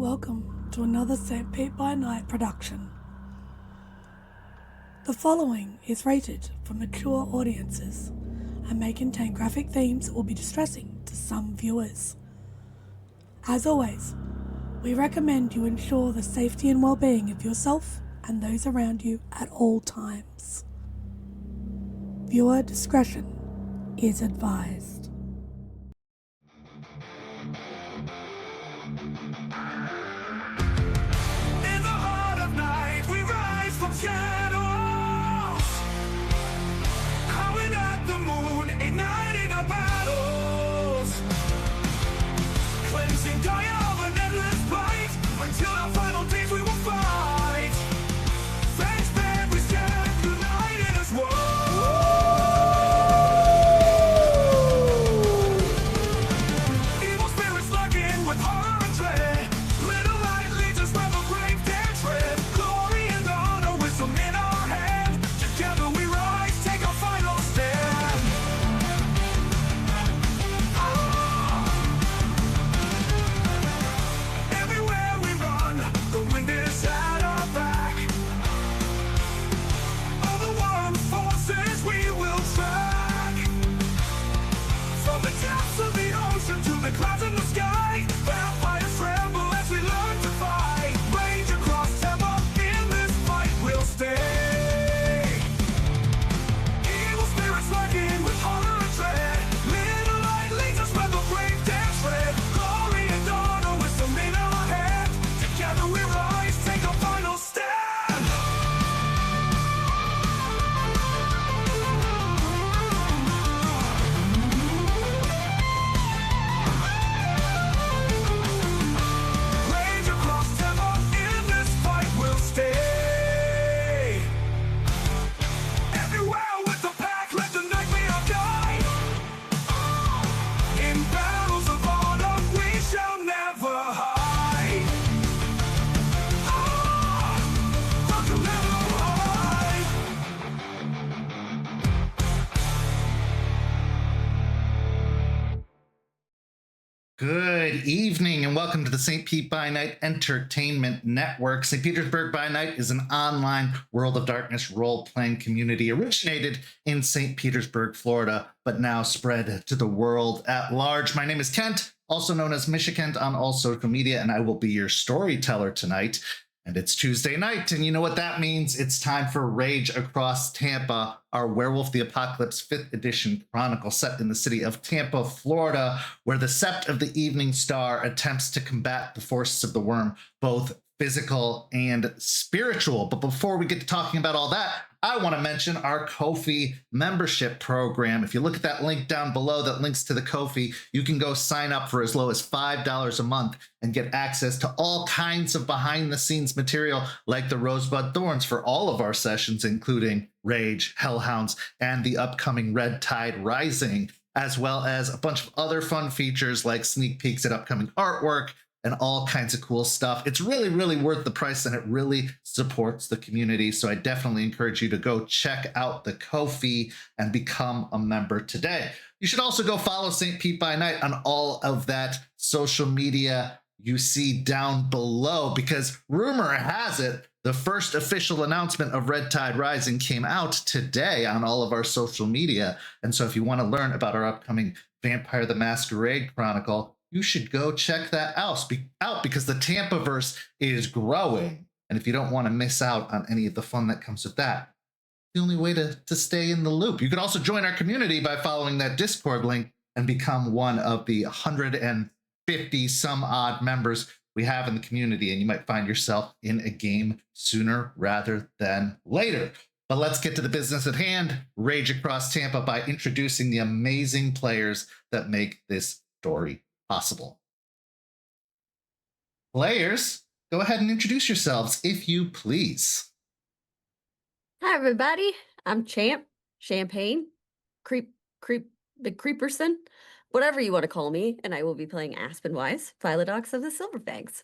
Welcome to another SPbN production. The following is rated for mature audiences and may contain graphic themes that will be distressing to some viewers. As always, we recommend you ensure the safety and well-being of yourself and those around you at all times. Viewer discretion is advised. In the heart of night, we rise from shadows, howling at the moon, igniting our battles, cleansing dire of an endless fight, until our final days we will fight. Thanks, man, we stand united as one. Evil spirits lurking with horror and dread. Little light leads us where the grave dare tread. Glory and honor, wisdom in our hand. Together we rise, take our final stand. Everywhere we run, the wind is at our back. All the warring forces we will track. From the depths of the ocean to the clouds in the sky, vampires tremble as we learn to fight. Rage across Tampa, in this fight we'll stay. Evil spirits lurking with horror and dread. Little light leads us where the brave dare tread. Glory and honor, wisdom in our hand. Together we rise, take our final stand. Rage across Tampa, in this fight we'll stay. Everywhere with the pack, let the night be our guide. In battles of honor, we shall never hide. We'll never hide. Good evening and welcome to the St. Pete by Night Entertainment Network. St. Petersburg by Night is an online World of Darkness role-playing community originated in St. Petersburg, Florida, but now spread to the world at large. My name is Kent, also known as Michikent on all social media, and I will be your storyteller tonight. And it's Tuesday night, and you know what that means. It's time for Rage Across Tampa, our Werewolf the Apocalypse 5th edition chronicle set in the city of Tampa, Florida, where the Sept of the Evening Star attempts to combat the forces of the worm, both physical and spiritual. But before we get to talking about all that, I want to mention our Ko-fi membership program. If you look at that link down below that links to the Ko-fi, you can go sign up for as low as $5 a month and get access to all kinds of behind-the-scenes material like the Rosebud Thorns for all of our sessions, including Rage, Hellhounds, and the upcoming Red Tide Rising, as well as a bunch of other fun features like sneak peeks at upcoming artwork, and all kinds of cool stuff. It's really, really worth the price, and it really supports the community. So I definitely encourage you to go check out the Ko-fi and become a member today. You should also go follow St. Pete by Night on all of that social media you see down below, because rumor has it the first official announcement of Red Tide Rising came out today on all of our social media. And so if you want to learn about our upcoming Vampire the Masquerade Chronicle, you should go check that out because the Tampaverse is growing. And if you don't want to miss out on any of the fun that comes with that, the only way to stay in the loop. You can also join our community by following that Discord link and become one of the 150 some odd members we have in the community. And you might find yourself in a game sooner rather than later. But let's get to the business at hand. Rage Across Tampa by introducing the amazing players that make this story possible. Players, go ahead and introduce yourselves, if you please. Hi, everybody. I'm Champ, Champagne, Creep, the Creeperson, whatever you want to call me, and I will be playing Aspen Wise, Philodox of the Silverfangs.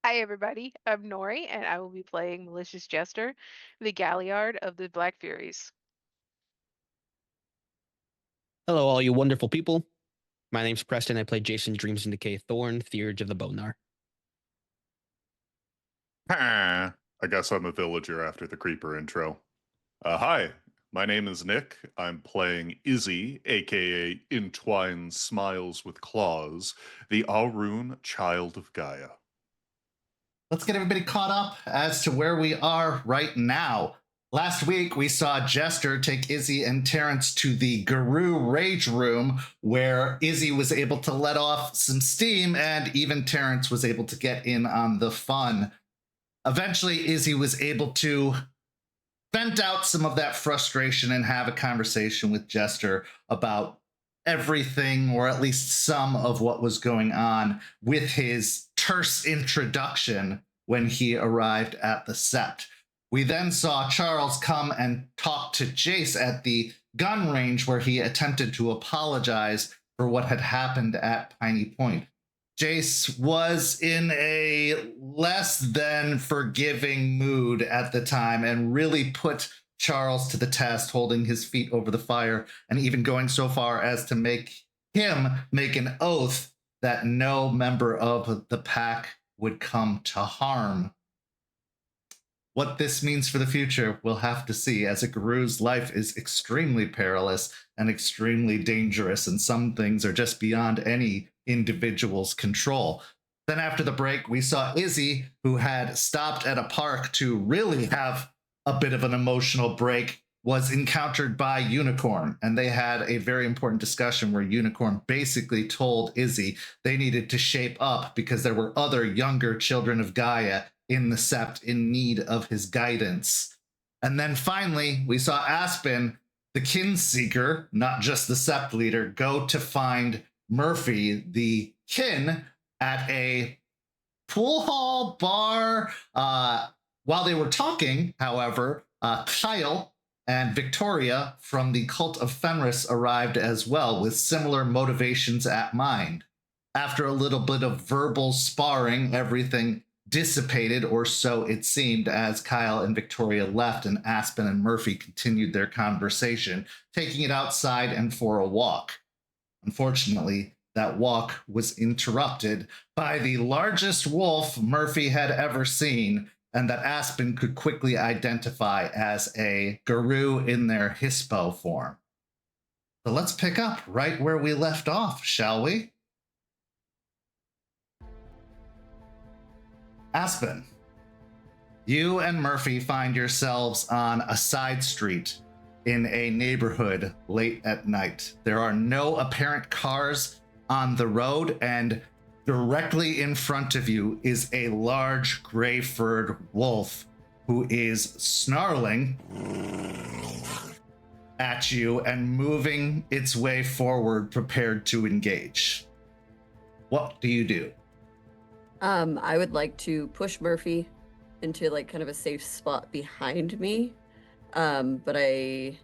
Hi everybody, I'm Nori, and I will be playing Malicious Jester, the Galliard of the Black Furies. Hello, all you wonderful people. My name's Preston. I play Jason Dreams in Decay Thorn, Theurge of the Bonar. I guess I'm a villager after the creeper intro. Hi, my name is Nick. I'm playing Izzy, aka Entwined Smiles with Claws, the Arun Child of Gaia. Let's get everybody caught up as to where we are right now. Last week, we saw Jester take Izzy and Terrence to the Guru Rage Room, where Izzy was able to let off some steam, and even Terrence was able to get in on the fun. Eventually, Izzy was able to vent out some of that frustration and have a conversation with Jester about everything, or at least some of what was going on, with his terse introduction when he arrived at the Sept. We then saw Charles come and talk to Jace at the gun range, where he attempted to apologize for what had happened at Piney Point. Jace was in a less than forgiving mood at the time and really put Charles to the test, holding his feet over the fire and even going so far as to make him make an oath that no member of the pack would come to harm. What this means for the future, we'll have to see, as a guru's life is extremely perilous and extremely dangerous, and some things are just beyond any individual's control. Then after the break, we saw Izzy, who had stopped at a park to really have a bit of an emotional break, was encountered by Unicorn, and they had a very important discussion where Unicorn basically told Izzy they needed to shape up because there were other younger children of Gaia in the Sept in need of his guidance. And then finally, we saw Aspen, the kin seeker, not just the Sept leader, go to find Murphy, the kin, at a pool hall bar. While they were talking, however, Kyle and Victoria from the Cult of Fenris arrived as well, with similar motivations at mind. After a little bit of verbal sparring, everything dissipated, or so it seemed, as Kyle and Victoria left and Aspen and Murphy continued their conversation, taking it outside and for a walk. Unfortunately, that walk was interrupted by the largest wolf Murphy had ever seen, and that Aspen could quickly identify as a guru in their Hispo form. So let's pick up right where we left off, shall we? Aspen, you and Murphy find yourselves on a side street in a neighborhood late at night. There are no apparent cars on the road, and directly in front of you is a large gray-furred wolf who is snarling at you and moving its way forward, prepared to engage. What do you do? I would like to push Murphy into like kind of a safe spot behind me. But at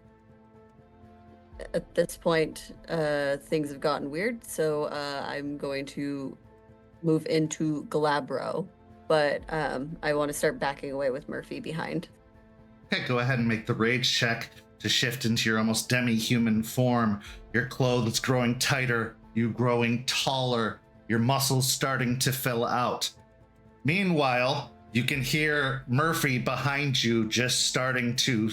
this point, things have gotten weird, so I'm going to move into Glabro, but I want to start backing away with Murphy behind. Okay, go ahead and make the rage check to shift into your almost demi-human form. Your clothes growing tighter, you growing taller, your muscles starting to fill out. Meanwhile, you can hear Murphy behind you just starting to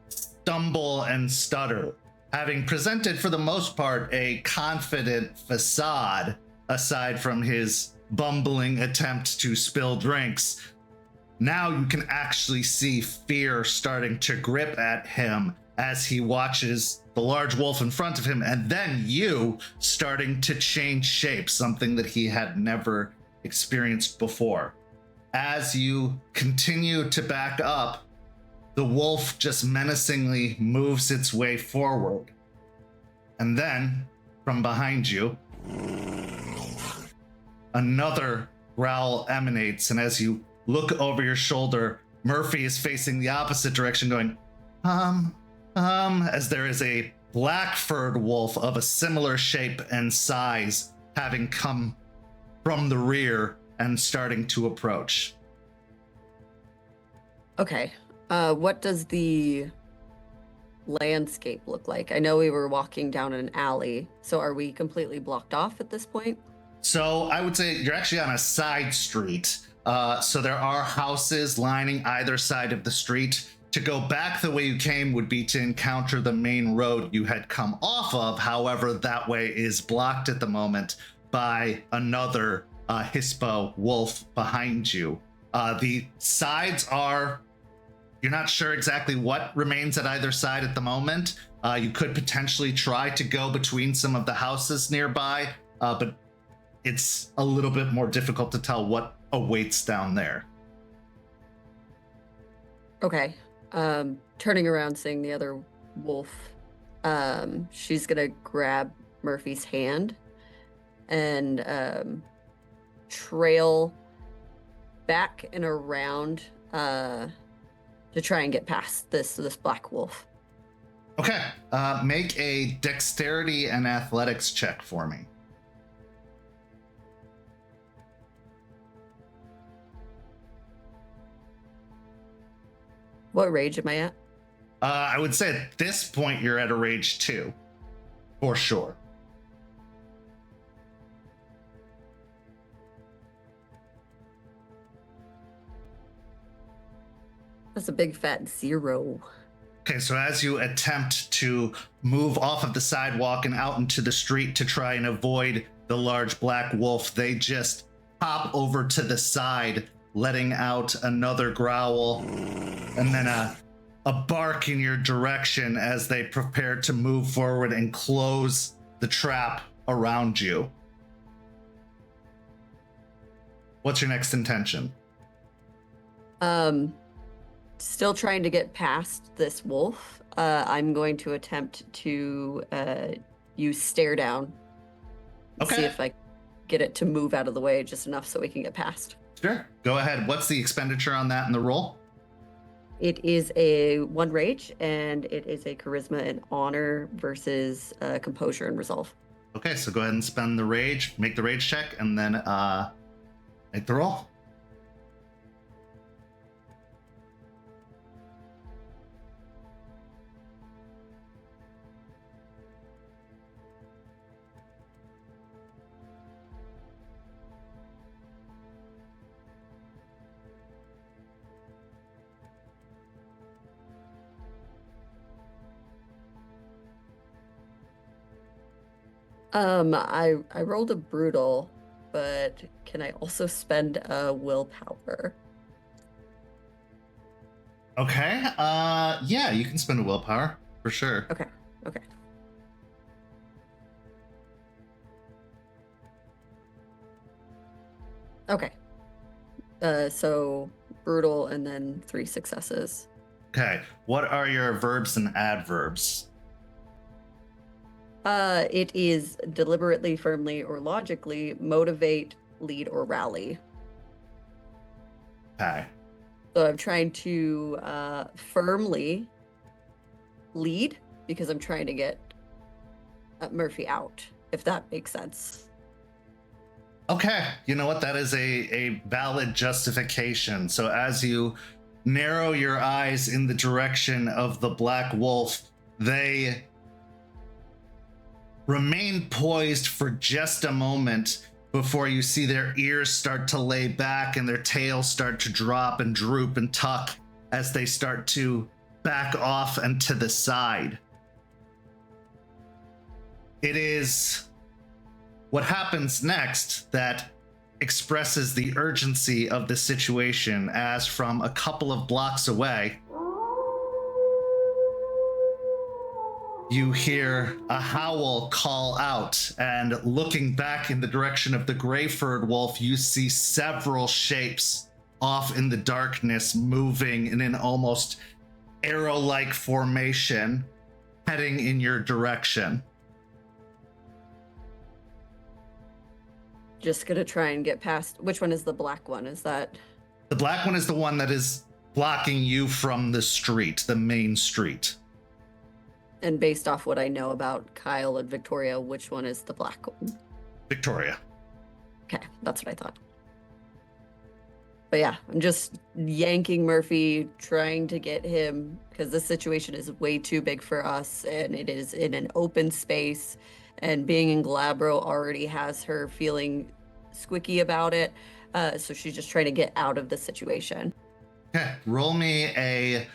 stumble and stutter, having presented for the most part a confident facade, aside from his bumbling attempt to spill drinks. Now you can actually see fear starting to grip at him as he watches the large wolf in front of him, and then you starting to change shape, something that he had never experienced before. As you continue to back up, the wolf just menacingly moves its way forward. And then, from behind you, another growl emanates, and as you look over your shoulder, Murphy is facing the opposite direction, going, as there is a black-furred wolf of a similar shape and size having come from the rear and starting to approach. Okay. What does the landscape look like? I know we were walking down an alley, so are we completely blocked off at this point? So I would say you're actually on a side street. So there are houses lining either side of the street. To go back the way you came would be to encounter the main road you had come off of. However, that way is blocked at the moment by another Hispo wolf behind you. The sides are, you're not sure exactly what remains at either side at the moment. You could potentially try to go between some of the houses nearby, but it's a little bit more difficult to tell what awaits down there. Okay. Turning around, seeing the other wolf, she's gonna grab Murphy's hand and trail back and around to try and get past this black wolf. Okay, make a dexterity and athletics check for me. What rage am I at? I would say at this point you're at a rage 2, for sure. That's a big fat 0. Okay, so as you attempt to move off of the sidewalk and out into the street to try and avoid the large black wolf, they just hop over to the side, letting out another growl and then a bark in your direction as they prepare to move forward and close the trap around you. What's your next intention? Still trying to get past this wolf. I'm going to attempt to use stare down. Okay. See if I get it to move out of the way just enough so we can get past. Sure. Go ahead. What's the expenditure on that in the roll? It is a 1 rage, and it is a charisma and honor versus composure and resolve. Okay, so go ahead and spend the rage, make the rage check, and then make the roll. I rolled a brutal, but can I also spend a willpower? Okay. Yeah, you can spend a willpower for sure. Okay. Okay. So brutal and then 3 successes. Okay. What are your verbs and adverbs? It is deliberately, firmly, or logically motivate, lead, or rally. Okay. So I'm trying to firmly lead because I'm trying to get Murphy out, if that makes sense. Okay. You know what? That is a valid justification. So as you narrow your eyes in the direction of the black wolf, they remain poised for just a moment before you see their ears start to lay back and their tails start to drop and droop and tuck as they start to back off and to the side. It is what happens next that expresses the urgency of the situation, as from a couple of blocks away, you hear a howl call out, and looking back in the direction of the gray-furred wolf, you see several shapes off in the darkness moving in an almost arrow-like formation, heading in your direction. Just gonna try and get past. Which one is the black one? Is that? The black one is the one that is blocking you from the street, the main street. And based off what I know about Kyle and Victoria, which one is the black one? Victoria. Okay, that's what I thought. But yeah, I'm just yanking Murphy, trying to get him, because this situation is way too big for us, and it is in an open space, and being in Glabro already has her feeling squicky about it, so she's just trying to get out of the situation. Okay, roll me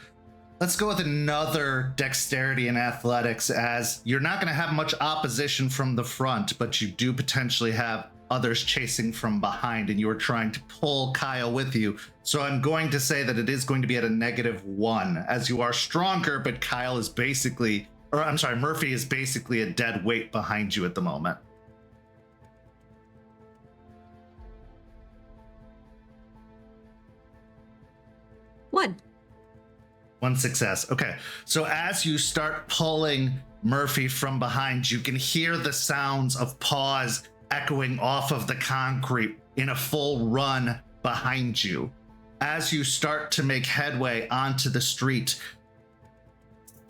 let's go with another dexterity and athletics, as you're not going to have much opposition from the front, but you do potentially have others chasing from behind, and you are trying to pull Kyle with you. So I'm going to say that it is going to be at a -1, as you are stronger, but Kyle is basically, or I'm sorry, Murphy is basically a dead weight behind you at the moment. One success. Okay. So as you start pulling Murphy from behind, you can hear the sounds of paws echoing off of the concrete in a full run behind you. As you start to make headway onto the street,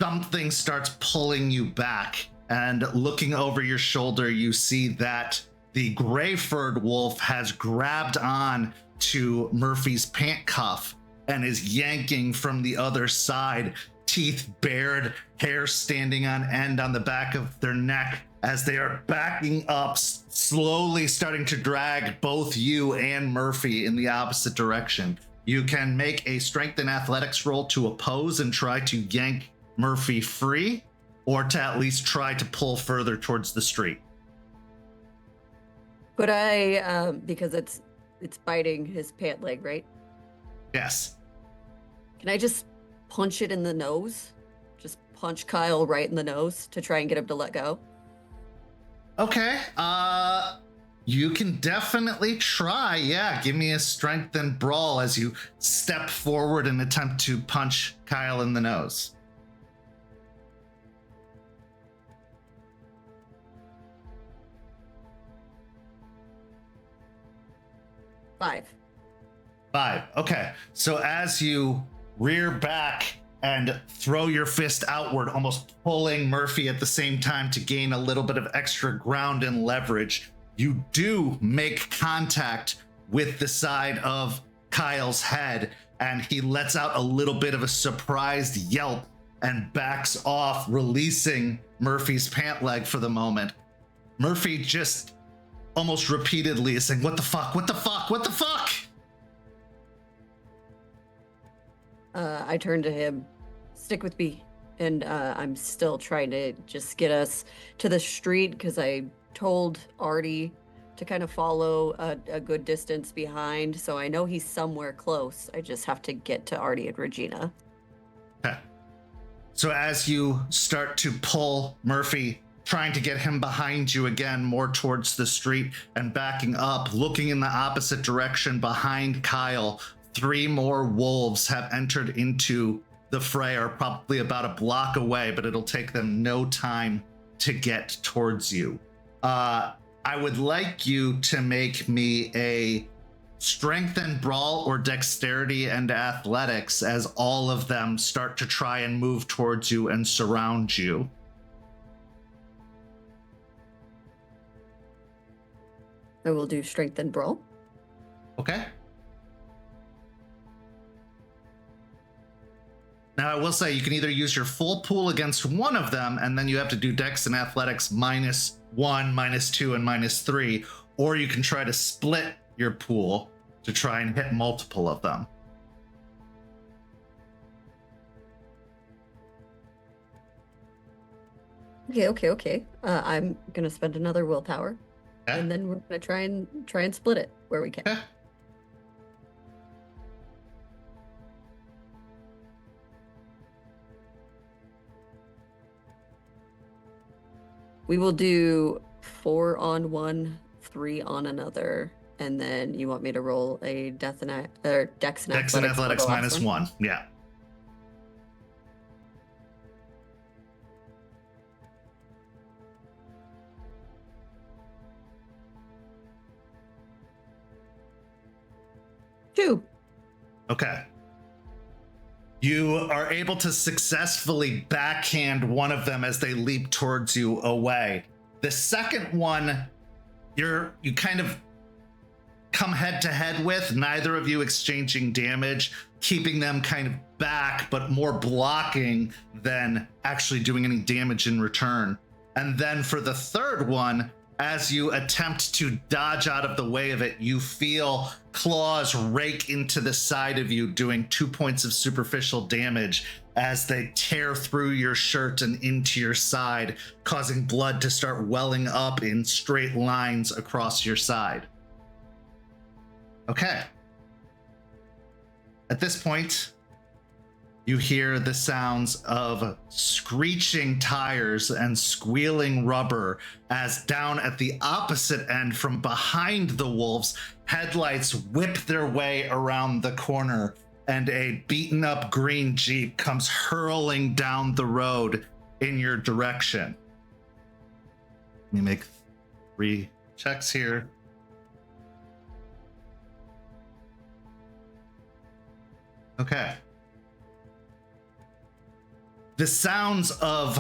something starts pulling you back, and looking over your shoulder, you see that the gray-furred wolf has grabbed on to Murphy's pant cuff and is yanking from the other side, teeth bared, hair standing on end on the back of their neck, as they are backing up, slowly starting to drag both you and Murphy in the opposite direction. You can make a strength and athletics roll to oppose and try to yank Murphy free, or to at least try to pull further towards the street. Could I, because it's biting his pant leg, right? Yes. Can I just punch it in the nose? Just punch Kyle right in the nose to try and get him to let go? Okay. You can definitely try. Yeah, give me a strength and brawl as you step forward and attempt to punch Kyle in the nose. Five. Okay. So as you rear back and throw your fist outward, almost pulling Murphy at the same time to gain a little bit of extra ground and leverage, you do make contact with the side of Kyle's head, and he lets out a little bit of a surprised yelp and backs off, releasing Murphy's pant leg for the moment. Murphy just almost repeatedly is saying, "What the fuck? What the fuck? What the fuck?" I turn to him, stick with me, and I'm still trying to just get us to the street, because I told Artie to kind of follow a good distance behind, so I know he's somewhere close. I just have to get to Artie and Regina. Okay. So as you start to pull Murphy, trying to get him behind you again, more towards the street and backing up, looking in the opposite direction behind Kyle, 3 more wolves have entered into the fray, are probably about a block away, but it'll take them no time to get towards you. I would like you to make me a strength and brawl or dexterity and athletics, as all of them start to try and move towards you and surround you. I will do strength and brawl. Okay. Now, I will say you can either use your full pool against one of them, and then you have to do dex and athletics -1, -2, and -3, or you can try to split your pool to try and hit multiple of them. Okay. I'm gonna spend another willpower, Okay. and then we're gonna try and split it where we can. Okay. We will do 4 on one, 3 on another, and then you want me to roll a dex and Dex and athletics for the last one? -1. Yeah. Two. Okay. You are able to successfully backhand one of them as they leap towards you away. The second one, you kind of come head to head with, neither of you exchanging damage, keeping them kind of back, but more blocking than actually doing any damage in return. And then for the third one, as you attempt to dodge out of the way of it, you feel claws rake into the side of you, doing 2 points of superficial damage as they tear through your shirt and into your side, causing blood to start welling up in straight lines across your side. Okay. At this point, you hear the sounds of screeching tires and squealing rubber as down at the opposite end from behind the wolves, headlights whip their way around the corner and a beaten up green Jeep comes hurling down the road in your direction. Let me make 3 checks here. Okay. The sounds of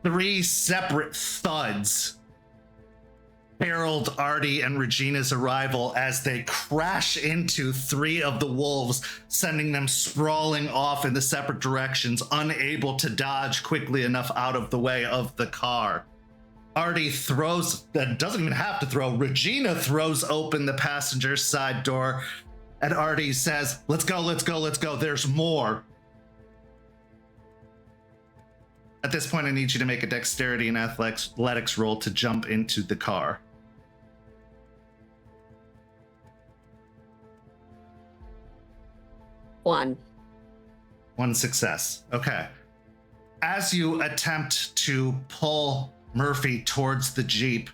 3 separate thuds herald Artie and Regina's arrival as they crash into 3 of the wolves, sending them sprawling off in the separate directions, unable to dodge quickly enough out of the way of the car. Artie doesn't even have to throw. Regina throws open the passenger side door, and Artie says, let's go, let's go, let's go. There's more. At this point, I need you to make a dexterity and athletics roll to jump into the car. One success. Okay. As you attempt to pull Murphy towards the Jeep,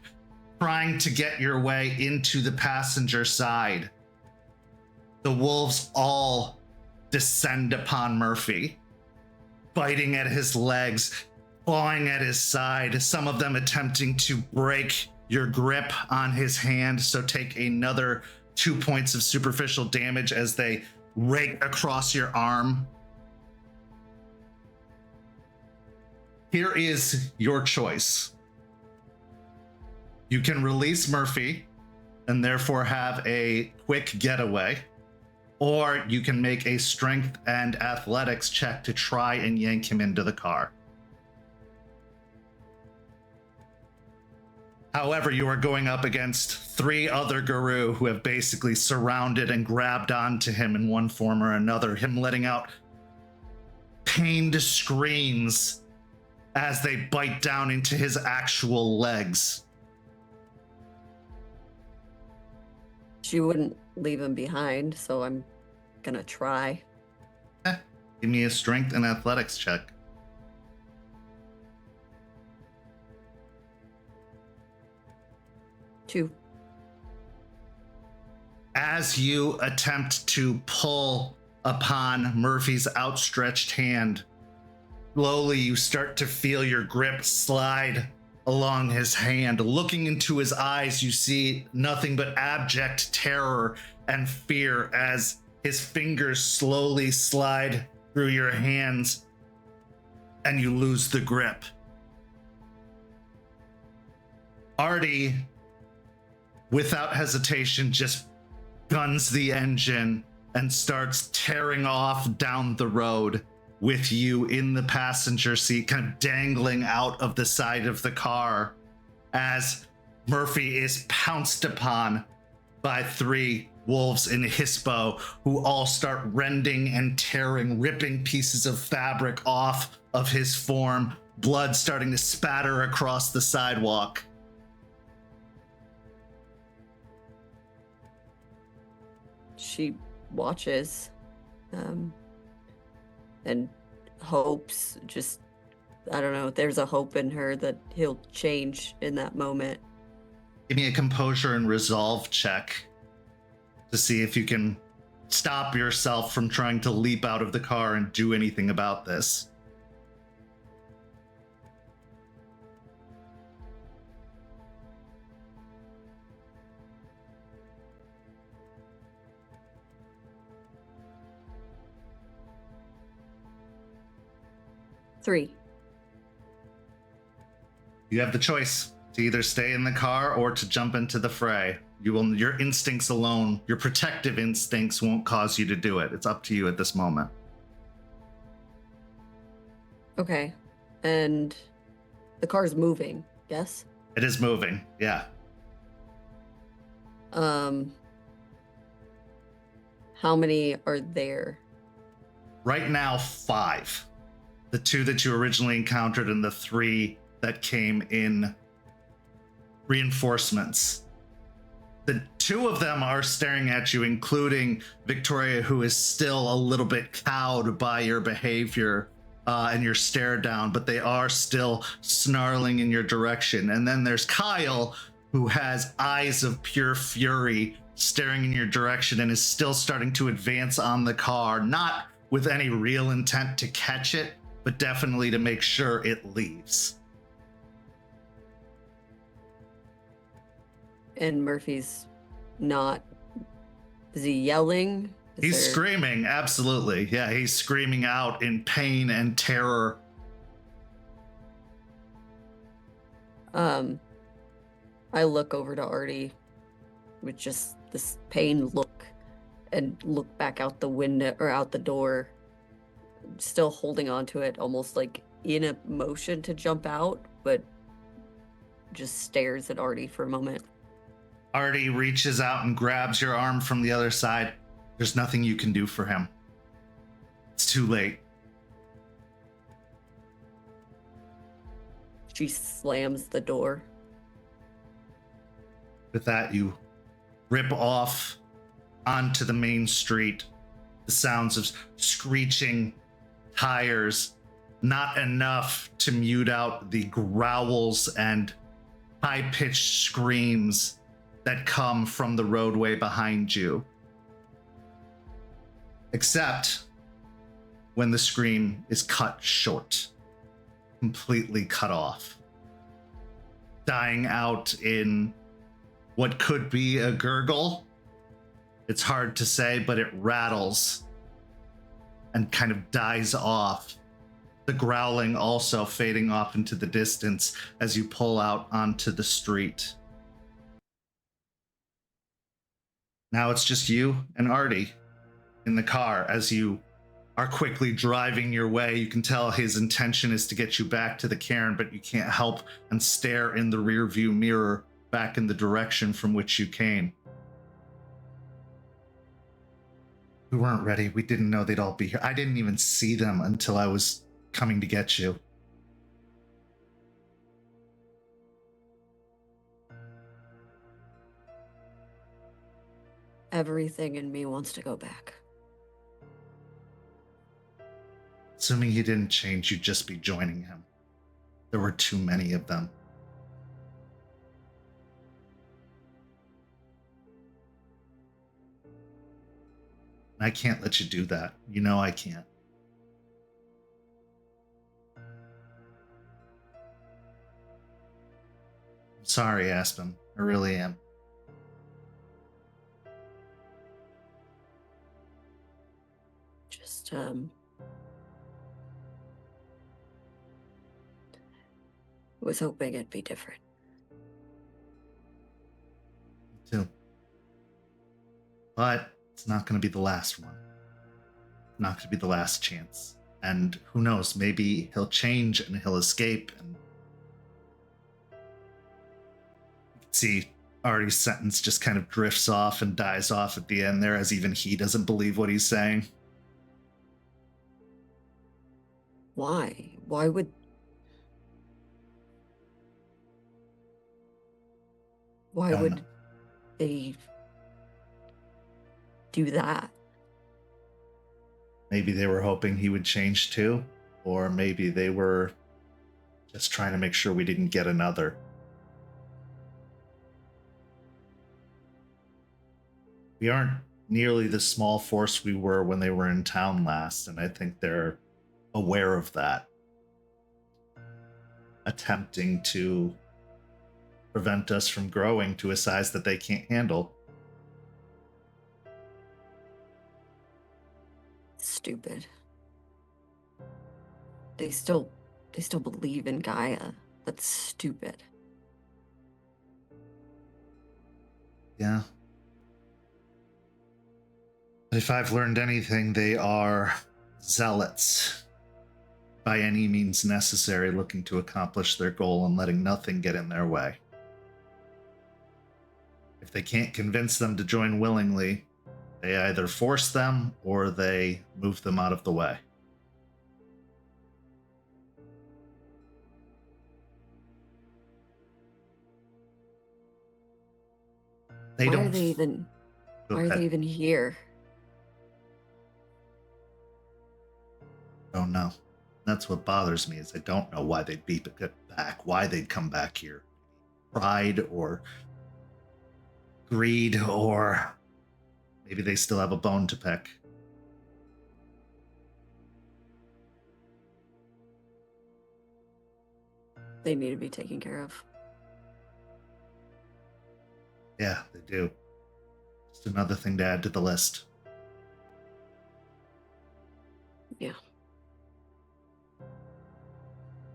trying to get your way into the passenger side, the wolves all descend upon Murphy, biting at his legs, clawing at his side, some of them attempting to break your grip on his hand, so take another 2 points of superficial damage as they rake across your arm. Here is your choice. You can release Murphy and therefore have a quick getaway, or you can make a strength and athletics check to try and yank him into the car. However, you are going up against 3 other Guru who have basically surrounded and grabbed onto him in one form or another, him letting out pained screams as they bite down into his actual legs. She wouldn't leave him behind, so I'm gonna try. Give me a strength and athletics check. Two. As you attempt to pull upon Murphy's outstretched hand, slowly you start to feel your grip slide along his hand. Looking into his eyes, you see nothing but abject terror and fear as his fingers slowly slide through your hands and you lose the grip. Artie, without hesitation, just guns the engine and starts tearing off down the road with you in the passenger seat, kind of dangling out of the side of the car as Murphy is pounced upon by 3 wolves in Hispo who all start rending and tearing, ripping pieces of fabric off of his form, blood starting to spatter across the sidewalk. She watches and hopes, just, I don't know, there's a hope in her that he'll change in that moment. Give me a composure and resolve check to see if you can stop yourself from trying to leap out of the car and do anything about this. Three. You have the choice to either stay in the car or to jump into the fray. Your instincts alone, your protective instincts won't cause you to do it. It's up to you at this moment. Okay. And the car's moving, yes? It is moving, yeah. How many are there? Right now, 5. The 2 that you originally encountered and the 3 that came in reinforcements. The 2 of them are staring at you, including Victoria, who is still a little bit cowed by your behavior and your stare down, but they are still snarling in your direction. And then there's Kyle, who has eyes of pure fury staring in your direction and is still starting to advance on the car, not with any real intent to catch it, but definitely to make sure it leaves. And Murphy's not... Is he yelling? He's screaming, absolutely. Yeah, he's screaming out in pain and terror. I look over to Artie with just this pained look and look back out the window or out the door, still holding on to it, almost like in a motion to jump out, but just stares at Artie for a moment. Artie reaches out and grabs your arm from the other side. There's nothing you can do for him. It's too late. She slams the door. With that, you rip off onto the main street. The sounds of screeching tires, not enough to mute out the growls and high-pitched screams that come from the roadway behind you. Except when the scream is cut short, completely cut off, dying out in what could be a gurgle. It's hard to say, but it rattles and kind of dies off. The growling also fading off into the distance as you pull out onto the street. Now it's just you and Artie in the car as you are quickly driving your way. You can tell his intention is to get you back to the cairn, but you can't help and stare in the rearview mirror back in the direction from which you came. We weren't ready. We didn't know they'd all be here. I didn't even see them until I was coming to get you. Everything in me wants to go back. Assuming he didn't change, you'd just be joining him. There were too many of them. I can't let you do that. You know I can't. I'm sorry, Aspen. I really am. Just, was hoping it'd be different. Me too. But it's not going to be the last one. Not going to be the last chance. And who knows, maybe he'll change and he'll escape. And you can see Artie's sentence just kind of drifts off and dies off at the end there, as even he doesn't believe what he's saying. Why? Why would... Why Don't would know. they do that? Maybe they were hoping he would change too, or maybe they were just trying to make sure we didn't get another. We aren't nearly the small force we were when they were in town last, and I think they're aware of that. Attempting to prevent us from growing to a size that they can't handle. Stupid. They still believe in Gaia. That's stupid. Yeah. But if I've learned anything, they are zealots by any means necessary, looking to accomplish their goal and letting nothing get in their way. If they can't convince them to join willingly, they either force them or they move them out of the way. They Why don't. are they even? Go Why are ahead. they even here? Don't know. That's what bothers me, is I don't know why they'd be back, why they'd come back here. Pride or greed, or maybe they still have a bone to pick. They need to be taken care of. Yeah, they do. Just another thing to add to the list. Yeah.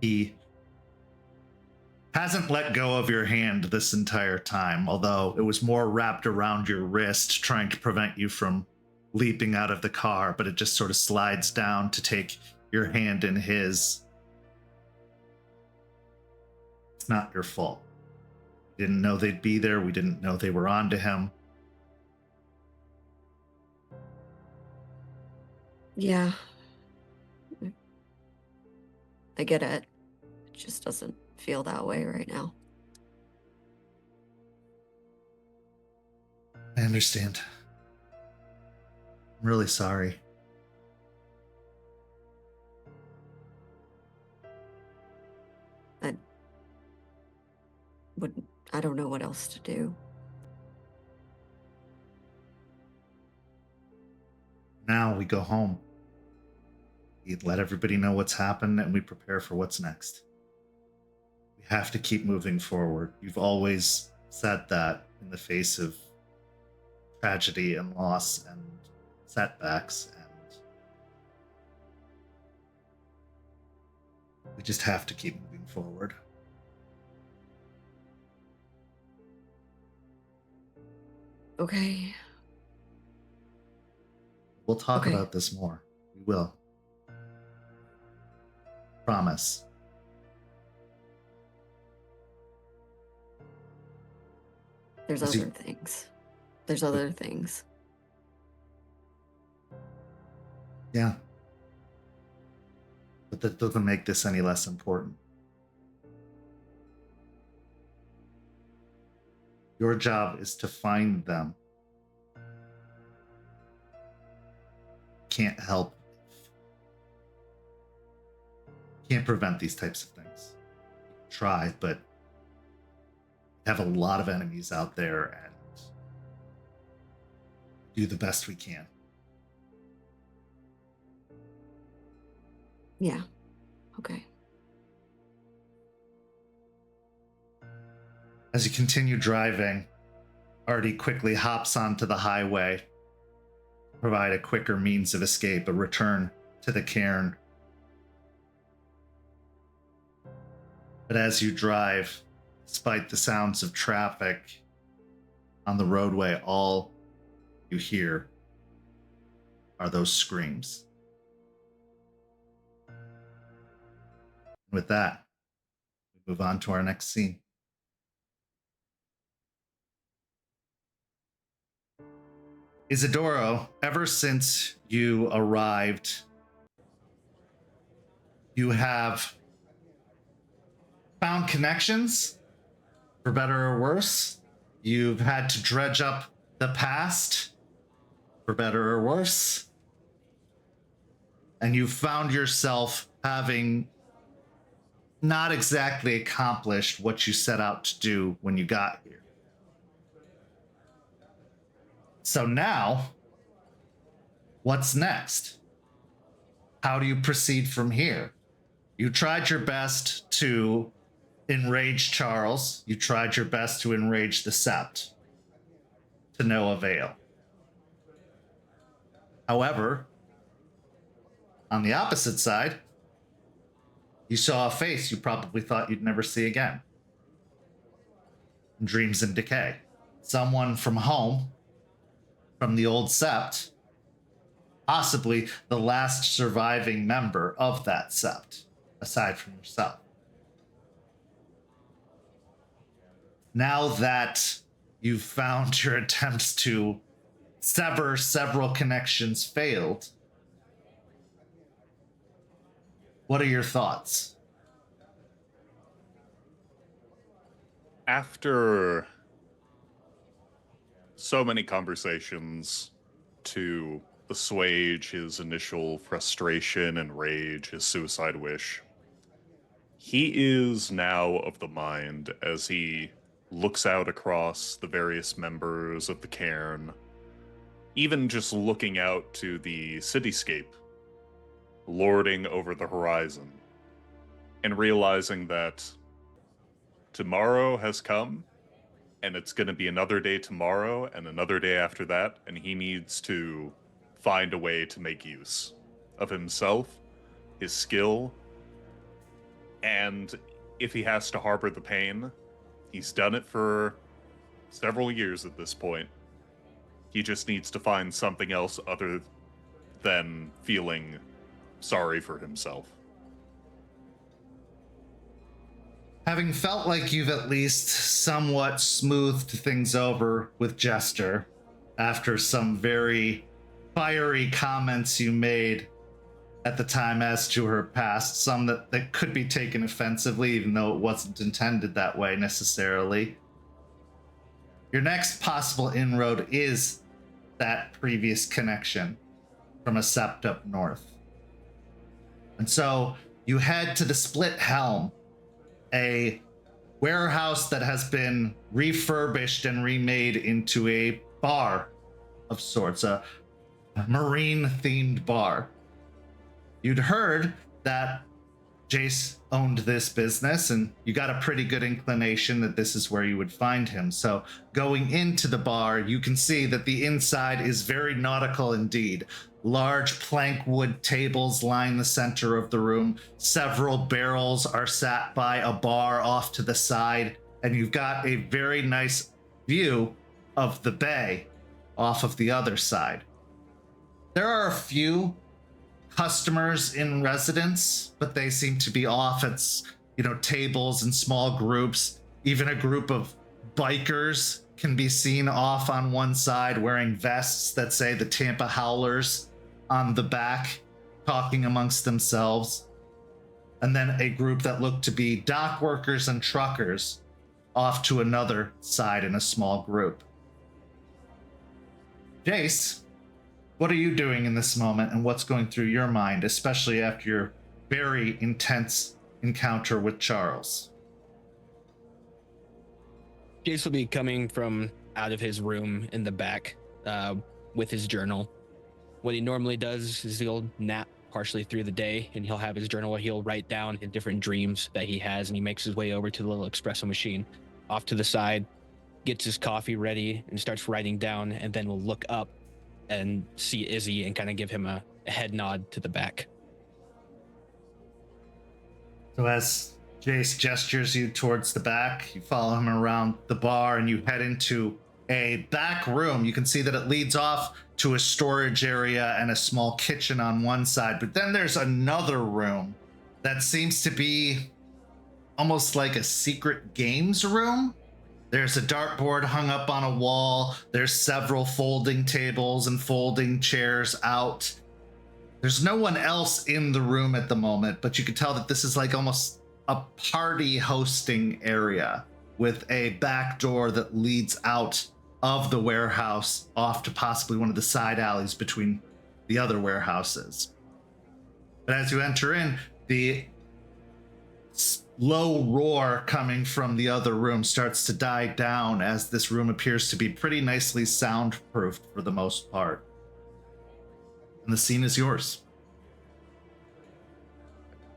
He hasn't let go of your hand this entire time, although it was more wrapped around your wrist, trying to prevent you from leaping out of the car, but it just sort of slides down to take your hand in his. It's not your fault. We didn't know they'd be there. We didn't know they were onto him. Yeah. I get it. It just doesn't feel that way right now. I understand. I'm really sorry. I don't know what else to do. Now we go home. We let everybody know what's happened and we prepare for what's next. We have to keep moving forward. You've always said that in the face of tragedy and loss and setbacks, and we just have to keep moving forward. Okay. We'll talk Okay. about this more. We will. Promise. There's Is he- other things. There's other things. Yeah. But that doesn't make this any less important. Your job is to find them. Can't help. Can't prevent these types of things. Try, but have a lot of enemies out there and do the best we can. Yeah. Okay. As you continue driving, Artie quickly hops onto the highway, provide a quicker means of escape, a return to the cairn. But as you drive, despite the sounds of traffic on the roadway, all you hear are those screams. With that, we move on to our next scene. Isidoro, ever since you arrived, you have found connections, for better or worse. You've had to dredge up the past, for better or worse. And you've found yourself having not exactly accomplished what you set out to do when you got here. So now, what's next? How do you proceed from here? You tried your best to enrage Charles. You tried your best to enrage the Sept. To no avail. However, on the opposite side, you saw a face you probably thought you'd never see again. Dreams in Decay. someone from home, from the old Sept, possibly the last surviving member of that Sept, aside from yourself. Now that you've found your attempts to sever several connections failed, what are your thoughts? After so many conversations to assuage his initial frustration and rage, his suicide wish, he is now of the mind, as he looks out across the various members of the cairn, even just looking out to the cityscape, lording over the horizon, and realizing that tomorrow has come, and it's going to be another day tomorrow, and another day after that, and he needs to find a way to make use of himself, his skill, and if he has to harbor the pain, he's done it for several years at this point. He just needs to find something else other than feeling sorry for himself. Having felt like you've at least somewhat smoothed things over with Jester after some very fiery comments you made at the time as to her past, some that could be taken offensively, even though it wasn't intended that way necessarily. Your next possible inroad is that previous connection from a Sept up north. And so you head to the Split Helm, a warehouse that has been refurbished and remade into a bar of sorts, a marine-themed bar. You'd heard that Jace owned this business, and you got a pretty good inclination that this is where you would find him. So going into the bar, you can see that the inside is very nautical indeed. Large plank wood tables line the center of the room. Several barrels are sat by a bar off to the side, and you've got a very nice view of the bay off of the other side. There are a few customers in residence, but they seem to be off at, tables in small groups. Even a group of bikers can be seen off on one side wearing vests that say the Tampa Howlers on the back, talking amongst themselves. And then a group that looked to be dock workers and truckers off to another side in a small group. Jace, what are you doing in this moment, and what's going through your mind, especially after your very intense encounter with Charles? Jace will be coming from out of his room in the back with his journal. What he normally does is he'll nap partially through the day, and he'll have his journal where he'll write down his different dreams that he has, and he makes his way over to the little espresso machine off to the side, gets his coffee ready, and starts writing down, and then will look up and see Izzy and kind of give him a head nod to the back. So as Jace gestures you towards the back, you follow him around the bar and you head into a back room. You can see that it leads off to a storage area and a small kitchen on one side, but then there's another room that seems to be almost like a secret games room. There's a dartboard hung up on a wall. There's several folding tables and folding chairs out. There's no one else in the room at the moment, but you can tell that this is like almost a party hosting area with a back door that leads out of the warehouse off to possibly one of the side alleys between the other warehouses. But as you enter in, the low roar coming from the other room starts to die down as this room appears to be pretty nicely soundproofed for the most part. And the scene is yours.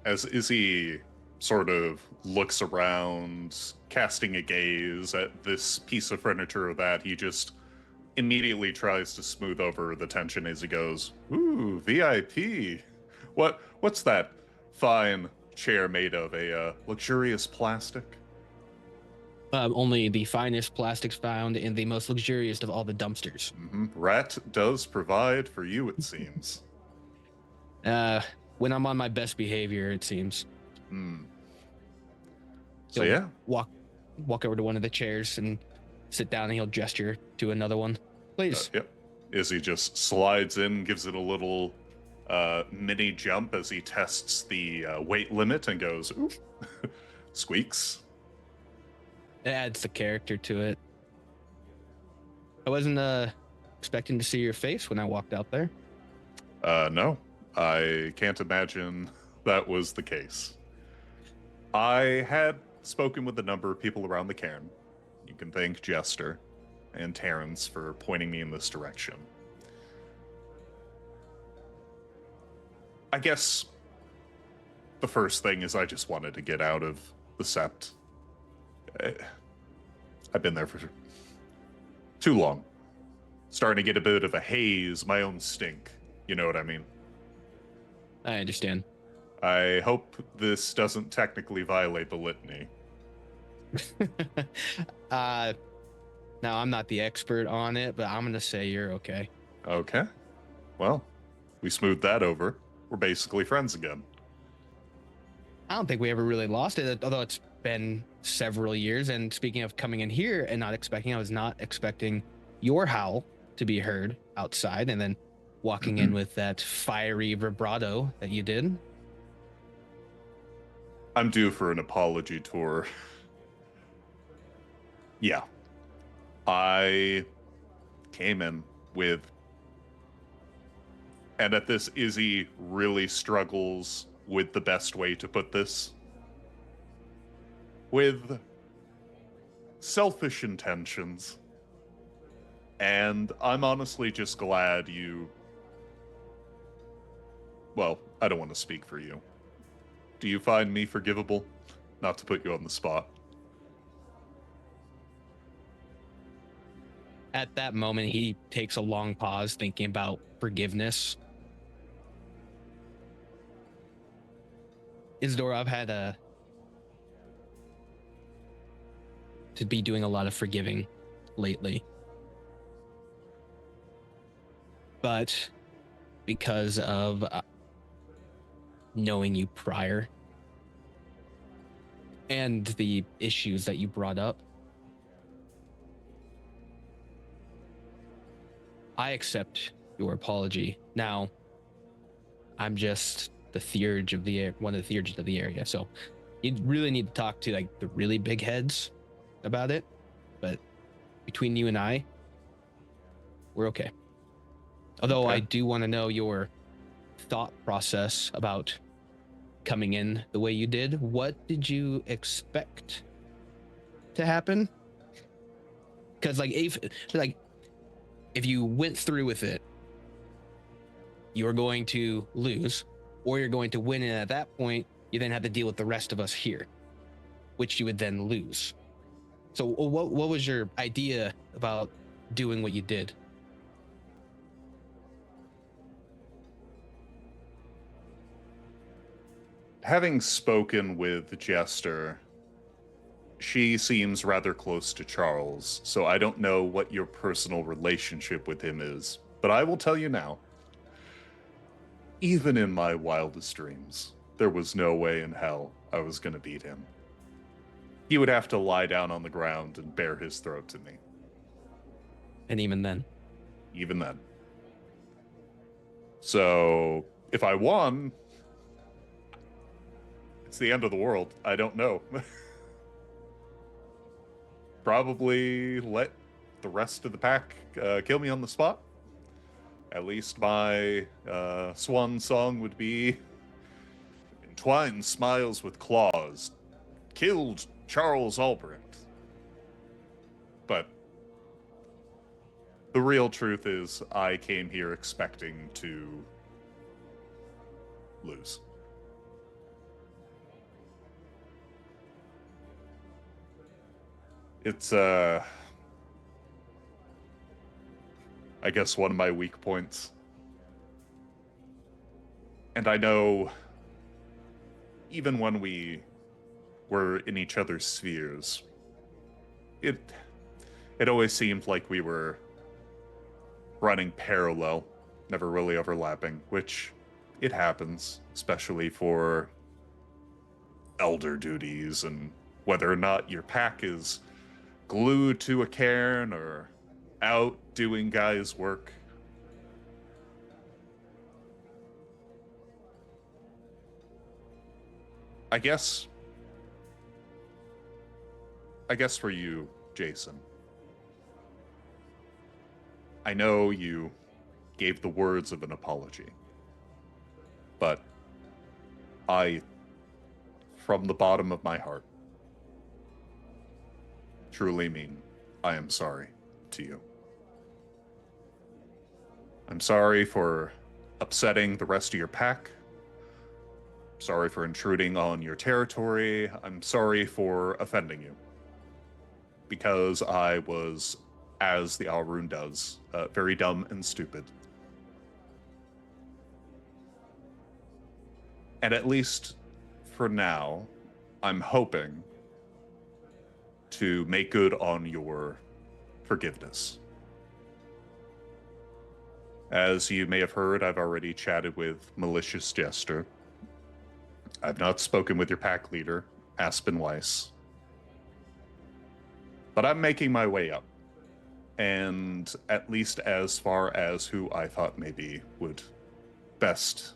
As Izzy sort of looks around, casting a gaze at this piece of furniture or that, he just immediately tries to smooth over the tension as he goes, "Ooh, VIP. What's that fine chair made of? A luxurious plastic?" Only the finest plastics found in the most luxurious of all the dumpsters. Rat does provide for you, it seems. When I'm on my best behavior, it seems. So He'll yeah, walk over to one of the chairs and sit down, and he'll gesture to another one. Please. yep. Izzy just slides in, gives it a little mini jump as he tests the weight limit and goes, oof, squeaks. It adds the character to it. I wasn't expecting to see your face when I walked out there. No, I can't imagine that was the case. I had spoken with a number of people around the cairn. You can thank Jester and Terrence for pointing me in this direction. I guess the first thing is I just wanted to get out of the Sept. I've been there for too long. Starting to get a bit of a haze, my own stink. You know what I mean? I understand. I hope this doesn't technically violate the litany. Now, I'm not the expert on it, but I'm going to say you're okay. Okay. Well, we smoothed that over. We're basically friends again. I don't think we ever really lost it, although it's been several years. And speaking of coming in here and not expecting, I was not expecting your howl to be heard outside and then walking in with that fiery vibrato that you did. I'm due for an apology tour. Yeah. I came in with... And at this, Izzy really struggles with the best way to put this. With selfish intentions. And I'm honestly just glad you... Well, I don't want to speak for you. Do you find me forgivable? Not to put you on the spot. At that moment, he takes a long pause thinking about forgiveness. Isidoro, I've had to be doing a lot of forgiving lately. But because of knowing you prior and the issues that you brought up, I accept your apology. Now, I'm just the theurge of the one of the theurges of the area, so you really need to talk to like the really big heads about it. But between you and I, we're okay. Although Okay. I do want to know your thought process about coming in the way you did. What did you expect to happen? Because if you went through with it, you're going to lose, or you're going to win, and at that point, you then have to deal with the rest of us here, which you would then lose. So what was your idea about doing what you did? Having spoken with Jester, she seems rather close to Charles, so I don't know what your personal relationship with him is, but I will tell you now. Even in my wildest dreams, there was no way in hell I was going to beat him. He would have to lie down on the ground and bare his throat to me. And even then? Even then. So, if I won, it's the end of the world. I don't know. Probably let the rest of the pack kill me on the spot. At least my swan song would be Entwined smiles with claws, killed Charles Albrecht. But the real truth is I came here expecting to lose. It's, I guess, one of my weak points. And I know, even when we were in each other's spheres, it always seemed like we were running parallel, never really overlapping, which it happens, especially for elder duties and whether or not your pack is glued to a cairn or out doing guys' work. I guess for you, Jason, I know you gave the words of an apology, but I, from the bottom of my heart, truly mean I am sorry to you. I'm sorry for upsetting the rest of your pack. Sorry for intruding on your territory. I'm sorry for offending you. Because I was, as the Alrune does, very dumb and stupid. And at least for now, I'm hoping to make good on your forgiveness. As you may have heard, I've already chatted with Malicious Jester. I've not spoken with your pack leader, Aspen Weiss. But I'm making my way up. And at least as far as who I thought maybe would best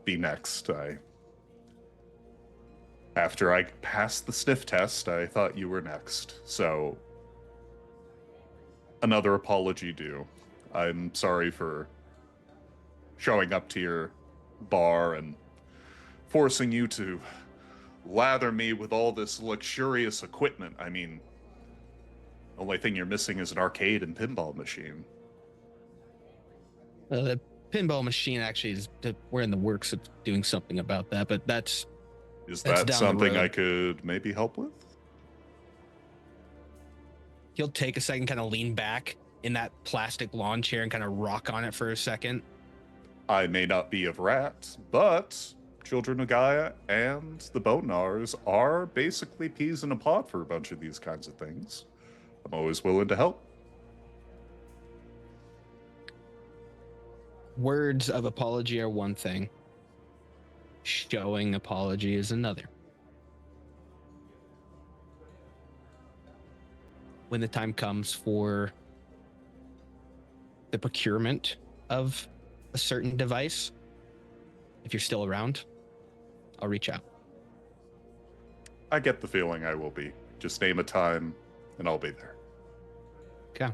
be next, after I passed the sniff test, I thought you were next. So, another apology due. I'm sorry for showing up to your bar and forcing you to lather me with all this luxurious equipment. I mean, only thing you're missing is an arcade and pinball machine. The pinball machine actually is, we're in the works of doing something about that, but that's that down something the road. I could maybe help with? He'll take a second, kind of lean back in that plastic lawn chair and kind of rock on it for a second. I may not be of Rat, but Children of Gaia and the Bonars are basically peas in a pod for a bunch of these kinds of things. I'm always willing to help. Words of apology are one thing. Showing apology is another. When the time comes for the procurement of a certain device, if you're still around, I'll reach out. I get the feeling I will be. Just name a time and I'll be there. Okay.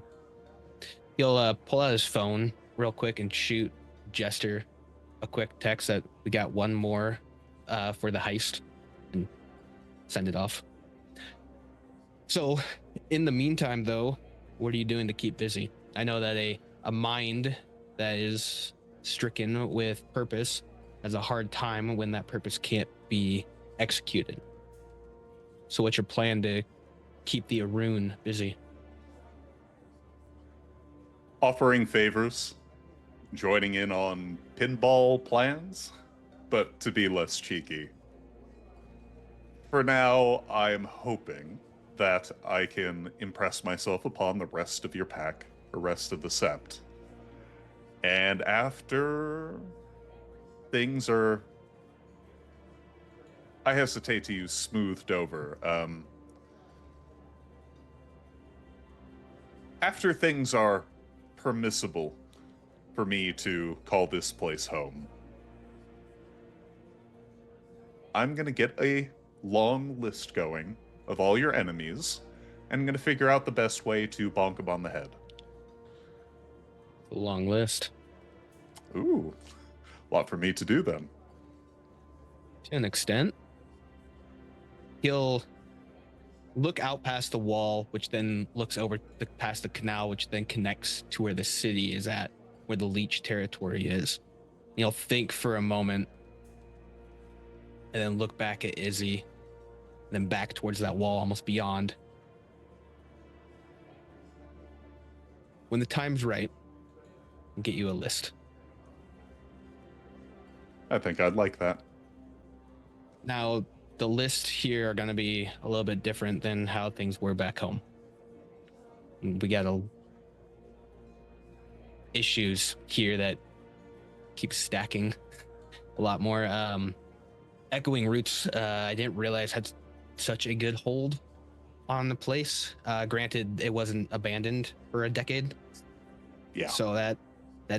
He'll pull out his phone real quick and shoot Jester a quick text that we got one more for the heist and send it off. So in the meantime, though, what are you doing to keep busy? I know that a mind that is stricken with purpose has a hard time when that purpose can't be executed. So what's your plan to keep the Arune busy? Offering favors, joining in on pinball plans, but to be less cheeky. For now, I'm hoping that I can impress myself upon the rest of your pack, the rest of the Sept. And after things are, I hesitate to use smoothed over, after things are permissible for me to call this place home, I'm gonna get a long list going of all your enemies, and I'm gonna figure out the best way to bonk them on the head. A long list. Ooh, a lot for me to do then. To an extent. He'll look out past the wall, which then looks over past the canal, which then connects to where the city is at, where the Leech territory is. He'll think for a moment, and then look back at Izzy, and then back towards that wall, almost beyond. When the time's right, I'll get you a list. I think I'd like that. Now, the lists here are going to be a little bit different than how things were back home. We got issues here that keep stacking a lot more. Echoing Roots, I didn't realize had such a good hold on the place. Granted, it wasn't abandoned for a decade. Yeah. So that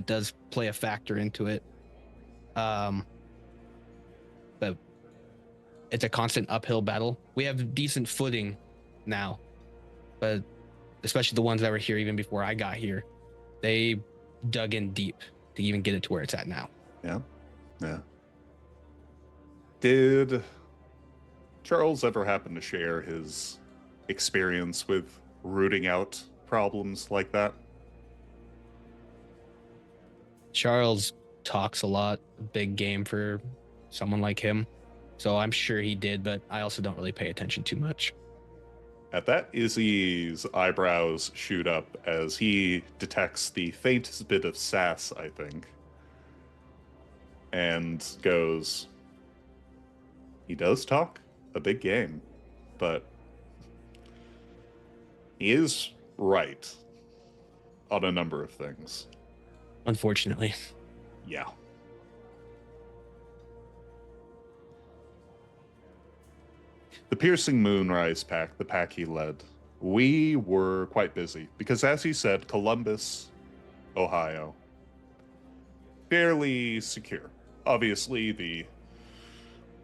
does play a factor into it. But it's a constant uphill battle. We have decent footing now, but especially the ones that were here even before I got here, they dug in deep to even get it to where it's at now. Yeah. Did Charles ever happen to share his experience with rooting out problems like that? Charles talks a lot, big game for someone like him. So I'm sure he did, but I also don't really pay attention too much. At that, Izzy's eyebrows shoot up as he detects the faintest bit of sass, I think, and goes, he does talk a big game, but he is right on a number of things. Unfortunately. Yeah. The Piercing Moonrise pack, the pack he led, we were quite busy because, as he said, Columbus, Ohio, fairly secure. Obviously, the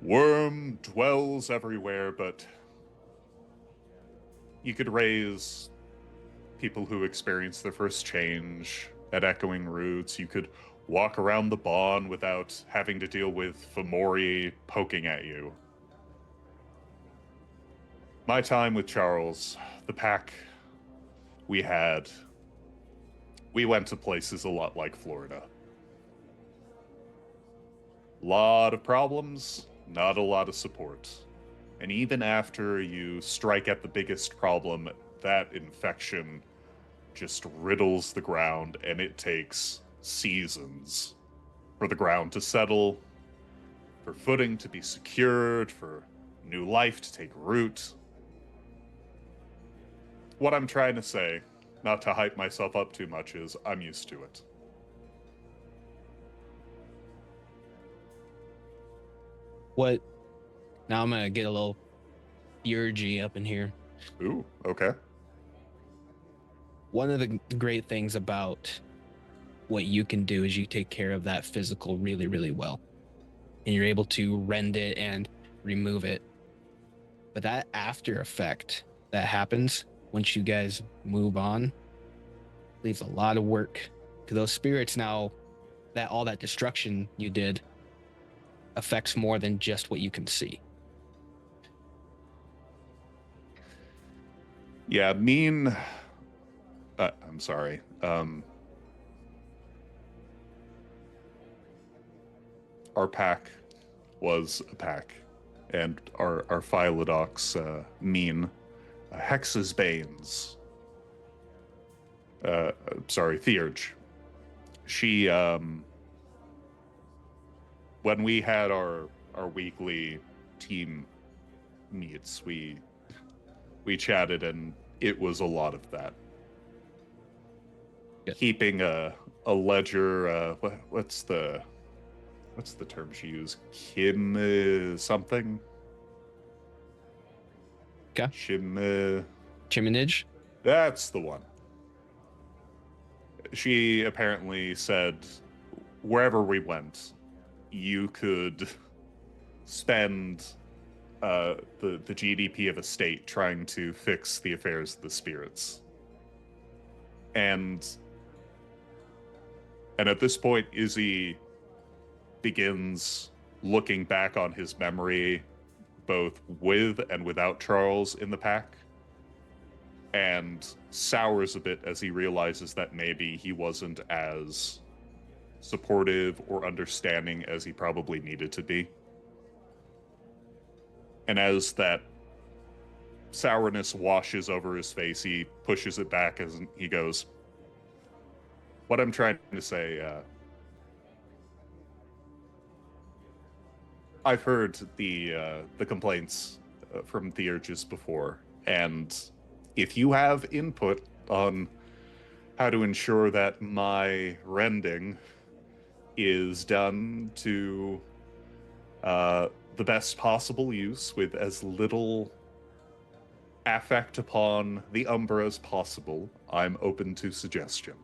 worm dwells everywhere, but you could raise people who experience their first change at Echoing Roots. You could walk around the Bawn without having to deal with Fomori poking at you. My time with Charles, the pack we had, we went to places a lot like Florida. Lot of problems, not a lot of support. And even after you strike at the biggest problem, that infection just riddles the ground, and it takes seasons for the ground to settle, for footing to be secured, for new life to take root. What I'm trying to say, not to hype myself up too much, is I'm used to it. What? Now I'm gonna get a little urgy up in here. Ooh, okay. One of the great things about what you can do is you take care of that physical really, really well. And you're able to rend it and remove it. But that after effect that happens once you guys move on leaves a lot of work. Because those spirits now, that all that destruction you did affects more than just what you can see. Yeah, I'm sorry. Our pack was a pack, and our Phylodox, Hex's Banes. Theurge. She, when we had our weekly team meets, we chatted, and it was a lot of that. Good. Keeping a ledger, what's the term she used? Something? Okay. Chiminage? That's the one. She apparently said wherever we went, you could spend the GDP of a state trying to fix the affairs of the spirits. And at this point, Izzy begins looking back on his memory, both with and without Charles in the pack, and sours a bit as he realizes that maybe he wasn't as supportive or understanding as he probably needed to be. And as that sourness washes over his face, he pushes it back as he goes, what I'm trying to say, I've heard the complaints from Theurges before, and if you have input on how to ensure that my rending is done to the best possible use with as little affect upon the Umbra as possible. I'm open to suggestion.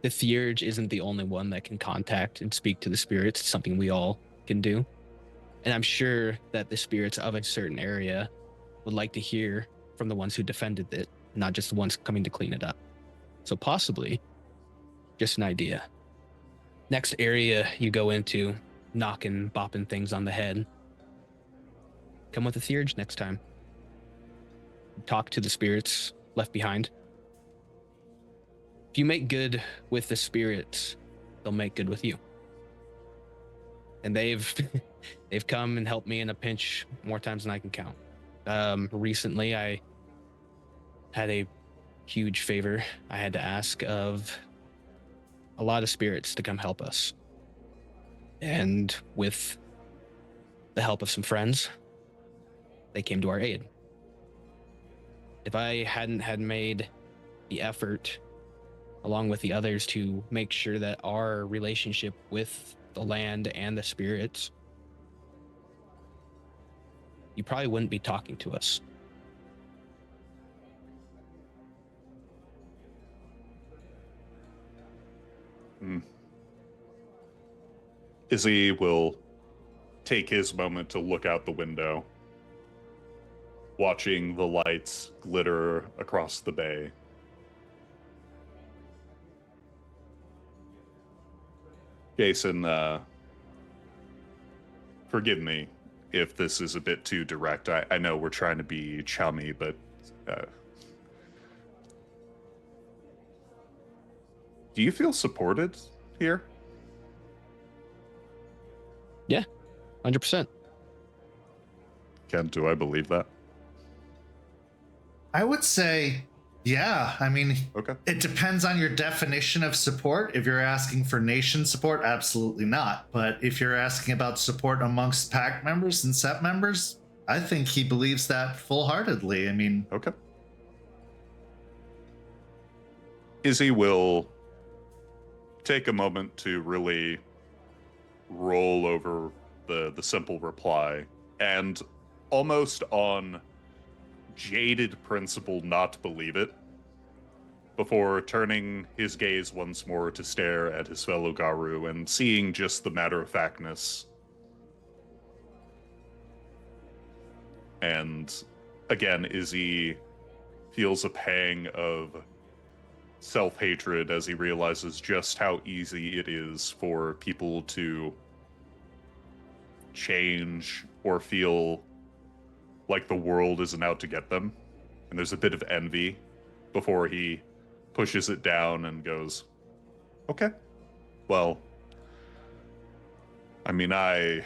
The Theurge isn't the only one that can contact and speak to the spirits. It's something we all can do. And I'm sure that the spirits of a certain area would like to hear from the ones who defended it, not just the ones coming to clean it up. So possibly, just an idea. Next area you go into, knocking, bopping things on the head. Come with the Theurge next time. Talk to the spirits left behind. If you make good with the spirits, they'll make good with you. And they've come and helped me in a pinch more times than I can count. Recently, I had a huge favor I had to ask of a lot of spirits to come help us. And with the help of some friends, they came to our aid. If I hadn't had made the effort along with the others to make sure that our relationship with the land and the spirits, you probably wouldn't be talking to us. Izzy will take his moment to look out the window, watching the lights glitter across the bay. Jason, forgive me if this is a bit too direct. I know we're trying to be chummy, but do you feel supported here? Yeah, 100%. Ken, do I believe that? I would say, yeah. I mean, Okay. it depends on your definition of support. If you're asking for nation support, absolutely not. But if you're asking about support amongst pack members and Sept members, I think he believes that full-heartedly. I mean, Okay. Izzy will take a moment to really roll over the simple reply, and almost on jaded principle not believe it, before turning his gaze once more to stare at his fellow Garu and seeing just the matter-of-factness. And again, Izzy feels a pang of self-hatred as he realizes just how easy it is for people to change or feel like the world isn't out to get them. And there's a bit of envy before he pushes it down and goes, okay, well, I mean, I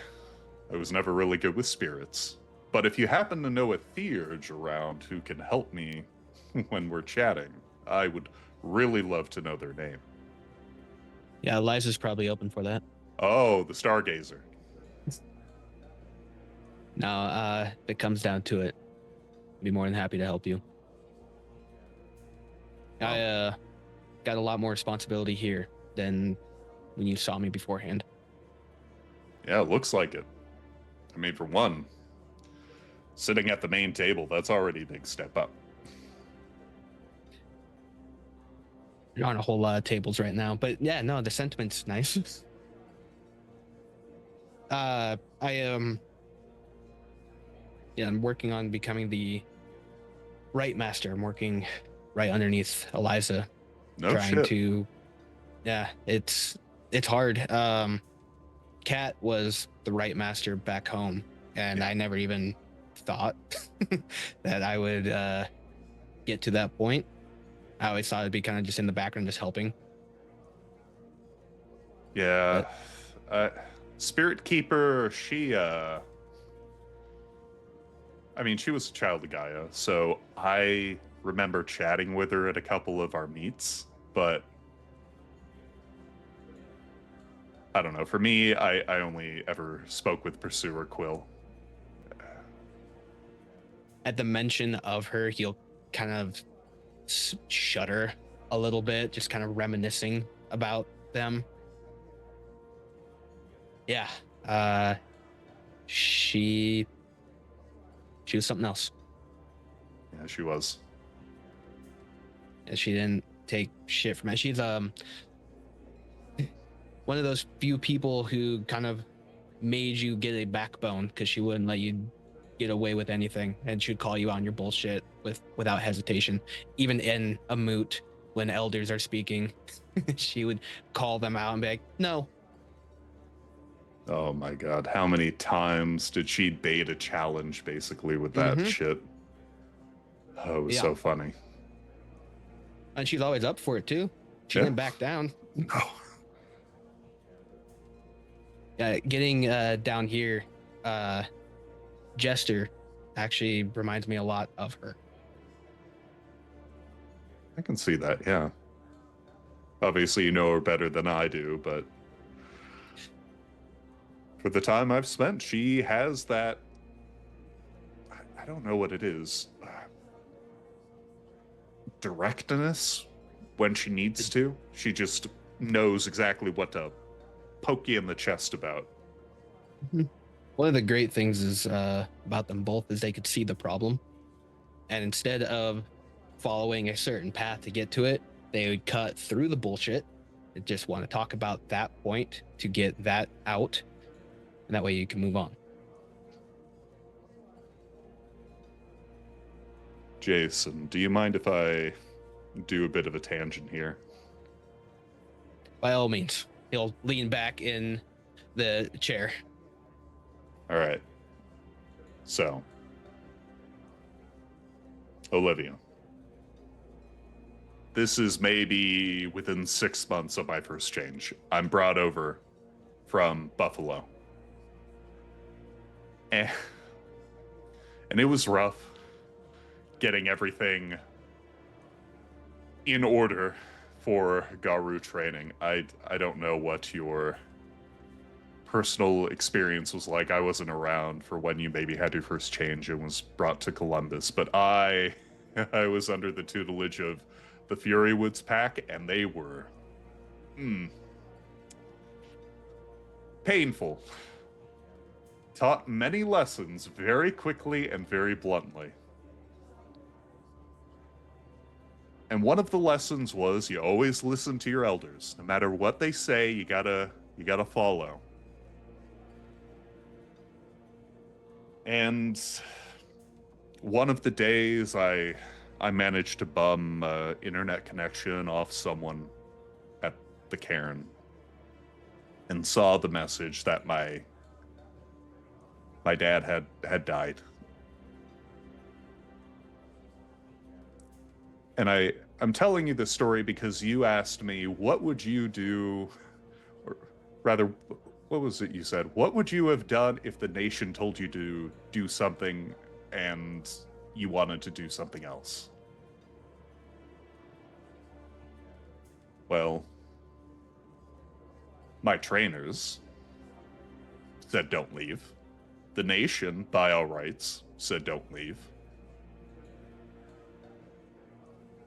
was never really good with spirits, but if you happen to know a Theurge around who can help me when we're chatting, I would really love to know their name. Yeah, Eliza's probably open for that. Oh, the Stargazer. Now, if it comes down to it, I'd be more than happy to help you. I got a lot more responsibility here than when you saw me beforehand. Yeah, it looks like it. I mean, for one, sitting at the main table, that's already a big step up. You're on a whole lot of tables right now, but yeah, no, the sentiment's nice. I'm working on becoming the Right Master. I'm working right underneath Eliza. No trying shit. to, yeah, it's hard. Kat was the Right Master back home, and Yeah. I never even thought that I would get to that point. I always thought it'd be kind of just in the background, just helping. Yeah. Spirit Keeper, she was a child of Gaia, so I remember chatting with her at a couple of our meets, but I don't know. For me, I only ever spoke with Pursuer Quill. At the mention of her, he'll kind of shudder a little bit, just kind of reminiscing about them. Yeah, she was something else. Yeah, she was. And she didn't take shit from it. She's one of those few people who kind of made you get a backbone, because she wouldn't let you get away with anything, and she'd call you on your bullshit without hesitation. Even in a moot, when elders are speaking, she would call them out and be like, no. Oh my god, how many times did she bait a challenge basically with that shit? Oh, it was so funny. And she's always up for it too. She didn't back down. No. Getting down here, Jester actually reminds me a lot of her. I can see that, yeah. Obviously, you know her better than I do, but for the time I've spent, she has that. I don't know what it is. Directness when she needs to. She just knows exactly what to poke you in the chest about. One of the great things is about them both is they could see the problem, and instead of following a certain path to get to it, they would cut through the bullshit. They just want to talk about that point to get that out, and that way you can move on. Jason, do you mind if I do a bit of a tangent here? By all means. He'll lean back in the chair. All right. So, Olivia, this is maybe within 6 months of my first change. I'm brought over from Buffalo. And it was rough getting everything in order for Garu training. I don't know what your personal experience was like. I wasn't around for when you maybe had your first change and was brought to Columbus, but I was under the tutelage of the Fury Woods pack, and they were painful. Taught many lessons very quickly and very bluntly. And one of the lessons was you always listen to your elders. No matter what they say, you gotta follow. And one of the days I managed to bum internet connection off someone at the cairn and saw the message that my dad had died. And I'm telling you this story because you asked me, what would you do, or rather, what was it you said? What would you have done if the nation told you to do something and you wanted to do something else? Well, my trainers said don't leave. The nation, by all rights, said don't leave.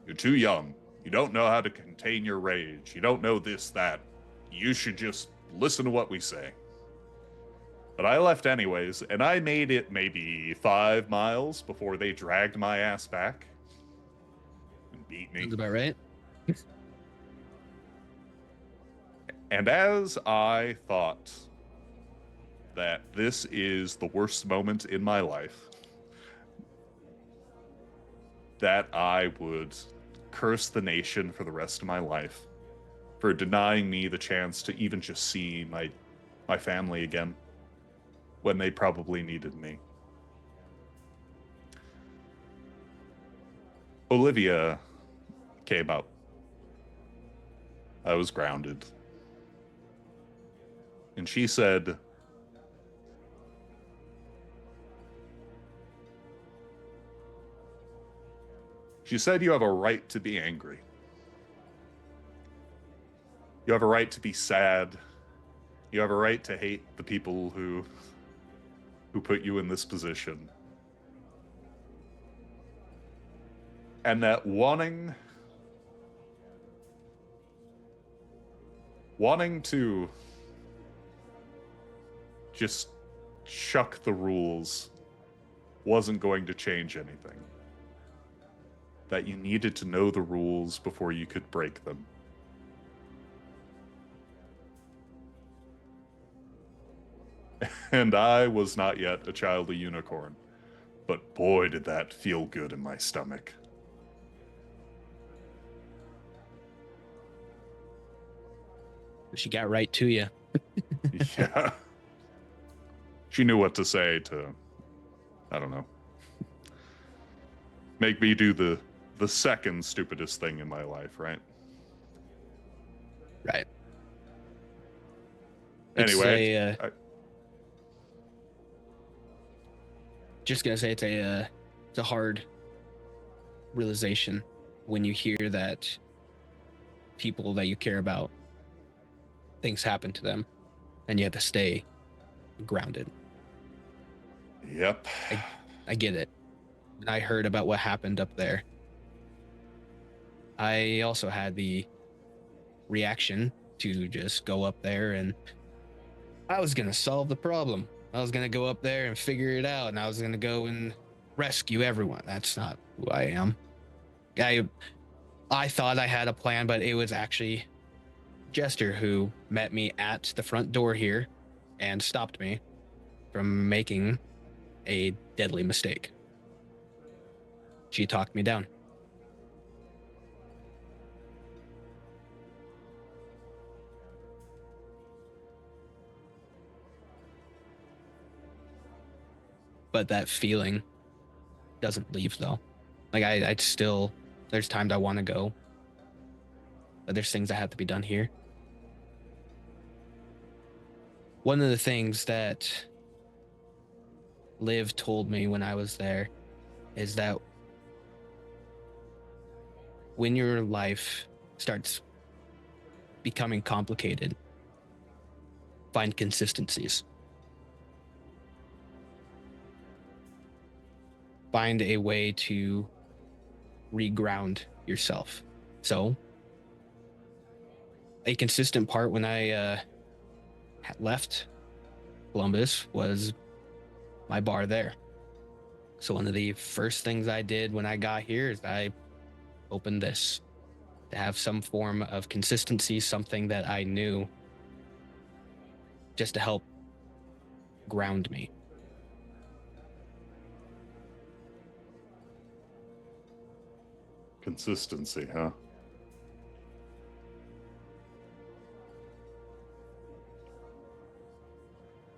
You're too young. You don't know how to contain your rage. You don't know this, that. You should just listen to what we say. But I left anyways, and I made it maybe 5 miles before they dragged my ass back and beat me. Sounds about right. And as I thought that this is the worst moment in my life, that I would curse the nation for the rest of my life for denying me the chance to even just see my family again when they probably needed me. Olivia came up. I was grounded. And she said, you have a right to be angry. You have a right to be sad. You have a right to hate the people who put you in this position. And that wanting to just chuck the rules wasn't going to change anything. That you needed to know the rules before you could break them. And I was not yet a child of unicorn, but boy did that feel good in my stomach. She got right to you. Yeah. She knew what to say to, I don't know, make me do the second stupidest thing in my life, right? Right. Anyway, just gonna say it's a hard realization when you hear that people that you care about, things happen to them, and you have to stay grounded. Yep. I get it. When I heard about what happened up there, I also had the reaction to just go up there, and I was gonna solve the problem. I was gonna go up there and figure it out, and I was gonna go and rescue everyone. That's not who I am. I thought I had a plan, but it was actually Jester who met me at the front door here and stopped me from making a deadly mistake. She talked me down. But that feeling doesn't leave, though. Like, I still, there's times I want to go, but there's things that have to be done here. One of the things that Liv told me when I was there is that when your life starts becoming complicated, find consistencies. Find a way to reground yourself. So, a consistent part when I left Columbus was my bar there. So one of the first things I did when I got here is I opened this to have some form of consistency, something that I knew just to help ground me. Consistency, huh?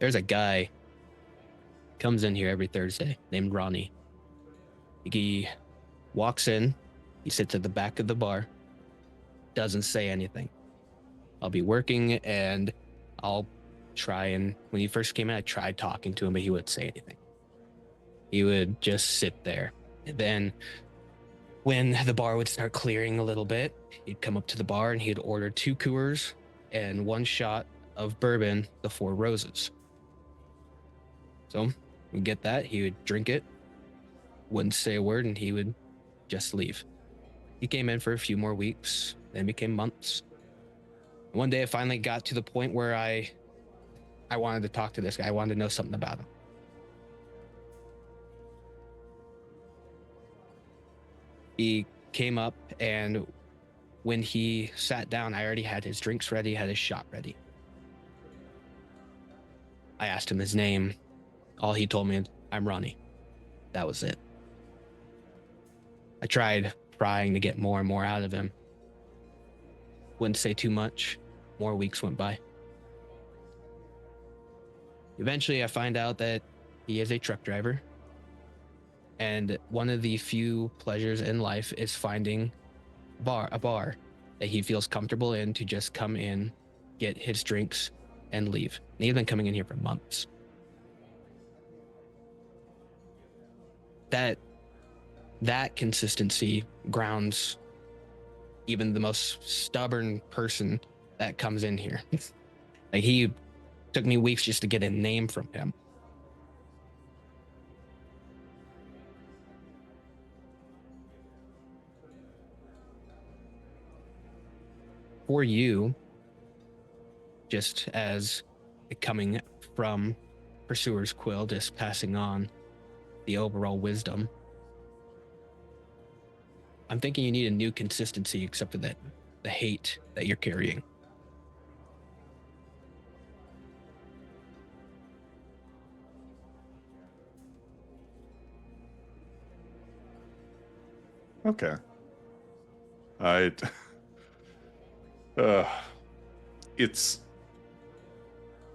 There's a guy comes in here every Thursday named Ronnie. He walks in, he sits at the back of the bar, doesn't say anything. I'll be working and I'll try, and when he first came in, I tried talking to him, but he wouldn't say anything. He would just sit there. And then when the bar would start clearing a little bit, he'd come up to the bar and he'd order 2 Coors and 1 shot of bourbon, the 4 Roses. So we'd get that, he would drink it, wouldn't say a word, and he would just leave. He came in for a few more weeks, then became months. One day I finally got to the point where I wanted to talk to this guy. I wanted to know something about him. He came up, and when he sat down, I already had his drinks ready, had his shot ready. I asked him his name. All he told me, I'm Ronnie. That was it. I tried trying to get more and more out of him. Wouldn't say too much. More weeks went by. Eventually, I find out that he is a truck driver. And one of the few pleasures in life is finding a bar that he feels comfortable in to just come in, get his drinks, and leave. And he's been coming in here for months. That consistency grounds even the most stubborn person that comes in here. Like, he Took me weeks just to get a name from him. For you, just as coming from Pursuer's Quill, just passing on the overall wisdom, I'm thinking you need a new consistency except for that the hate that you're carrying. Okay.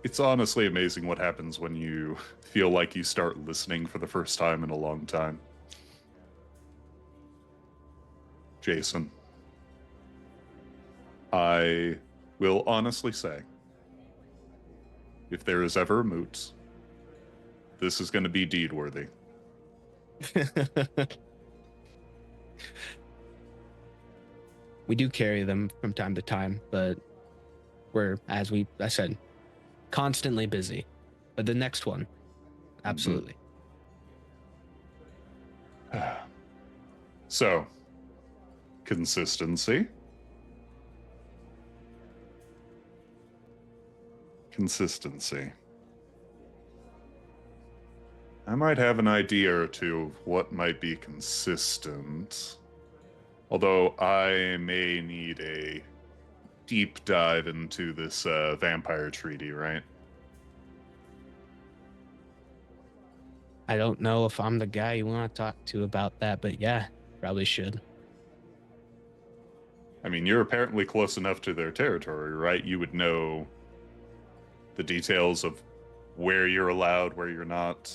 It's honestly amazing what happens when you feel like you start listening for the first time in a long time. Jason, I will honestly say, if there is ever a moot, this is going to be deed-worthy. We do carry them from time to time, but we're, as I said, constantly busy. But the next one, absolutely. So, consistency. Consistency. I might have an idea or two of what might be consistent. Although I may need a deep dive into this vampire treaty, right? I don't know if I'm the guy you want to talk to about that, but yeah, probably should. I mean, you're apparently close enough to their territory, right? You would know the details of where you're allowed, where you're not.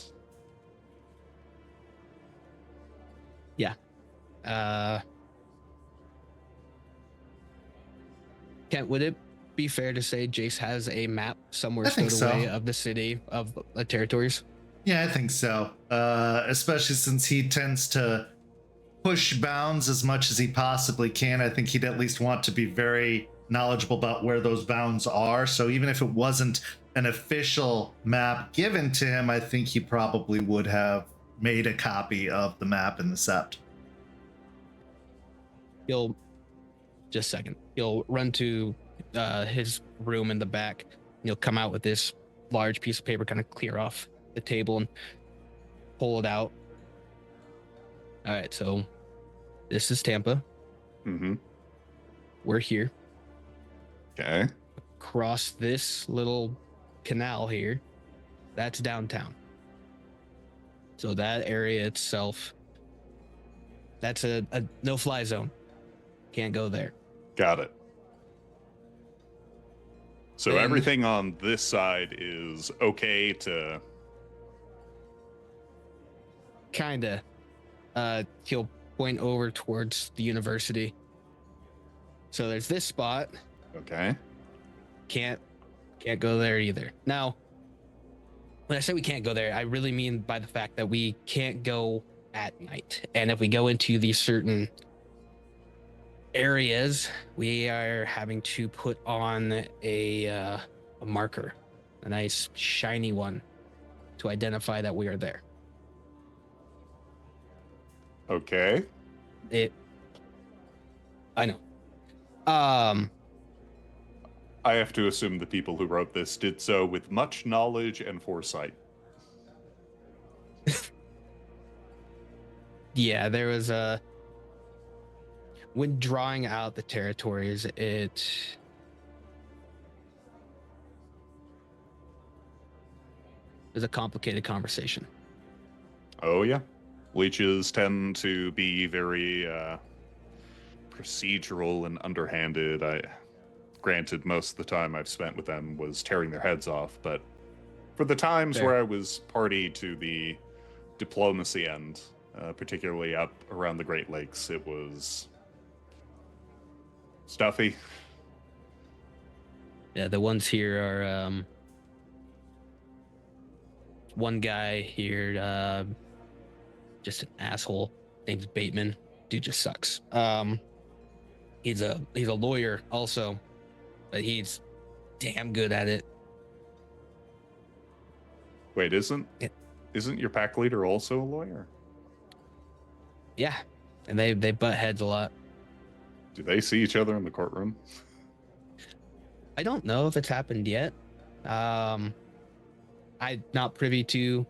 Yeah. Kent, would it be fair to say Jace has a map somewhere I think stowed away so. of the city, of the territories? Yeah, I think so. Especially since he tends to push bounds as much as he possibly can. I think he'd at least want to be very knowledgeable about where those bounds are. So even if it wasn't an official map given to him, I think he probably would have made a copy of the map in the Sept. He'll run to his room in the back. He'll come out with this large piece of paper, kind of clear off the table and pull it out. All right, so this is Tampa. Mm-hmm. We're here. Okay. Across this little canal here, that's downtown. So that area itself, that's a no-fly zone. Can't go there. Got it. So Then- everything on this side is okay to... Kinda. He'll point over towards the university. So there's this spot. Okay. Can't go there either. Now, when I say we can't go there, I really mean by the fact that we can't go at night. And if we go into these certain areas, we are having to put on a marker, a nice shiny one, to identify that we are there. Okay. I know. I have to assume the people who wrote this did so with much knowledge and foresight. Yeah, there was when drawing out the territories, it was a complicated conversation. Oh, yeah. Leeches tend to be very procedural and underhanded. Granted, most of the time I've spent with them was tearing their heads off, but for the times Fair. where I was party to the diplomacy end, particularly up around the Great Lakes, it was stuffy. Yeah, the ones here are one guy here, just an asshole. Name's Bateman. Dude just sucks. He's a lawyer also, but he's damn good at it. Wait, isn't your pack leader also a lawyer? Yeah, and they butt heads a lot. Do they see each other in the courtroom? I don't know if it's happened yet. I'm not privy to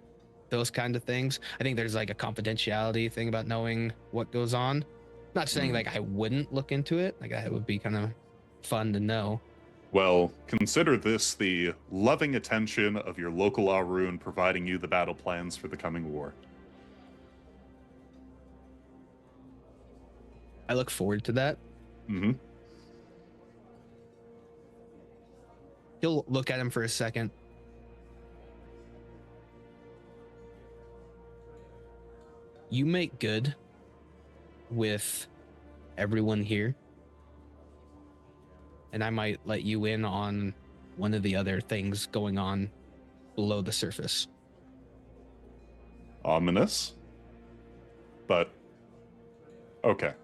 those kind of things. I think there's like a confidentiality thing about knowing what goes on. Not saying like I wouldn't look into it. Like that would be kind of fun to know. Well, consider this the loving attention of your local Arun providing you the battle plans for the coming war. I look forward to that. Mm-hmm. He'll look at him for a second. You make good with everyone here. And I might let you in on one of the other things going on below the surface. Ominous. But, okay.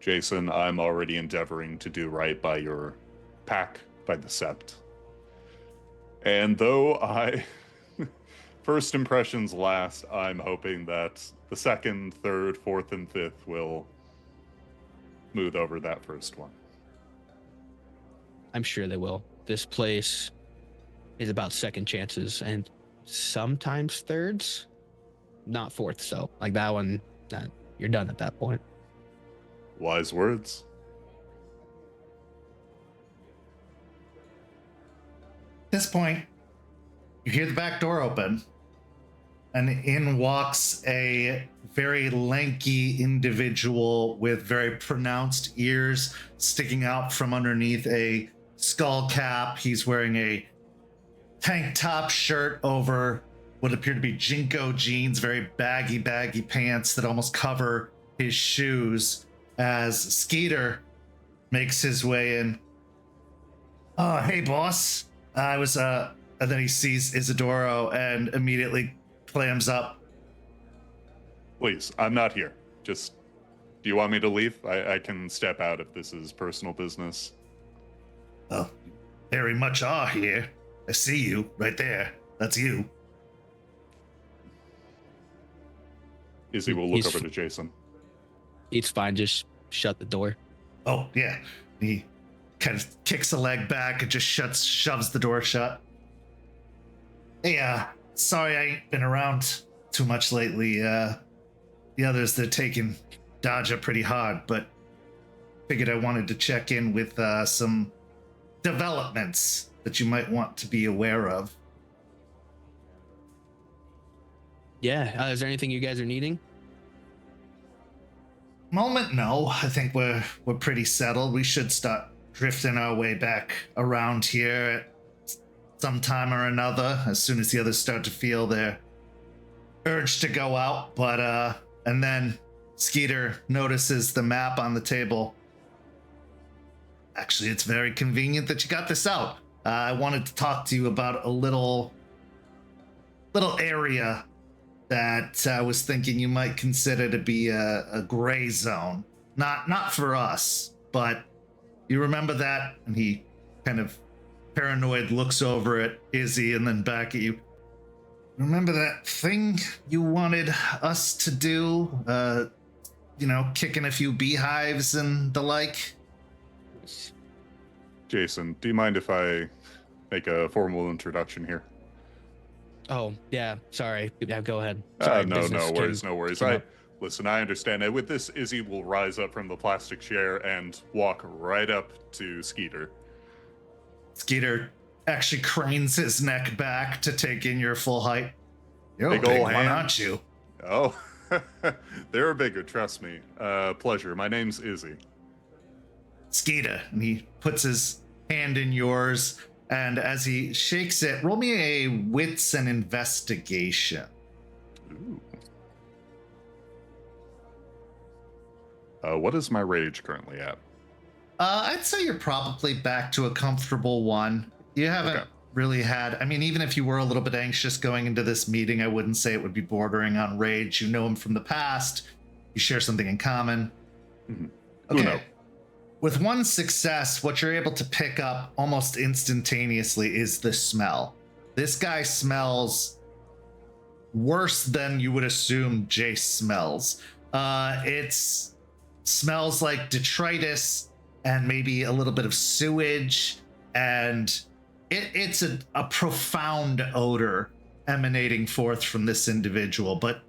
Jason, I'm already endeavoring to do right by your pack, by the Sept. And though first impressions last, I'm hoping that the second, third, fourth, and fifth will smooth over that first one. I'm sure they will. This place is about second chances and sometimes thirds, not fourths. So like that one, you're done at that point. Wise words. At this point, you hear the back door open, and in walks a very lanky individual with very pronounced ears sticking out from underneath a skull cap. He's wearing a tank top shirt over what appear to be Jinko jeans, very baggy pants that almost cover his shoes, as Skeeter makes his way in. Oh, hey, boss. And then he sees Isidoro and immediately clams up. Please, I'm not here. Just, do you want me to leave? I can step out if this is personal business. Oh, very much are here. I see you right there. That's you. Izzy will look over to Jason. It's fine. Just shut the door. Oh, yeah. He kind of kicks a leg back and just shoves the door shut. Hey, sorry I ain't been around too much lately. The others, they're taking Dodger pretty hard, but figured I wanted to check in with some developments that you might want to be aware of. Yeah. Is there anything you guys are needing? Moment, no. I think we're pretty settled. We should start drifting our way back around here at some time or another, as soon as the others start to feel their urge to go out. But and then Skeeter notices the map on the table. Actually, it's very convenient that you got this out. I wanted to talk to you about a little area that I was thinking you might consider to be a gray zone. Not for us, but you remember that? And he kind of paranoid looks over at Izzy and then back at you. Remember that thing you wanted us to do? Kicking a few beehives and the like? Jason, do you mind if I make a formal introduction here? Oh, yeah. Sorry. Yeah, go ahead. No worries. Listen, I understand. And with this, Izzy will rise up from the plastic chair and walk right up to Skeeter. Skeeter actually cranes his neck back to take in your full height. You're Big a big ol' one, hand. aren't you? Oh, they're bigger, trust me. Pleasure. My name's Izzy. Skeeter, and he puts his hand in yours, and as he shakes it, roll me a wits and investigation. Ooh. What is my rage currently at? I'd say you're probably back to a comfortable one. You haven't really had, even if you were a little bit anxious going into this meeting, I wouldn't say it would be bordering on rage. You know him from the past. You share something in common. Mm-hmm. Okay. With one success, what you're able to pick up almost instantaneously is the smell. This guy smells worse than you would assume Jace smells. It smells like detritus and maybe a little bit of sewage, and it's a profound odor emanating forth from this individual, but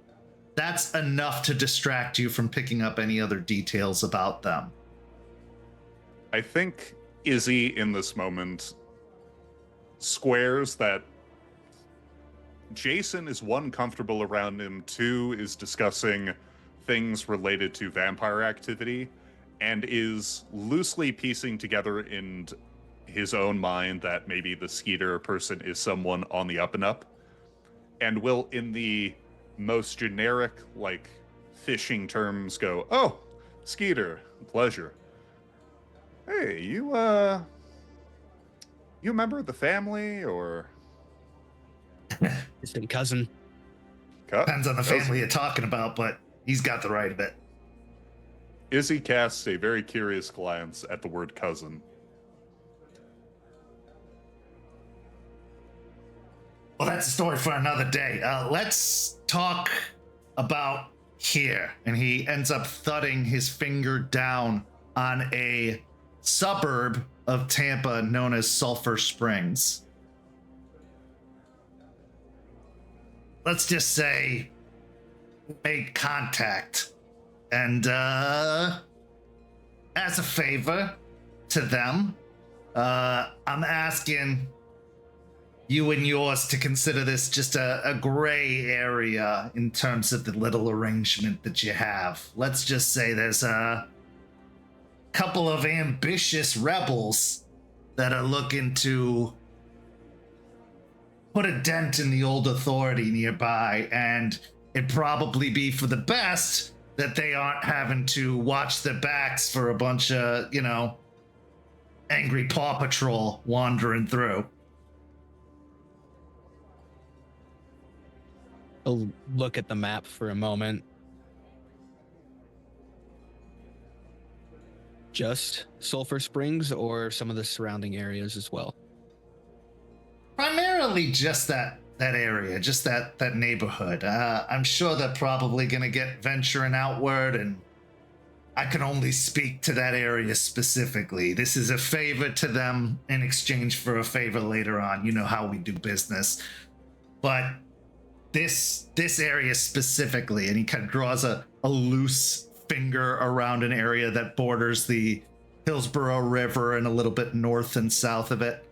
that's enough to distract you from picking up any other details about them. I think Izzy in this moment squares that Jason is, one, comfortable around him, two, is discussing things related to vampire activity, and is loosely piecing together in his own mind that maybe the Skeeter person is someone on the up and up, and will, in the most generic, like, fishing terms, go, "Oh, Skeeter, pleasure. Hey, you a member of the family, or?" Distant cousin. Depends on the family you're talking about, but he's got the right of it. Izzy casts a very curious glance at the word cousin. Well, that's a story for another day. Let's talk about here. And he ends up thudding his finger down on a suburb of Tampa known as Sulphur Springs. Let's just say made contact. And as a favor to them, I'm asking you and yours to consider this just a gray area in terms of the little arrangement that you have. Let's just say there's a couple of ambitious rebels that are looking to put a dent in the old authority nearby, and it'd probably be for the best that they aren't having to watch their backs for a bunch of, angry Paw Patrol wandering through. I'll look at the map for a moment. Just Sulphur Springs or some of the surrounding areas as well? Primarily just that area, just that neighborhood. I'm sure they're probably going to get venturing outward, and I can only speak to that area specifically. This is a favor to them in exchange for a favor later on. You know how we do business. But this area specifically, and he kind of draws a loose finger around an area that borders the Hillsborough River and a little bit north and south of it.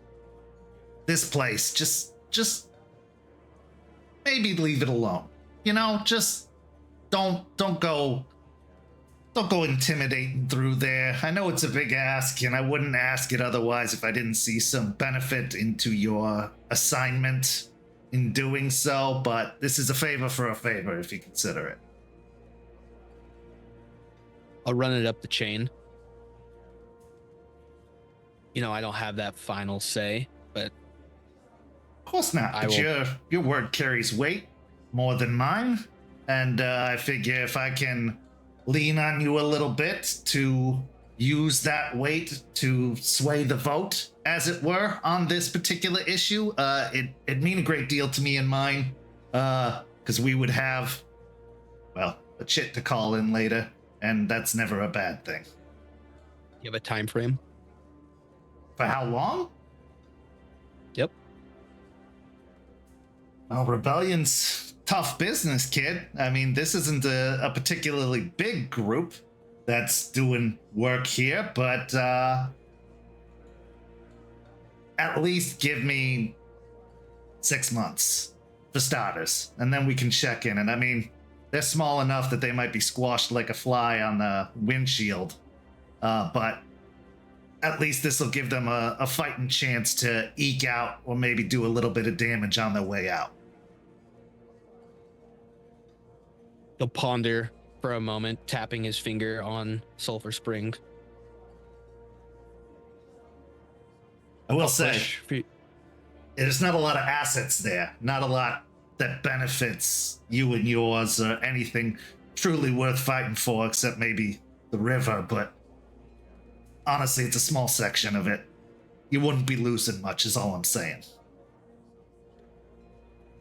This place, just maybe leave it alone. Just don't go intimidating through there. I know it's a big ask, and I wouldn't ask it otherwise if I didn't see some benefit into your assignment in doing so, but this is a favor for a favor if you consider it. I'll run it up the chain. I don't have that final say, but Of course not, but your word carries weight more than mine, and I figure if I can lean on you a little bit to use that weight to sway the vote, as it were, on this particular issue, it'd mean a great deal to me and mine, because we would have, a chit to call in later, and that's never a bad thing. You have a time frame? For how long? Yep. Well, rebellion's tough business, kid. I mean, this isn't a particularly big group that's doing work here, but at least give me 6 months for starters, and then we can check in. And I mean, they're small enough that they might be squashed like a fly on the windshield, but at least this will give them a fighting chance to eke out or maybe do a little bit of damage on their way out. He'll ponder for a moment, tapping his finger on Sulphur Springs. I will say, there's not a lot of assets there. Not a lot that benefits you and yours or anything truly worth fighting for, except maybe the river. But honestly, it's a small section of it. You wouldn't be losing much, is all I'm saying.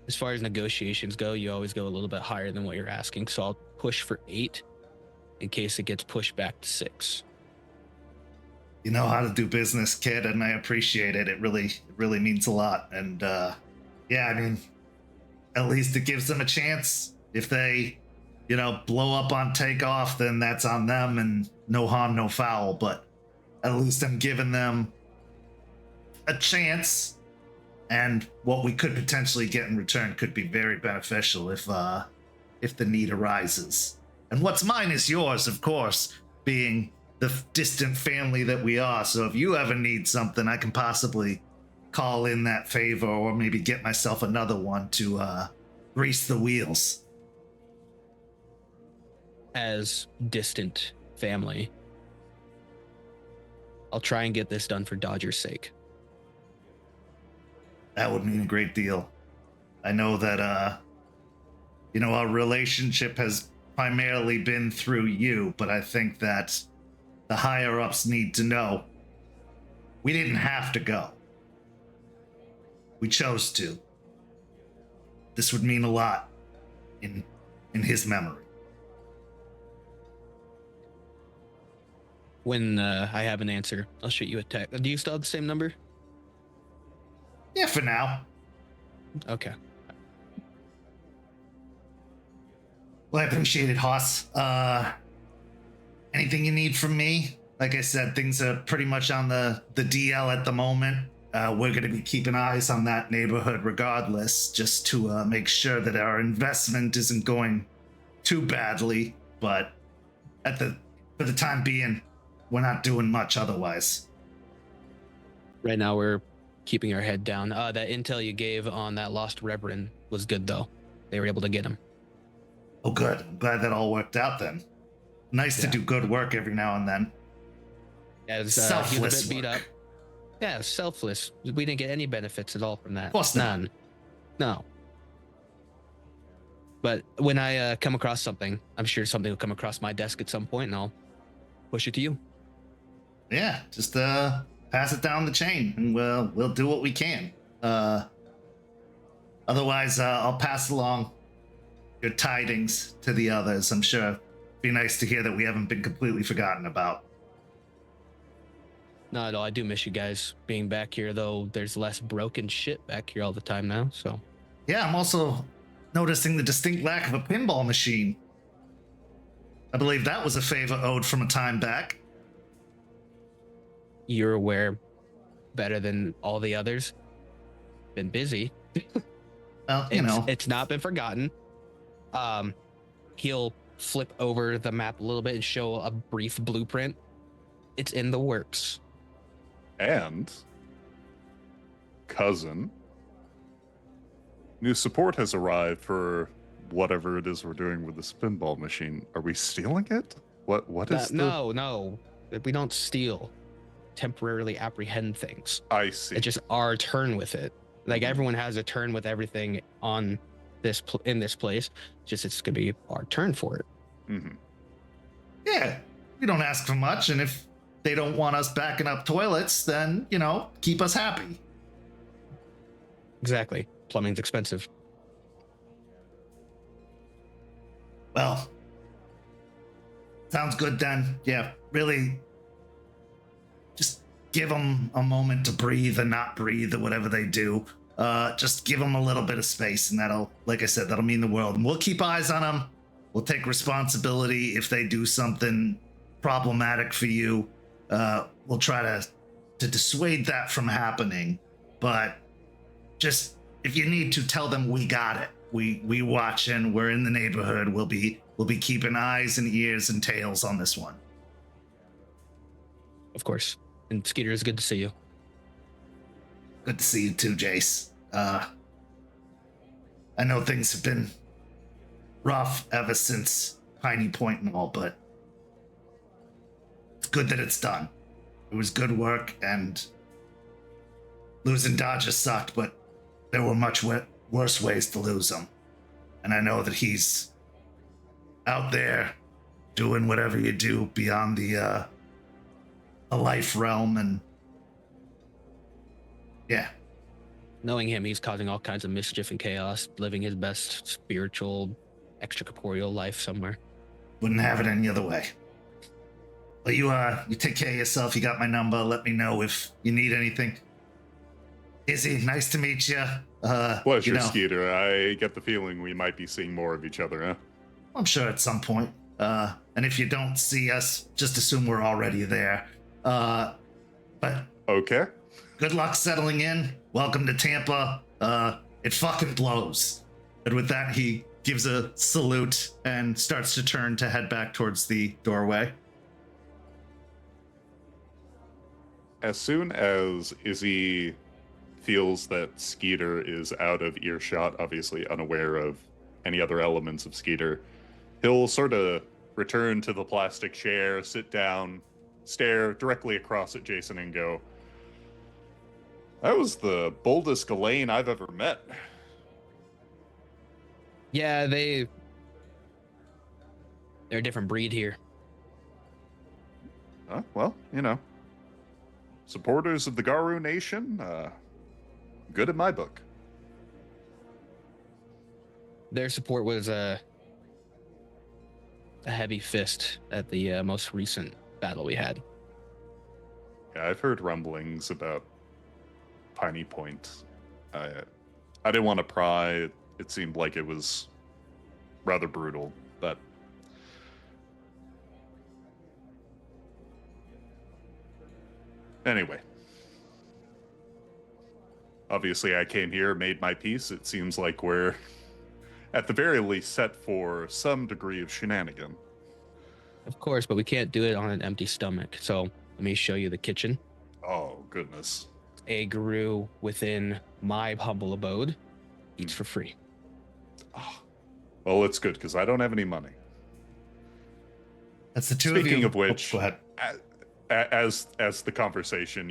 As far as negotiations go, you always go a little bit higher than what you're asking. So I'll push for 8 in case it gets pushed back to 6. You know how to do business, kid, and I appreciate it. It really means a lot. And yeah, I mean, at least it gives them a chance. If they, blow up on takeoff, then that's on them and no harm, no foul. But at least I'm giving them a chance, and what we could potentially get in return could be very beneficial if the need arises. And what's mine is yours, of course, being the distant family that we are. So if you ever need something, I can possibly call in that favor, or maybe get myself another one to grease the wheels. As distant family, I'll try and get this done for Dodger's sake. That would mean a great deal. I know that, our relationship has primarily been through you, but I think that the higher-ups need to know we didn't have to go. We chose to. This would mean a lot in his memory. When I have an answer, I'll shoot you a text. Do you still have the same number? Yeah, for now. Okay. Well, I appreciate it, Hoss. Anything you need from me? Like I said, things are pretty much on the DL at the moment. We're going to be keeping eyes on that neighborhood regardless, just to make sure that our investment isn't going too badly. But for the time being, we're not doing much otherwise. Right now, we're keeping our head down. That intel you gave on that lost Reverend was good, though. They were able to get him. Oh, good. I'm glad that all worked out then. Nice to do good work every now and then. As selfless he was a bit beat up. Yeah, selfless. We didn't get any benefits at all from that. Of course not. None. No. But when I come across something, I'm sure something will come across my desk at some point, and I'll push it to you. Yeah, just pass it down the chain, and we'll do what we can. Otherwise, I'll pass along your tidings to the others. I'm sure it'd be nice to hear that we haven't been completely forgotten about. Not at all. I do miss you guys being back here, though there's less broken shit back here all the time now, so. Yeah, I'm also noticing the distinct lack of a pinball machine. I believe that was a favor owed from a time back. You're aware better than all the others. Been busy. Well, It's not been forgotten. He'll flip over the map a little bit and show a brief blueprint. It's in the works. And, cousin, new support has arrived for whatever it is we're doing with the spinball machine. Are we stealing it? What is No. We don't steal. Temporarily apprehend things. I see. It's just our turn with it. Like everyone has a turn with everything on in this place. Just it's gonna be our turn for it. Mm-hmm. Yeah, we don't ask for much, and if they don't want us backing up toilets, then, keep us happy. Exactly. Plumbing's expensive. Well, sounds good then. Yeah, really, just give them a moment to breathe and not breathe or whatever they do. Just give them a little bit of space, and that'll, like I said, that'll mean the world. And we'll keep eyes on them. We'll take responsibility if they do something problematic for you. We'll try to dissuade that from happening. But just, if you need to, tell them we got it. We watching. We're in the neighborhood. We'll be keeping eyes and ears and tails on this one. Of course. And Skeeter, it's good to see you. Good to see you too, Jace. I know things have been rough ever since Piney Point and all, but it's good that it's done. It was good work, and losing Dodger sucked, but there were much worse ways to lose him. And I know that he's out there doing whatever you do beyond the life realm, and yeah, Knowing him, he's causing all kinds of mischief and chaos, living his best spiritual, extracorporeal life somewhere. Wouldn't have it any other way. But you take care of yourself. You got my number. Let me know if you need anything. Izzy, nice to meet you. Pleasure, Skeeter. I get the feeling we might be seeing more of each other, huh? I'm sure at some point. And if you don't see us, just assume we're already there. But Okay. good luck settling in. Welcome to Tampa. It fucking blows. And with that, he gives a salute and starts to turn to head back towards the doorway. As soon as Izzy feels that Skeeter is out of earshot, obviously unaware of any other elements of Skeeter, he'll sort of return to the plastic chair, sit down, stare directly across at Jason and go, "That was the boldest Ghislaine I've ever met." Yeah, they're a different breed here. Well, supporters of the Garu Nation, good in my book. Their support was a heavy fist at the most recent battle we had. Yeah, I've heard rumblings about Piney Point. I didn't want to pry. It seemed like it was rather brutal, but anyway. Obviously, I came here, made my peace. It seems like we're, at the very least, set for some degree of shenanigan. Of course, but we can't do it on an empty stomach. So let me show you the kitchen. Oh, goodness. A guru within my humble abode eats for free. Oh, well, it's good, because I don't have any money. That's the two of you. Speaking of which, go ahead. As the conversation,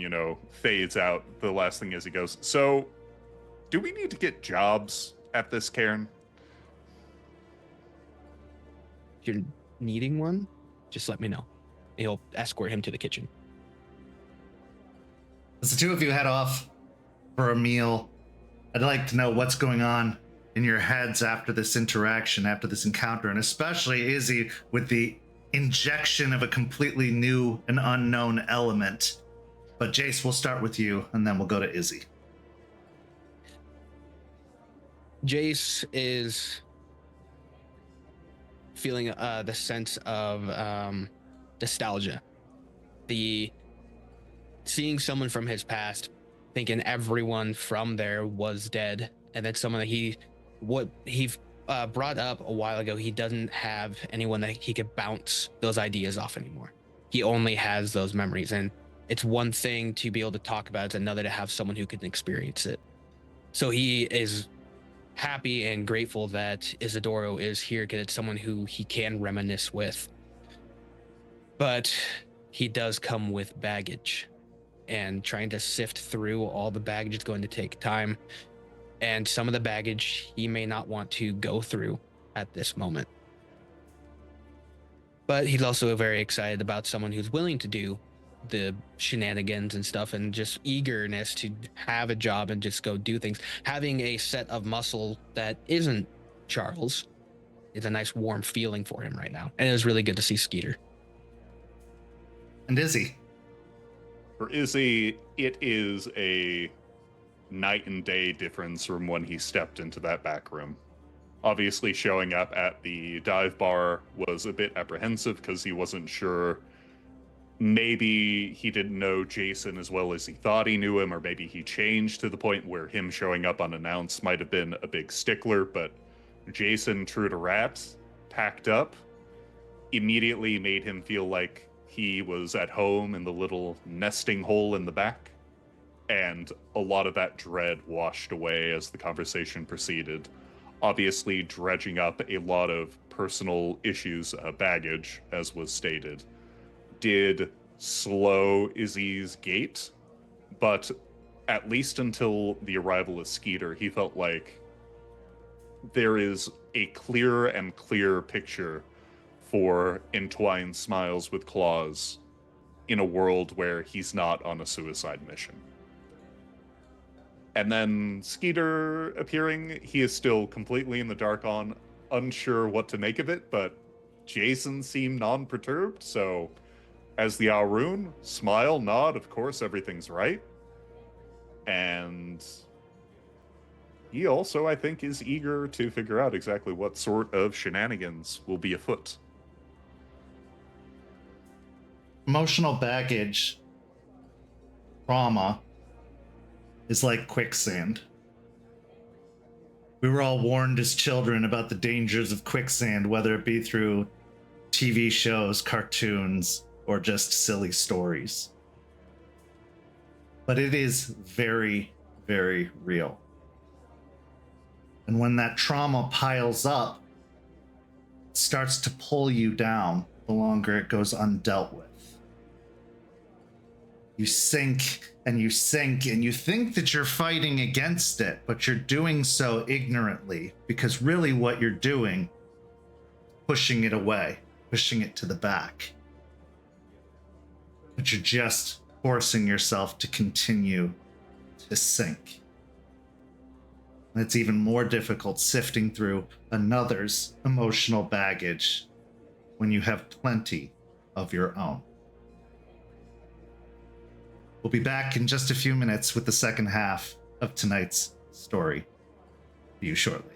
fades out, the last thing is he goes, "So, do we need to get jobs at this cairn?" If you're needing one, just let me know. He'll escort him to the kitchen. As the two of you head off for a meal, I'd like to know what's going on in your heads after this interaction, after this encounter, and especially Izzy with the injection of a completely new and unknown element. But Jace, we'll start with you, and then we'll go to Izzy. Jace is feeling the sense of nostalgia. Seeing someone from his past, thinking everyone from there was dead, and then someone that he brought up a while ago, he doesn't have anyone that he could bounce those ideas off anymore. He only has those memories, and it's one thing to be able to talk about it, it's another to have someone who can experience it. So he is happy and grateful that Isidoro is here because it's someone who he can reminisce with. But he does come with baggage, and trying to sift through all the baggage is going to take time. And some of the baggage he may not want to go through at this moment. But he's also very excited about someone who's willing to do the shenanigans and stuff, and just eagerness to have a job and just go do things. Having a set of muscle that isn't Charles is a nice warm feeling for him right now. And it was really good to see Skeeter. And Izzy. For Izzy, it is a night and day difference from when he stepped into that back room. Obviously, showing up at the dive bar was a bit apprehensive because he wasn't sure. Maybe he didn't know Jason as well as he thought he knew him, or maybe he changed to the point where him showing up unannounced might have been a big stickler, but Jason, true to Raps, packed up, immediately made him feel like he was at home in the little nesting hole in the back. And a lot of that dread washed away as the conversation proceeded, obviously dredging up a lot of personal issues, baggage, as was stated. Did slow Izzy's gait, but at least until the arrival of Skeeter, he felt like there is a clearer and clearer picture for Entwined Smiles with Claws in a world where he's not on a suicide mission. And then Skeeter appearing, he is still completely in the dark on, unsure what to make of it, but Jason seemed non-perturbed, so as the Auroon, smile, nod, of course, everything's right. And he also, I think, is eager to figure out exactly what sort of shenanigans will be afoot. Emotional baggage, trauma, is like quicksand. We were all warned as children about the dangers of quicksand, whether it be through TV shows, cartoons, or just silly stories. But it is very, very real. And when that trauma piles up, it starts to pull you down the longer it goes undealt with. You sink and you sink and you think that you're fighting against it, but you're doing so ignorantly, because really what you're doing, pushing it away, pushing it to the back. But you're just forcing yourself to continue to sink. And it's even more difficult sifting through another's emotional baggage when you have plenty of your own. We'll be back in just a few minutes with the second half of tonight's story. See you shortly.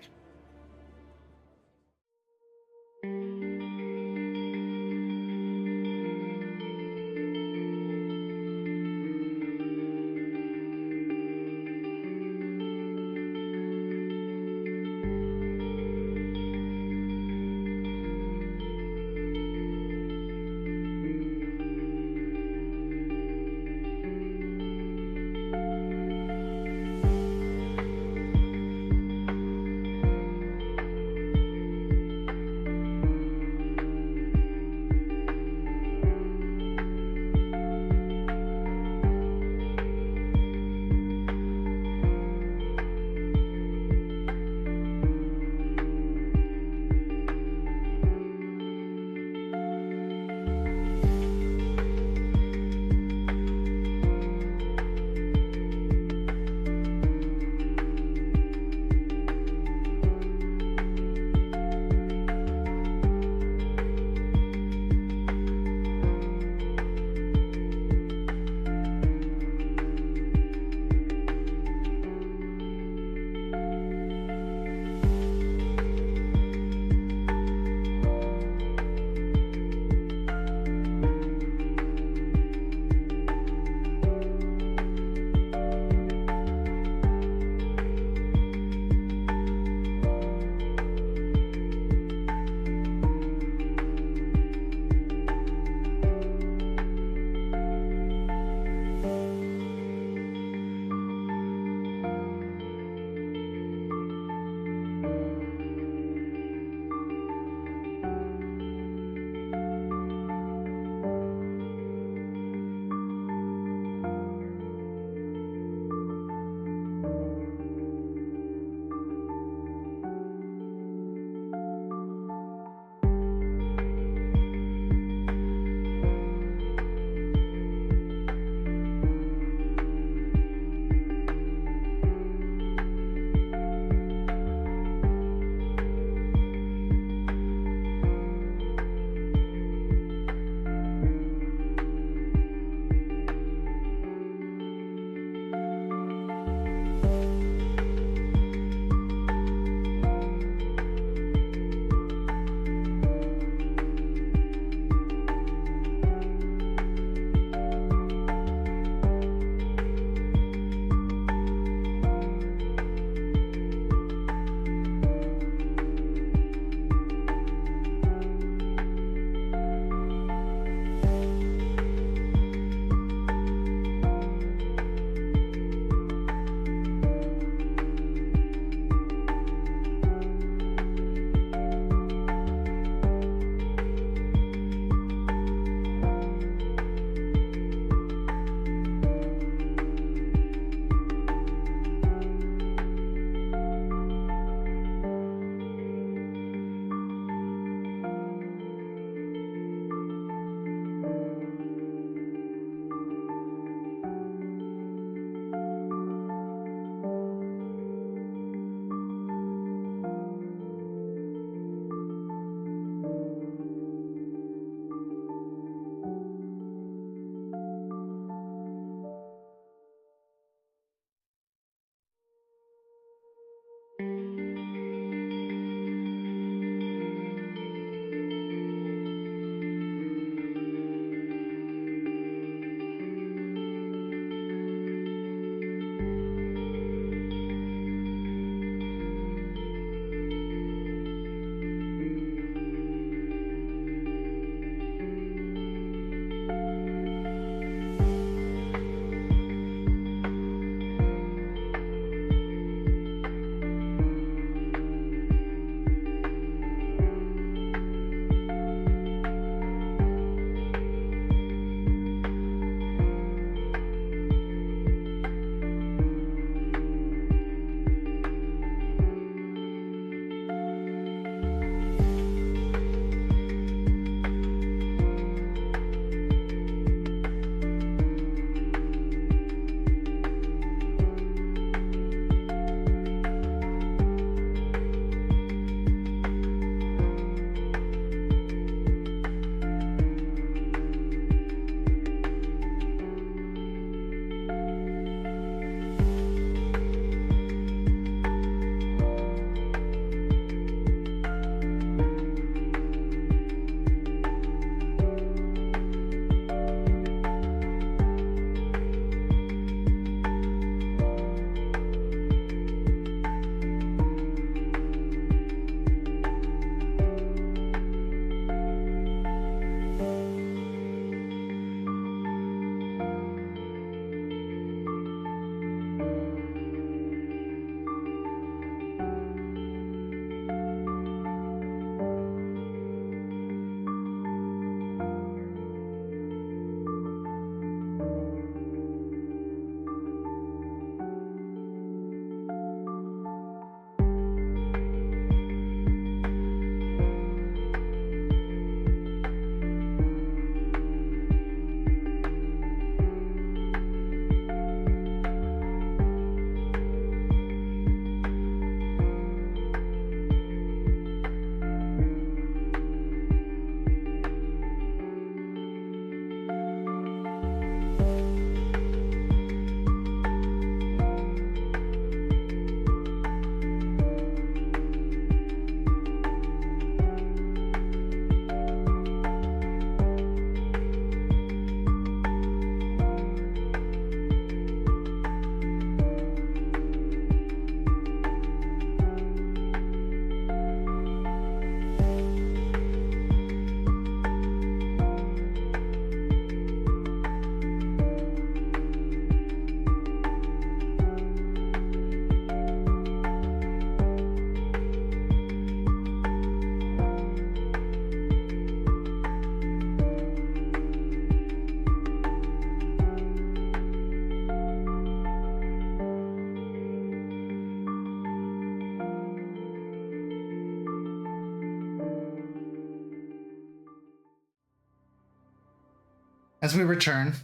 As we return,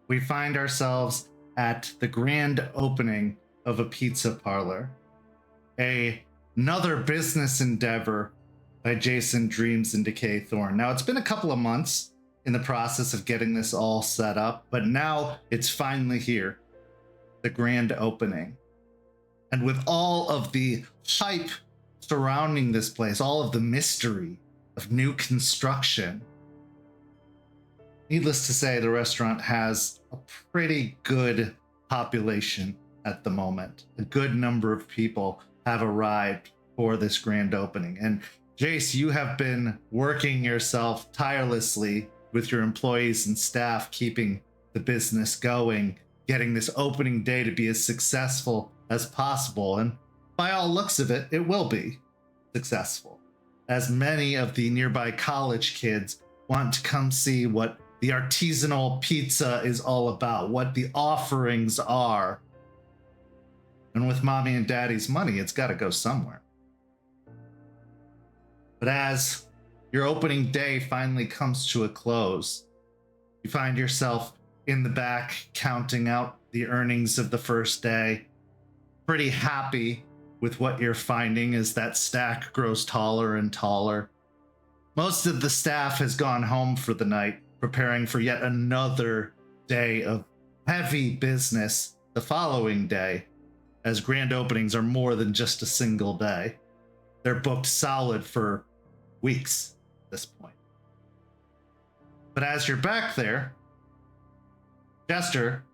we find ourselves at the grand opening of a pizza parlor. Another business endeavor by Jason Dreams and Decay Thorn. Now, it's been a couple of months in the process of getting this all set up, but now it's finally here, the grand opening. And with all of the hype surrounding this place, all of the mystery of new construction, needless to say, the restaurant has a pretty good population at the moment. A good number of people have arrived for this grand opening. And Jace, you have been working yourself tirelessly with your employees and staff, keeping the business going, getting this opening day to be as successful as possible. And by all looks of it, it will be successful, as many of the nearby college kids want to come see what the artisanal pizza is all about, what the offerings are. And with mommy and daddy's money, it's got to go somewhere. But as your opening day finally comes to a close, you find yourself in the back counting out the earnings of the first day, pretty happy with what you're finding as that stack grows taller and taller. Most of the staff has gone home for the night, preparing for yet another day of heavy business the following day, as grand openings are more than just a single day. They're booked solid for weeks at this point. But as you're back there, Jester,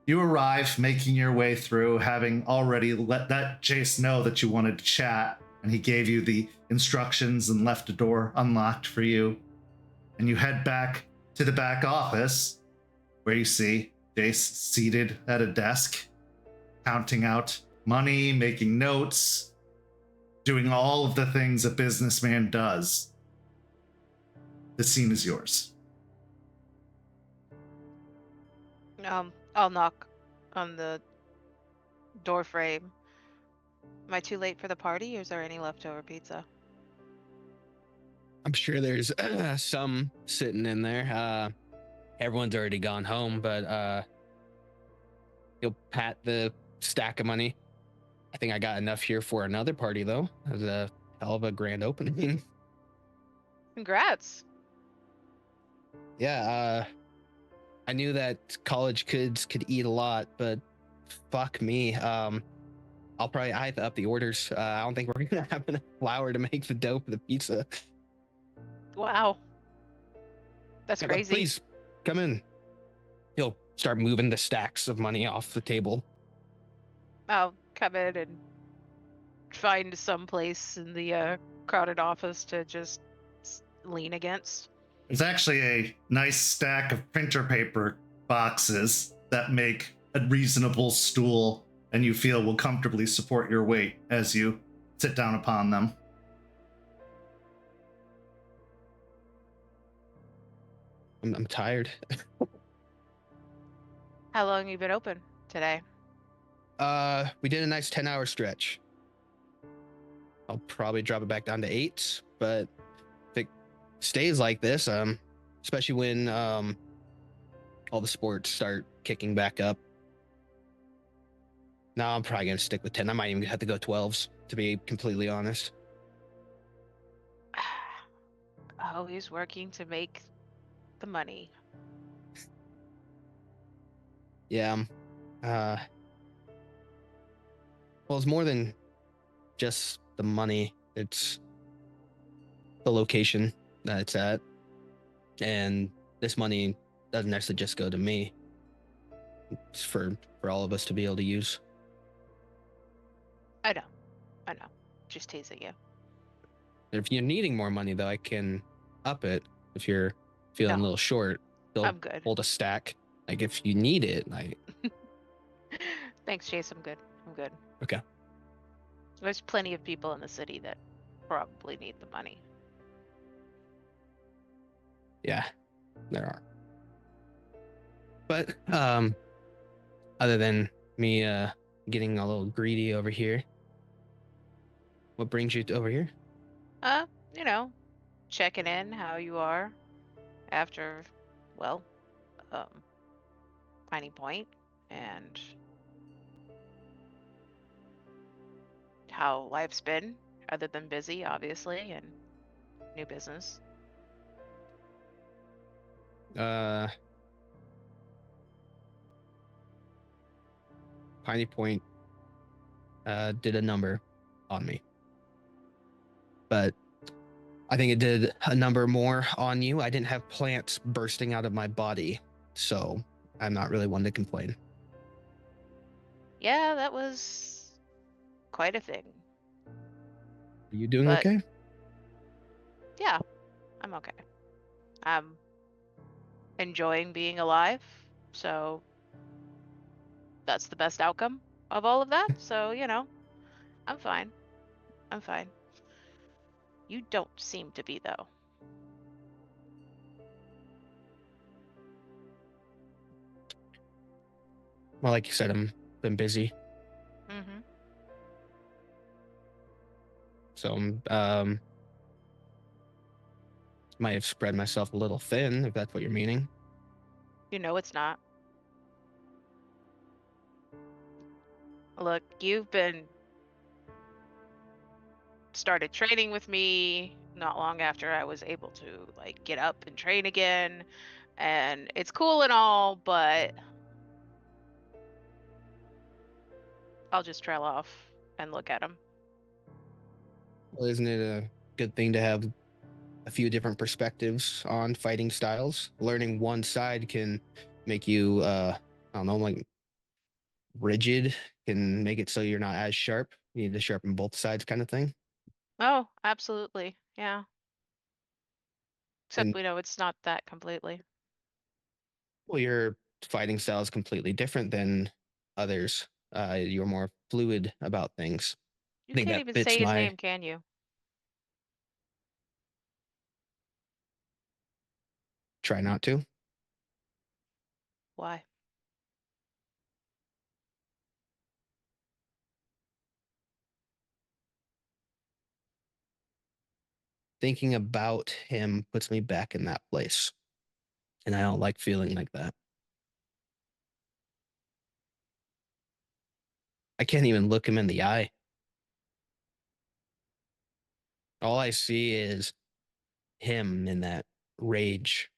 you arrive, making your way through, having already let that Jace know that you wanted to chat, and he gave you the instructions and left a door unlocked for you. And you head back to the back office, where you see Jace seated at a desk, counting out money, making notes, doing all of the things a businessman does. The scene is yours. I'll knock on the door frame. Am I too late for the party, or is there any leftover pizza? I'm sure there's some sitting in there. Everyone's already gone home, but you'll pat the stack of money. I think I got enough here for another party, though. That was a hell of a grand opening. Congrats. Yeah, I knew that college kids could eat a lot, but fuck me. I'll probably I have to up the orders. I don't think we're gonna have enough flour to make the dough for the pizza. Wow. That's Yeah, but crazy. please come in. He'll start moving the stacks of money off the table. I'll come in and find some place in the crowded office to just lean against. There's actually a nice stack of printer paper boxes that make a reasonable stool, and you feel will comfortably support your weight as you sit down upon them. I'm tired. How long have you been open today? We did a nice 10-hour stretch. I'll probably drop it back down to 8, but if it stays like this, especially when all the sports start kicking back up, no, I'm probably gonna stick with 10. I might even have to go 12s, to be completely honest. Always working to make the money. Yeah. Well, it's more than just the money. It's the location that it's at. And this money doesn't necessarily just go to me. It's for all of us to be able to use. I know. Just teasing you. If you're needing more money, though, I can up it. If you're feeling a little short, they'll I'm good. hold a stack. Like, if you need it, like... Thanks, Jace. I'm good. Okay. There's plenty of people in the city that probably need the money. Yeah, there are. But other than me getting a little greedy over here, what brings you over here? Checking in how you are after, well, Piney Point and how life's been, other than busy, obviously, and new business. Piney Point did a number on me, but I think it did a number more on you. I didn't have plants bursting out of my body, so I'm not really one to complain. Yeah, that was quite a thing. Are you doing But- okay? Yeah, I'm okay. I'm enjoying being alive, so that's the best outcome of all of that. So, you know, I'm fine. I'm fine. You don't seem to be, though. Well, like you said, I've been busy, Mm-hmm. so might have spread myself a little thin, if that's what you're meaning. You know it's not. Look, you've been started training with me not long after I was able to like get up and train again, and it's cool and all, but I'll just trail off and look at him. Well, isn't it a good thing to have a few different perspectives on fighting styles? Learning one side can make you, I don't know, like rigid, can make it so you're not as sharp. You need to sharpen both sides, kind of thing. Oh, absolutely. Yeah. Except And we know it's not that completely. well, your fighting style is completely different than others. You're more fluid about things. You I think can't that even fits say his my. name, can you? Try not to. Why? Thinking about him puts me back in that place, and I don't like feeling like that. I can't even look him in the eye. All I see is him in that rage,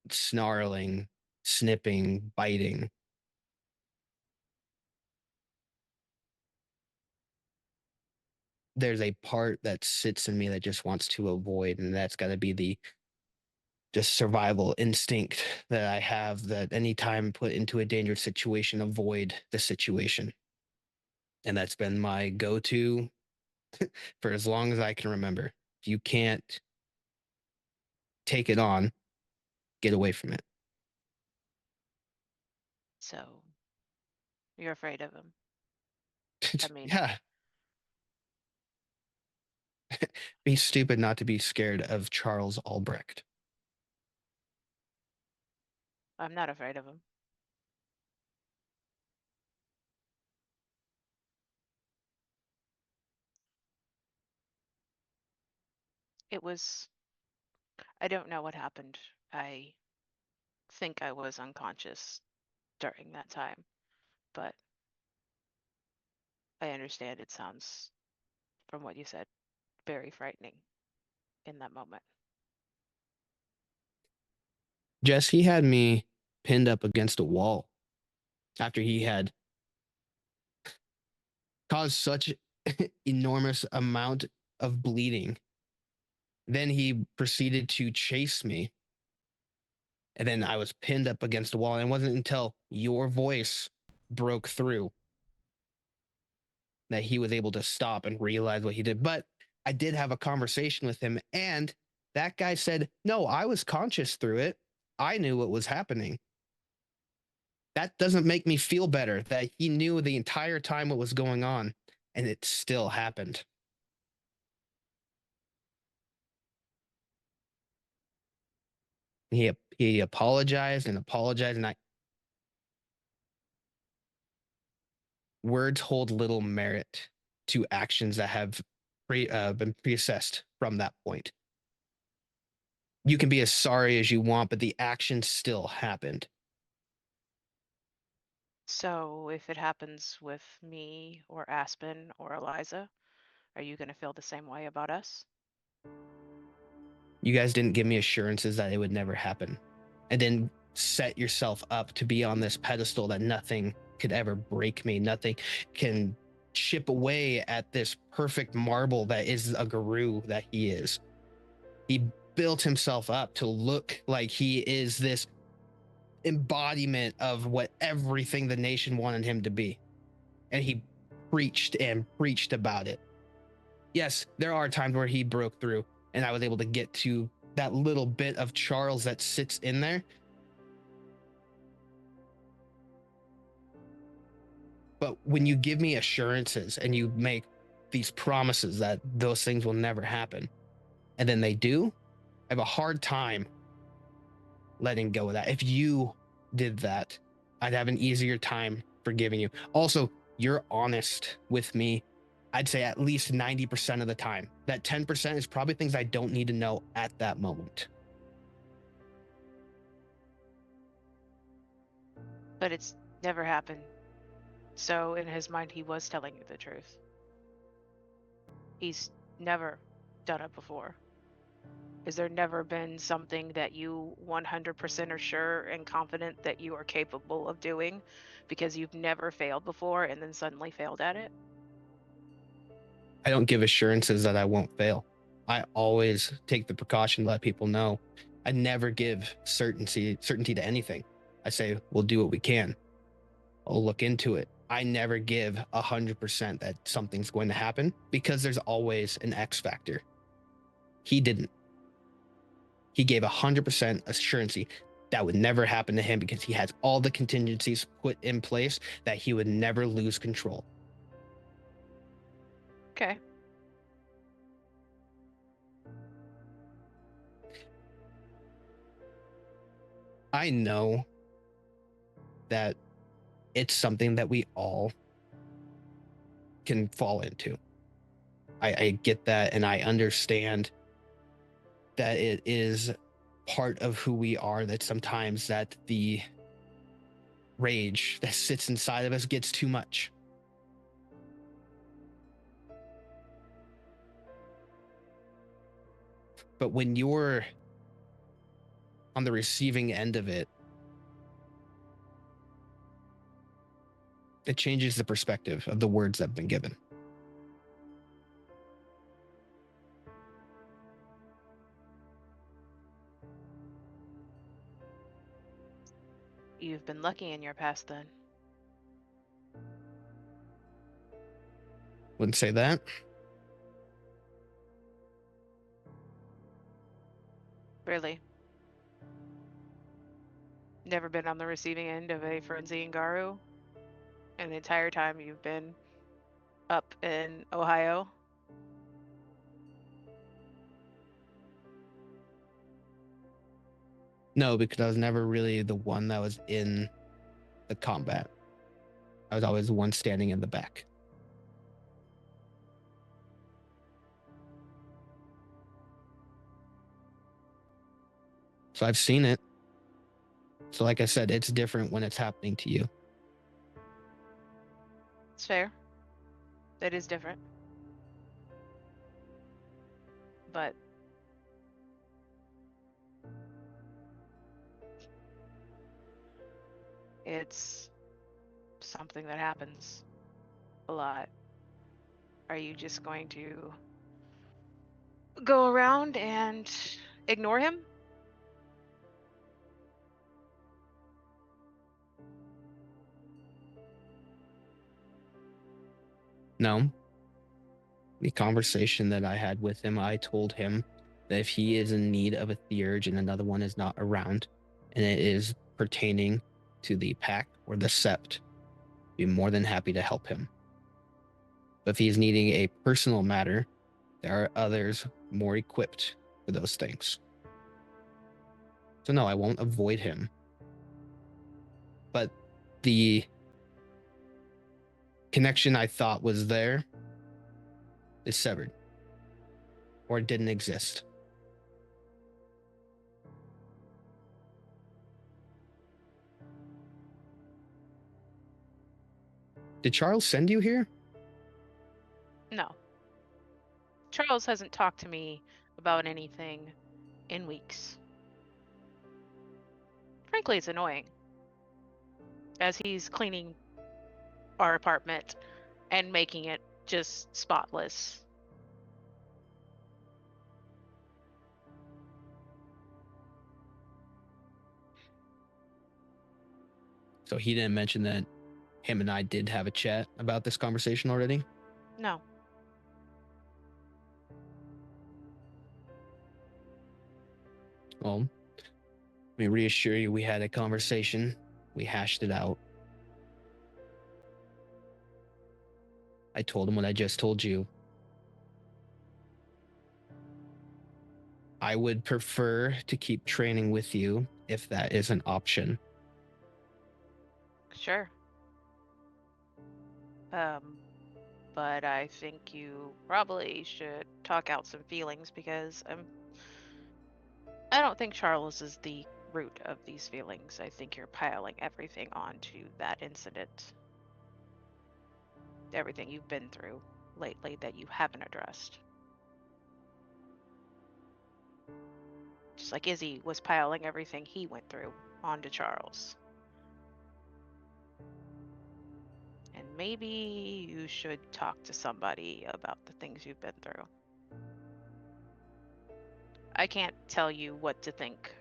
snarling, snipping, biting. There's a part that sits in me that just wants to avoid, and that's got to be the just survival instinct that I have, that anytime put into a dangerous situation, avoid the situation. And that's been my go-to for as long as I can remember. If you can't take it on, get away from it. So you're afraid of him. I mean, Yeah. Be stupid not to be scared of Charles Albrecht. I'm not afraid of him. I don't know what happened. I think I was unconscious during that time, but I understand it sounds, from what you said, very frightening in that moment. Jess, he had me pinned up against a wall after he had caused such enormous amount of bleeding. Then he proceeded to chase me. And then I was pinned up against a wall. And it wasn't until your voice broke through that he was able to stop and realize what he did. But I did have a conversation with him, and that guy said, no, I was conscious through it. I knew what was happening. That doesn't make me feel better that he knew the entire time what was going on, and it still happened. He apologized and apologized, and words hold little merit to actions that have been pre-assessed from that point. You can be as sorry as you want, but the action still happened. So if it happens with me or Aspen or Eliza, are you going to feel the same way about us? You guys didn't give me assurances that it would never happen. And then set yourself up to be on this pedestal that nothing could ever break me. Nothing can chip away at this perfect marble that is a guru that he is. He built himself up to look like he is this embodiment of what everything the nation wanted him to be. And he preached and preached about it. Yes, there are times where he broke through and I was able to get to that little bit of Charles that sits in there. But when you give me assurances and you make these promises that those things will never happen, and then they do, I have a hard time letting go of that. If you did that, I'd have an easier time forgiving you. Also, you're honest with me, I'd say at least 90% of the time. That 10% is probably things I don't need to know at that moment. But it's never happened. So in his mind, he was telling you the truth. He's never done it before. Has there never been something that you 100% are sure and confident that you are capable of doing because you've never failed before and then suddenly failed at it? I don't give assurances that I won't fail. I always take the precaution to let people know. I never give certainty to anything. I say, we'll do what we can. I'll look into it. I never give 100% that something's going to happen because there's always an X factor. He didn't. He gave 100% assurance that would never happen to him because he has all the contingencies put in place that he would never lose control. Okay. I know that it's something that we all can fall into. I get that, and I understand that it is part of who we are, that sometimes that the rage that sits inside of us gets too much. But when you're on the receiving end of it, it changes the perspective of the words that have been given. You've been lucky in your past then. Wouldn't say that. Really. Never been on the receiving end of a frenzy Ngaru? And the entire time you've been up in Ohio? No, because I was never really the one that was in the combat. I was always the one standing in the back. So I've seen it. So like I said, it's different when it's happening to you. It's fair. That is different. But it's something that happens a lot. Are you just going to go around and ignore him? No. The conversation that I had with him, I told him that if he is in need of a theurge and another one is not around, and it is pertaining to the pack or the Sept, I'd be more than happy to help him. But if he's needing a personal matter, there are others more equipped for those things. So no, I won't avoid him. But the connection I thought was there is severed, or it didn't exist. Did Charles send you here? No. Charles hasn't talked to me about anything in weeks. Frankly, it's annoying. As he's cleaning our apartment and making it just spotless. So he didn't mention that him and I did have a chat about this conversation already? No. Well, let me reassure you, we had a conversation. We hashed it out. I told him what I just told you. I would prefer to keep training with you if that is an option. Sure. But I think you probably should talk out some feelings because I don't think Charles is the root of these feelings. I think you're piling everything onto that incident. Everything you've been through lately that you haven't addressed. Just like Izzy was piling everything he went through onto Charles. And maybe you should talk to somebody about the things you've been through. I can't tell you what to think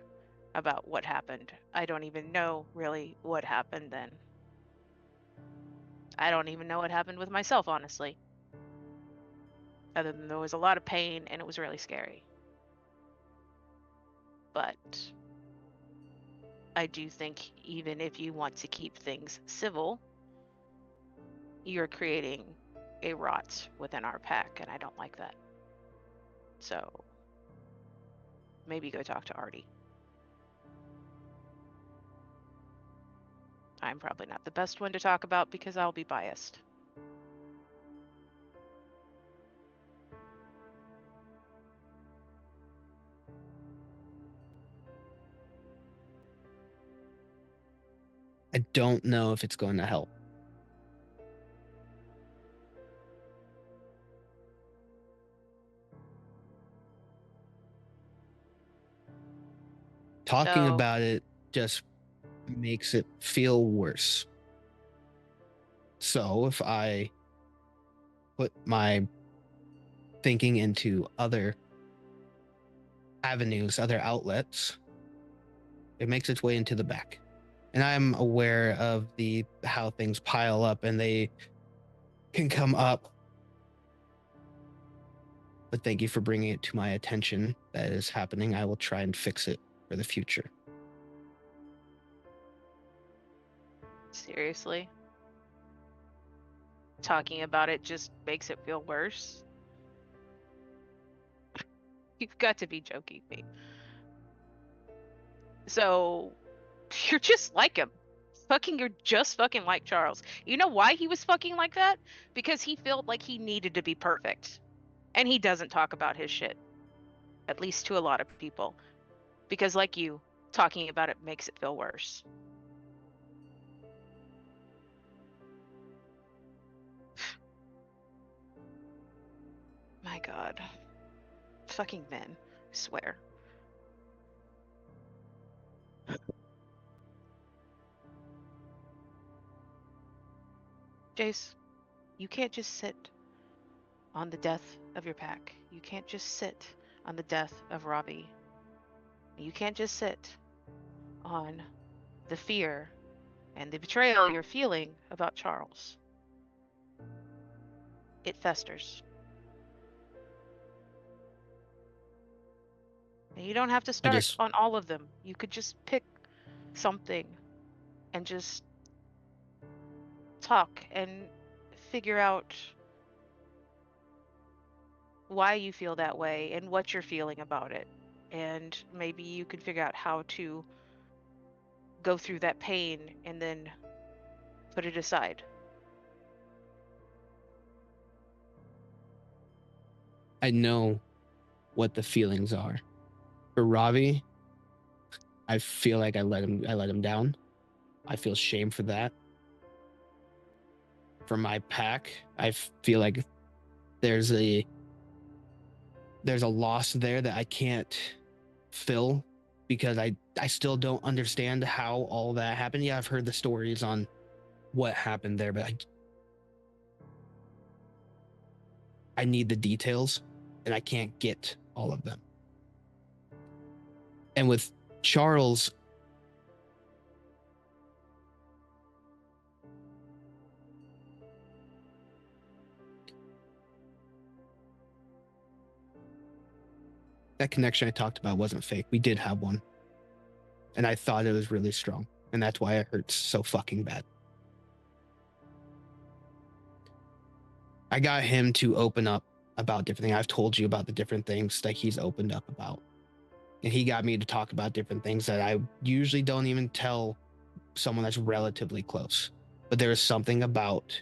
about what happened. I don't even know really what happened then. I don't even know what happened with myself, honestly. Other than there was a lot of pain and it was really scary. But I do think even if you want to keep things civil, you're creating a rot within our pack, and I don't like that. So maybe go talk to Artie. I'm probably not the best one to talk about because I'll be biased. I don't know if it's going to help. Talking So- about it just makes it feel worse. So if I put my thinking into other avenues, other outlets, it makes its way into the back. And I'm aware of how things pile up and they can come up. But thank you for bringing it to my attention. That is happening. I will try and fix it for the future. Seriously? Talking about it just makes it feel worse? You've got to be joking me. So, you're just like him. You're just fucking like Charles. You know why he was fucking like that? Because he felt like he needed to be perfect. And he doesn't talk about his shit. At least to a lot of people. Because like you, talking about it makes it feel worse. My God. Fucking men. I swear. Jace, you can't just sit on the death of your pack. You can't just sit on the death of Robbie. You can't just sit on the fear and the betrayal you're feeling about Charles. It festers. And you don't have to start on all of them. You could just pick something and just talk and figure out why you feel that way and what you're feeling about it. And maybe you could figure out how to go through that pain and then put it aside. I know what the feelings are. For Ravi, I feel like I let him down. I feel shame for that. for my pack, I feel like there's a loss there that I can't fill because I still don't understand how all that happened. Yeah, I've heard the stories on what happened there, but I need the details and I can't get all of them. And with Charles, that connection I talked about wasn't fake. We did have one. And I thought it was really strong. And that's why it hurts so fucking bad. I got him to open up about different things. I've told you about the different things that he's opened up about. And he got me to talk about different things that I usually don't even tell someone that's relatively close. But there is something about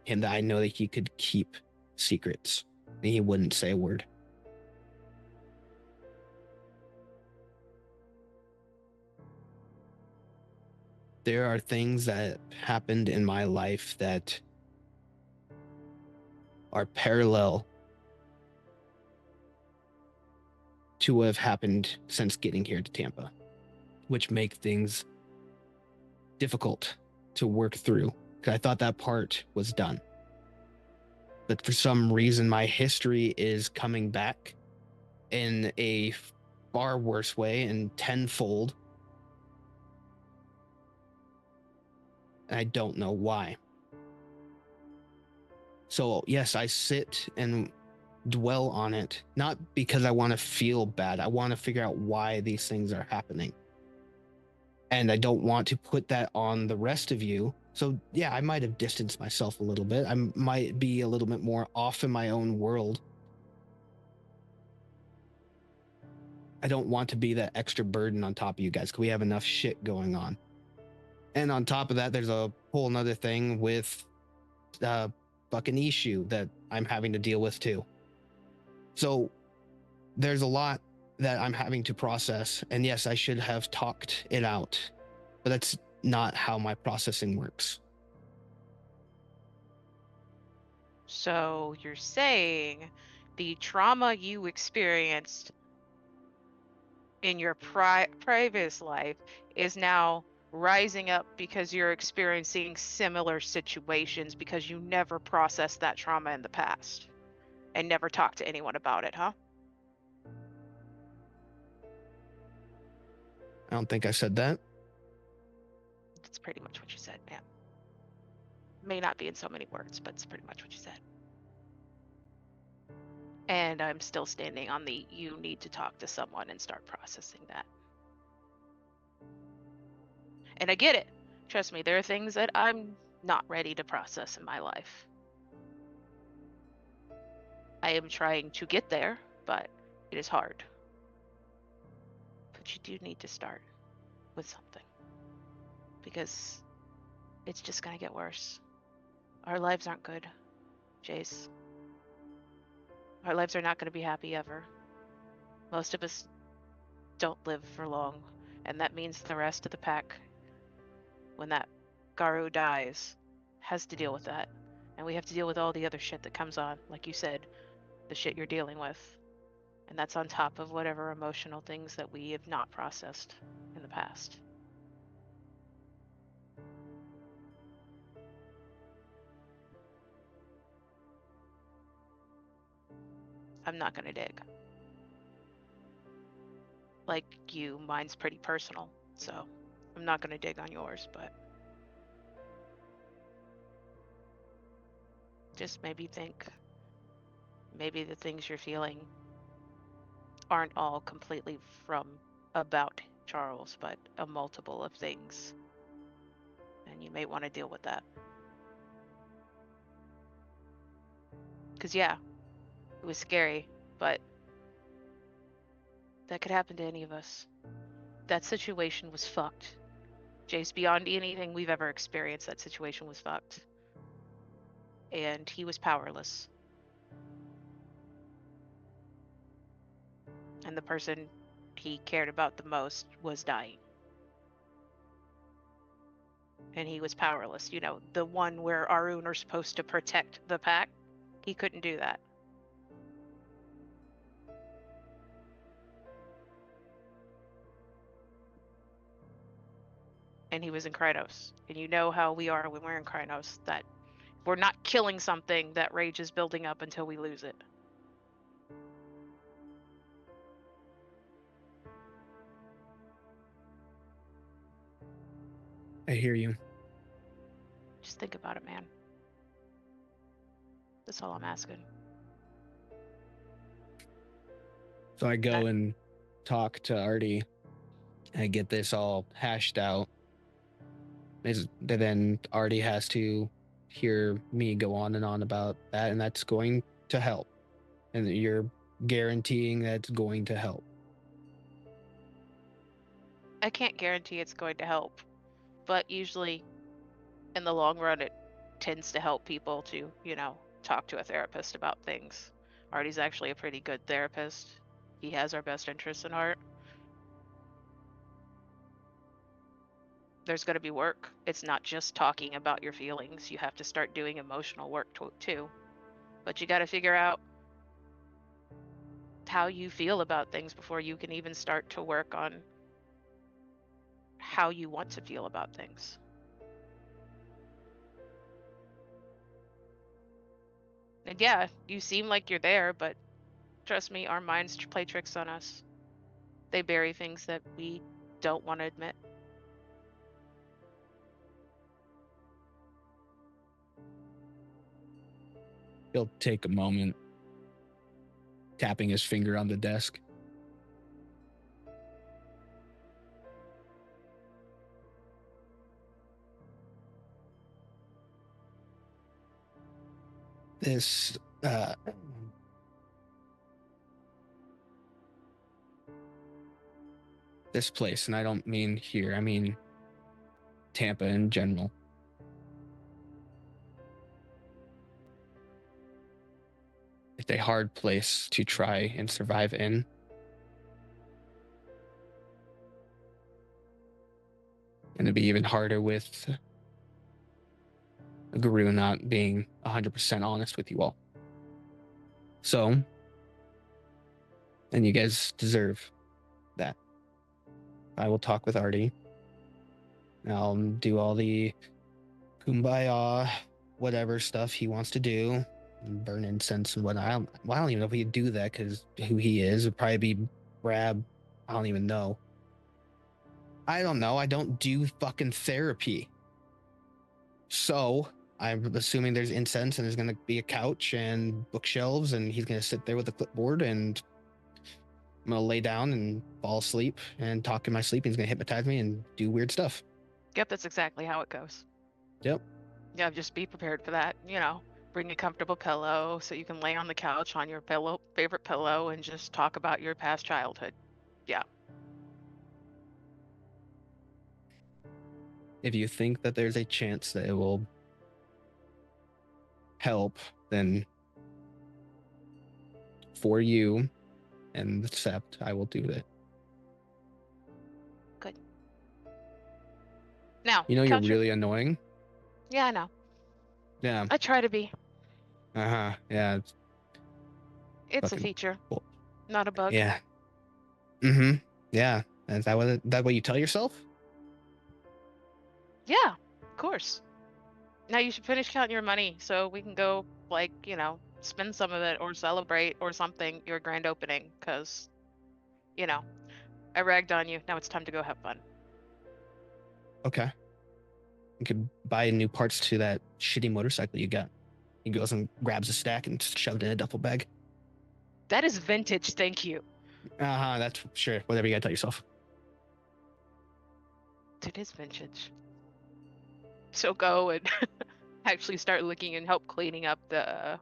him that I know that he could keep secrets. And he wouldn't say a word. There are things that happened in my life that are parallel to what have happened since getting here to Tampa, which make things difficult to work through, because I thought that part was done. But for some reason, my history is coming back in a far worse way and tenfold. And I don't know why. So yes, I sit and dwell on it, not because I want to feel bad. I want to figure out why these things are happening. And I don't want to put that on the rest of you. So yeah, I might have distanced myself a little bit. I might be a little bit more off in my own world. I don't want to be that extra burden on top of you guys because we have enough shit going on. And on top of that, there's a whole nother thing with fucking issue that I'm having to deal with too. So there's a lot that I'm having to process. And yes, I should have talked it out, but that's not how my processing works. So you're saying the trauma you experienced in your previous life is now rising up because you're experiencing similar situations because you never processed that trauma in the past and never talked to anyone about it, huh? I don't think I said that. That's pretty much what you said, man. May not be in so many words, but it's pretty much what you said. And I'm still standing on the you need to talk to someone and start processing that. And I get it. Trust me, there are things that I'm not ready to process in my life. I am trying to get there, but it is hard. But you do need to start with something. Because it's just going to get worse. Our lives aren't good, Jace. Our lives are not going to be happy ever. Most of us don't live for long, and that means the rest of the pack, when that Garu dies, has to deal with that. And we have to deal with all the other shit that comes on, like you said, the shit you're dealing with. And that's on top of whatever emotional things that we have not processed in the past. I'm not going to dig. Like you, mine's pretty personal, so I'm not going to dig on yours, but just maybe think maybe the things you're feeling aren't all completely from about Charles, but a multiple of things. And you may want to deal with that. Because, yeah, it was scary, but that could happen to any of us. That situation was fucked. Jace, beyond anything we've ever experienced, that situation was fucked. And he was powerless. And the person he cared about the most was dying. and he was powerless. You know, the one where Arun are supposed to protect the pack. He couldn't do that. And he was in Krynos. And you know how we are when we're in Krynos, that we're not killing something, that rage is building up until we lose it. I hear you. Just think about it, man. That's all I'm asking. So I go and talk to Artie. I get this all hashed out. Then Artie has to hear me go on and on about that, and that's going to help. And you're guaranteeing that's going to help. I can't guarantee it's going to help, but usually in the long run, it tends to help people to, you know, talk to a therapist about things. Artie's actually a pretty good therapist. He has our best interests in heart. There's going to be work. It's not just talking about your feelings. You have to start doing emotional work too. But you got to figure out how you feel about things before you can even start to work on how you want to feel about things. And yeah, you seem like you're there, but trust me, our minds play tricks on us. They bury things that we don't want to admit. He'll take a moment, tapping his finger on the desk. This place, and I don't mean here, I mean Tampa in general. It's a hard place to try and survive in. And it'd be even harder with a guru not being 100% honest with you all. So, and you guys deserve that. I will talk with Artie. I'll do all the kumbaya, whatever stuff he wants to do. Burn incense and whatnot. I don't even know if he'd do that, because who he is would probably be Brab. I don't even know. I don't know. I don't do fucking therapy. So I'm assuming there's incense and there's going to be a couch and bookshelves, and he's going to sit there with a clipboard, and I'm going to lay down and fall asleep and talk in my sleep. He's going to hypnotize me and do weird stuff. Yep, that's exactly how it goes. Yep. Yeah, just be prepared for that. You know, bring a comfortable pillow so you can lay on the couch on your favorite pillow, and just talk about your past childhood. Yeah. If you think that there's a chance that it will help, then for you and the Sept, I will do that. Good. Now, You know, you're really annoying. Yeah, I know. Yeah. I try to be. Yeah. It's a feature, cool. not a bug. Yeah. Yeah. Is that what you tell yourself? Yeah, of course. Now you should finish counting your money so we can go, like, you know, spend some of it or celebrate or something your grand opening, because, you know, I ragged on you. Now it's time to go have fun. Okay. You could buy new parts to that shitty motorcycle you got. He goes and grabs a stack and shoved it in a duffel bag. That is vintage, thank you. That's sure. Whatever you gotta tell yourself. It is vintage. So go and actually start looking and help cleaning up the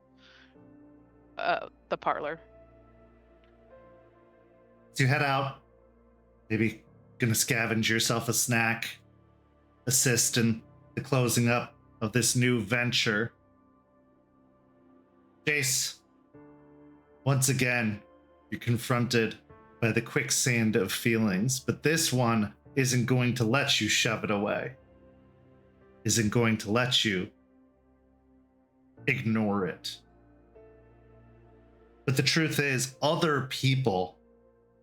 parlor. So you head out, maybe gonna scavenge yourself a snack, assist in the closing up of this new venture. Jace, once again, you're confronted by the quicksand of feelings, but this one isn't going to let you shove it away. isn't going to let you ignore it. But the truth is, other people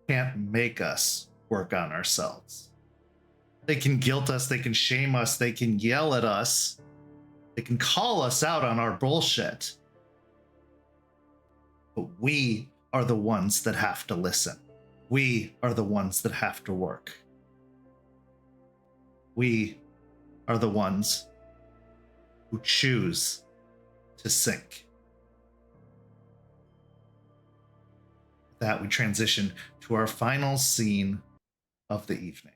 can't make us work on ourselves. They can guilt us, they can shame us, they can yell at us, they can call us out on our bullshit. But we are the ones that have to listen. We are the ones that have to work. We are the ones who choose to sink. With that, we transition to our final scene of the evening.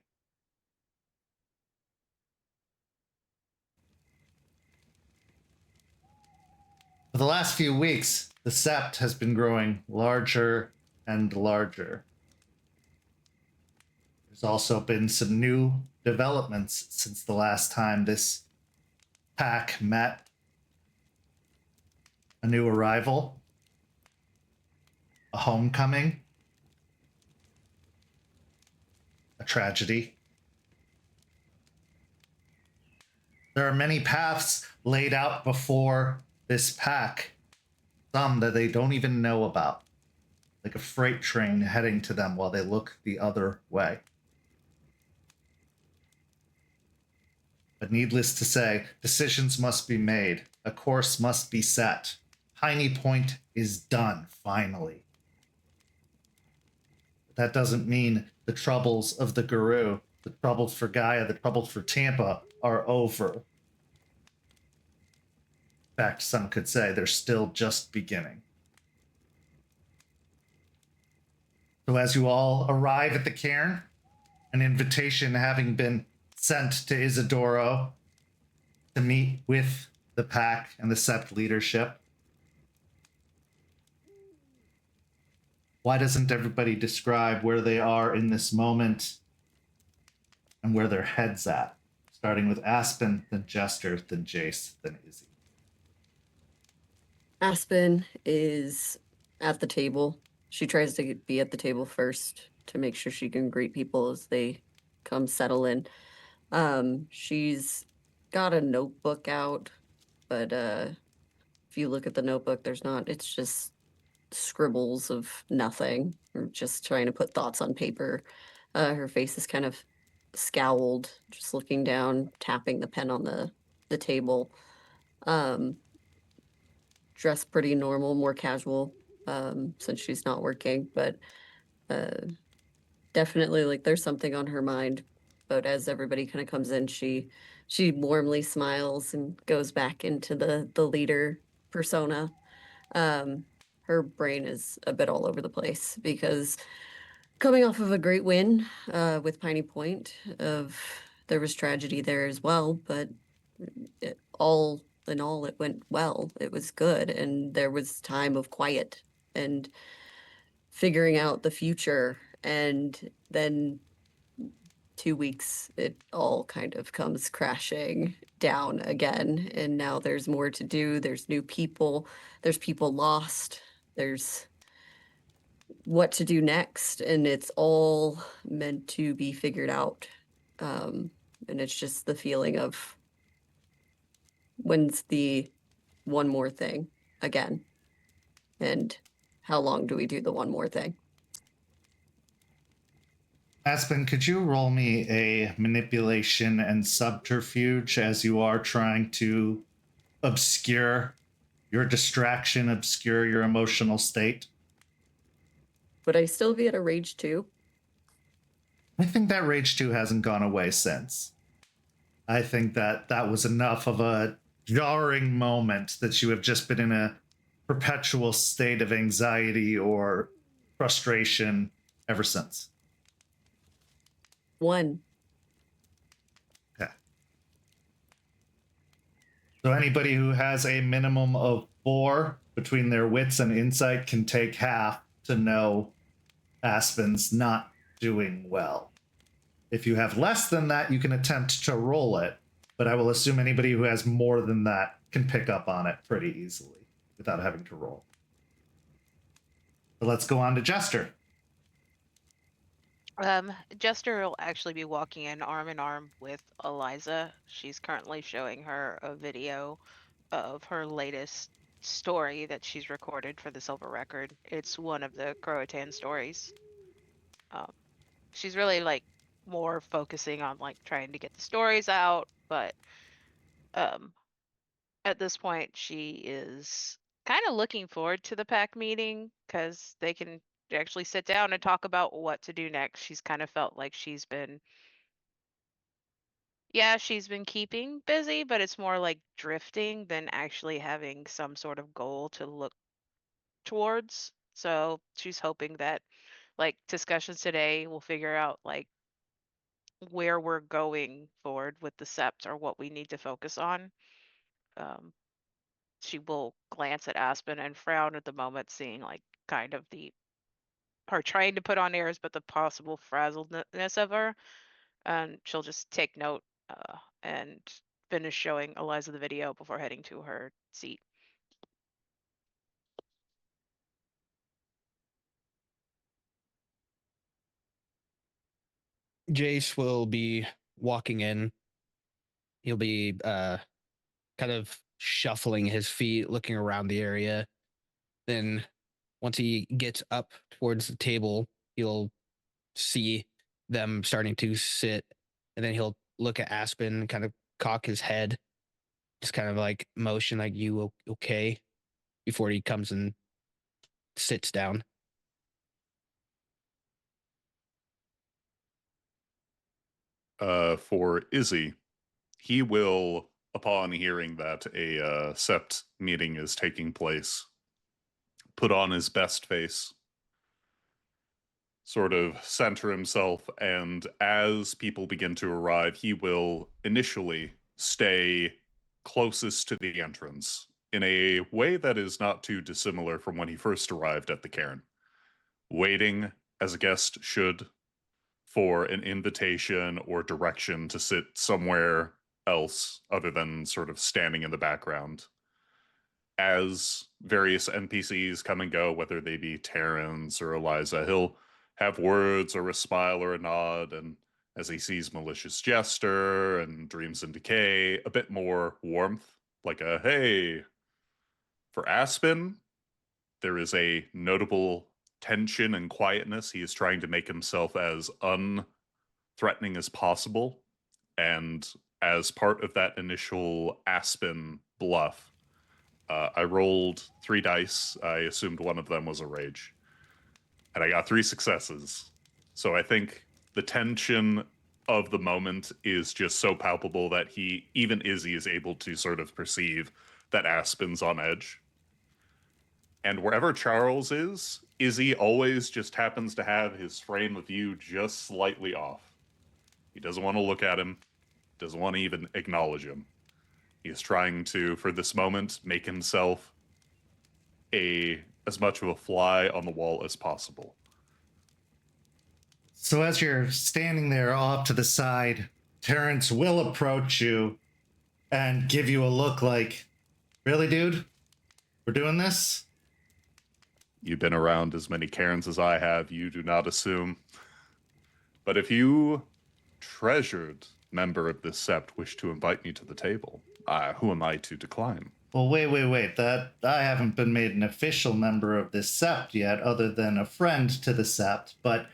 For the last few weeks, the Sept has been growing larger and larger. There's also been some new developments since the last time this pack met. A new arrival, a homecoming, a tragedy. There are many paths laid out before this pack, some that they don't even know about, like a freight train heading to them while they look the other way. But needless to say, decisions must be made. A course must be set. Piney Point is done, finally. But that doesn't mean the troubles of the Guru, the troubles for Gaia, the troubles for Tampa are over. In fact, some could say they're still just beginning. So as you all arrive at the cairn, an invitation having been sent to Isidoro to meet with the pack and the Sept leadership. Why doesn't everybody describe where they are in this moment and where their head's at? Starting with Aspen, then Jester, then Jace, then Izzy. Aspen is at the table. She tries to be at the table first to make sure she can greet people as they come settle in. She's got a notebook out, but if you look at the notebook, it's just scribbles of nothing, or just trying to put thoughts on paper. Her face is kind of scowled, just looking down, tapping the pen on the table. Dressed pretty normal, more casual, since she's not working, but definitely like there's something on her mind. But as everybody kind of comes in, she warmly smiles and goes back into the leader persona. Her brain is a bit all over the place because coming off of a great win with Piney Point, there was tragedy there as well, but all in all, it went well. It was good, and there was time of quiet and figuring out the future, and then 2 weeks, it all kind of comes crashing down again. And now there's more to do. There's new people. There's people lost. There's what to do next. And it's all meant to be figured out. And it's just the feeling of when's the one more thing again? And how long do we do the one more thing? Aspen, could you roll me a manipulation and subterfuge as you are trying to obscure your distraction, obscure your emotional state? Would I still be at a rage 2? I think that rage 2 hasn't gone away since. I think that was enough of a jarring moment that you have just been in a perpetual state of anxiety or frustration ever since. 1. Okay. So anybody who has a minimum of 4 between their wits and insight can take half to know Aspen's not doing well. If you have less than that, you can attempt to roll it, but I will assume anybody who has more than that can pick up on it pretty easily without having to roll. But let's go on to Jester. Jester will actually be walking in arm with Eliza. She's currently showing her a video of her latest story that she's recorded for the Silver Record. It's one of the Croatan stories. Um, she's really like more focusing on like trying to get the stories out, but um, at this point she is kind of looking forward to the pack meeting because they can actually sit down and talk about what to do next. She's kind of felt like she's been keeping busy, but it's more like drifting than actually having some sort of goal to look towards. So she's hoping that like discussions today will figure out like where we're going forward with the Sept or what we need to focus on. Um, she will glance at Aspen and frown at the moment, seeing like kind of the her trying to put on airs, but the possible frazzledness of her. And she'll just take note and finish showing Eliza the video before heading to her seat. Jace will be walking in. He'll be kind of shuffling his feet, looking around the area. Then once he gets up towards the table, he'll see them starting to sit, and then he'll look at Aspen and kind of cock his head, just kind of like motion like, you okay, before he comes and sits down. For Izzy, he will, upon hearing that a Sept meeting is taking place, put on his best face, sort of center himself, and as people begin to arrive, he will initially stay closest to the entrance in a way that is not too dissimilar from when he first arrived at the cairn, waiting as a guest should for an invitation or direction to sit somewhere else other than sort of standing in the background. As various NPCs come and go, whether they be Terrence or Eliza, he'll have words or a smile or a nod, and as he sees Malicious Jester and Dreams in Decay, a bit more warmth, like a hey. For Aspen, there is a notable tension and quietness. He is trying to make himself as unthreatening as possible, and as part of that initial Aspen bluff, I rolled 3 dice. I assumed one of them was a rage, and I got 3 successes. So I think the tension of the moment is just so palpable that even Izzy is able to sort of perceive that Aspen's on edge. And wherever Charles is, Izzy always just happens to have his frame of view just slightly off. He doesn't want to look at him, doesn't want to even acknowledge him. He is trying to, for this moment, make himself as much of a fly on the wall as possible. So as you're standing there off to the side, Terrence will approach you and give you a look like, really, dude? We're doing this? You've been around as many cairns as I have, you do not assume. But if you, treasured member of this Sept, wish to invite me to the table, who am I to decline? Well, wait. That I haven't been made an official member of this Sept yet, other than a friend to the Sept. But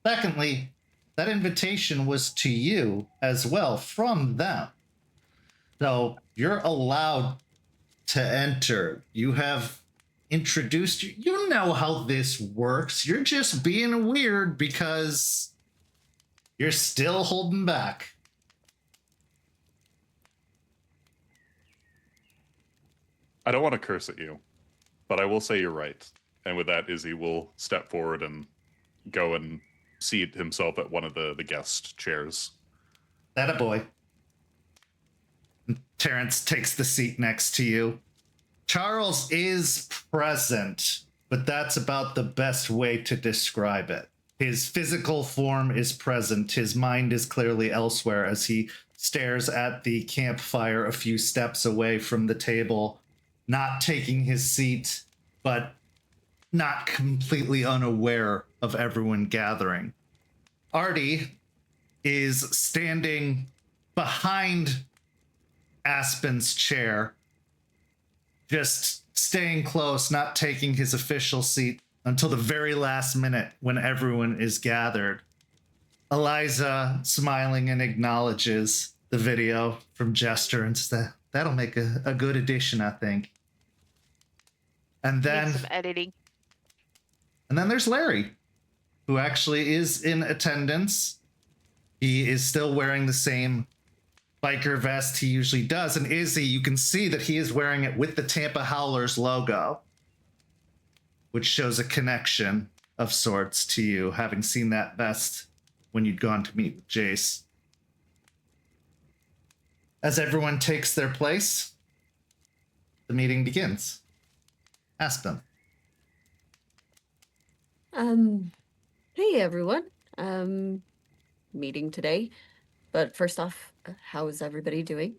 secondly, that invitation was to you as well from them. So you're allowed to enter. You have introduced you. You know how this works. You're just being weird because you're still holding back. I don't want to curse at you, but I will say you're right. And with that, Izzy will step forward and go and seat himself at one of the guest chairs. That a boy. Terrence takes the seat next to you. Charles is present, but that's about the best way to describe it. His physical form is present. His mind is clearly elsewhere as he stares at the campfire a few steps away from the table, not taking his seat, but not completely unaware of everyone gathering. Artie is standing behind Aspen's chair, just staying close, not taking his official seat until the very last minute when everyone is gathered. Eliza, smiling, and acknowledges the video from Jester and says, that'll make a good addition, I think. And then, Need some editing. and then there's Larry, who actually is in attendance. He is still wearing the same biker vest he usually does. And Izzy, you can see that he is wearing it with the Tampa Howlers logo, which shows a connection of sorts to you, having seen that vest when you'd gone to meet with Jace. As everyone takes their place, the meeting begins. Aspen. Hey everyone. Meeting today. But first off, how is everybody doing?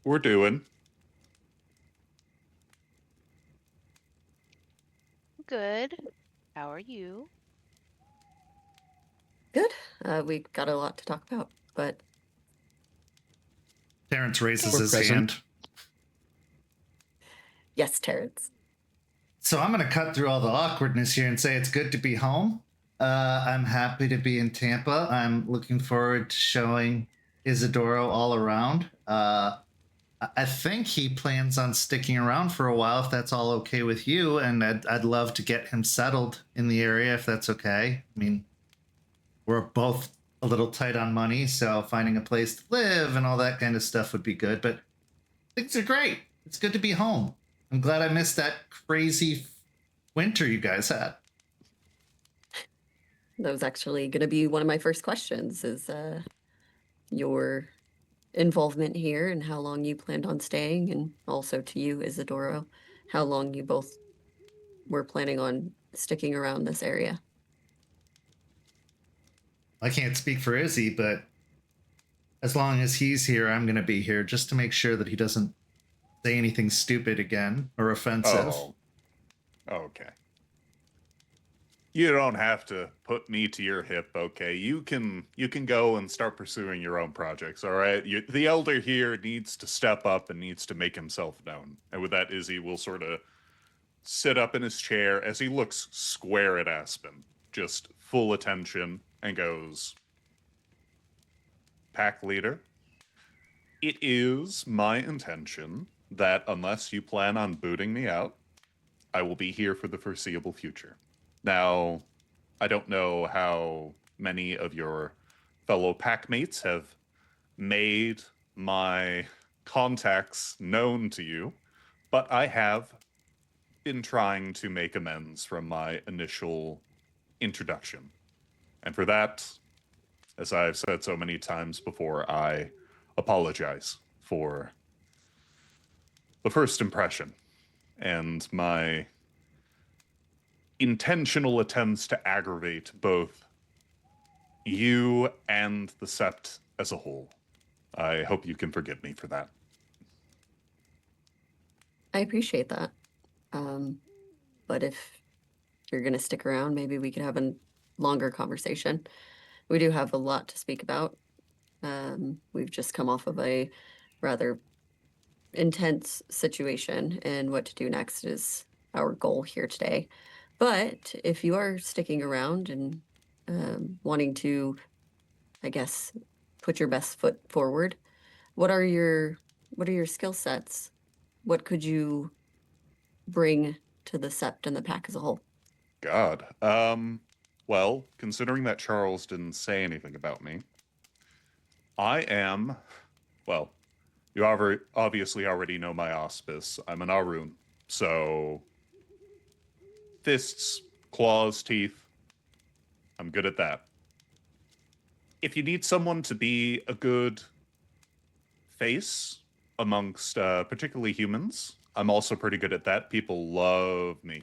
We're doing. Good. How are you? Good. We've got a lot to talk about, but Terrence raises We're his present. hand. yes, Terrence. So I'm going to cut through all the awkwardness here and say it's good to be home. I'm happy to be in Tampa. I'm looking forward to showing Isidoro all around. I think he plans on sticking around for a while, if that's all okay with you. And I'd love to get him settled in the area, if that's okay. I mean, we're both a little tight on money, so finding a place to live and all that kind of stuff would be good. But things are great. It's good to be home. I'm glad I missed that crazy winter you guys had. That was actually going to be one of my first questions is your involvement here and how long you planned on staying, and also to you, Isidoro, how long you both were planning on sticking around this area. I can't speak for Izzy, but as long as he's here, I'm going to be here just to make sure that he doesn't say anything stupid again or offensive. Oh. Okay. You don't have to put me to your hip, okay? You can go and start pursuing your own projects, all right? The elder here needs to step up and needs to make himself known. And with that, Izzy will sort of sit up in his chair as he looks square at Aspen, just full attention, and goes, Pack leader, it is my intention that unless you plan on booting me out, I will be here for the foreseeable future. Now, I don't know how many of your fellow packmates have made my contacts known to you, but I have been trying to make amends from my initial introduction. And for that, as I've said so many times before, I apologize for the first impression and my intentional attempts to aggravate both you and the Sept as a whole. I hope you can forgive me for that. I appreciate that. But if you're going to stick around, maybe we could have a longer conversation. We do have a lot to speak about. We've just come off of a rather intense situation, and what to do next is our goal here today. But if you are sticking around and wanting to, I guess, put your best foot forward, what are your skill sets? What could you bring to the Sept and the pack as a whole? God. Well, considering that Charles didn't say anything about me, I am, well, you obviously already know my auspice. I'm an Arun. So, fists, claws, teeth, I'm good at that. If you need someone to be a good face amongst particularly humans, I'm also pretty good at that. People love me.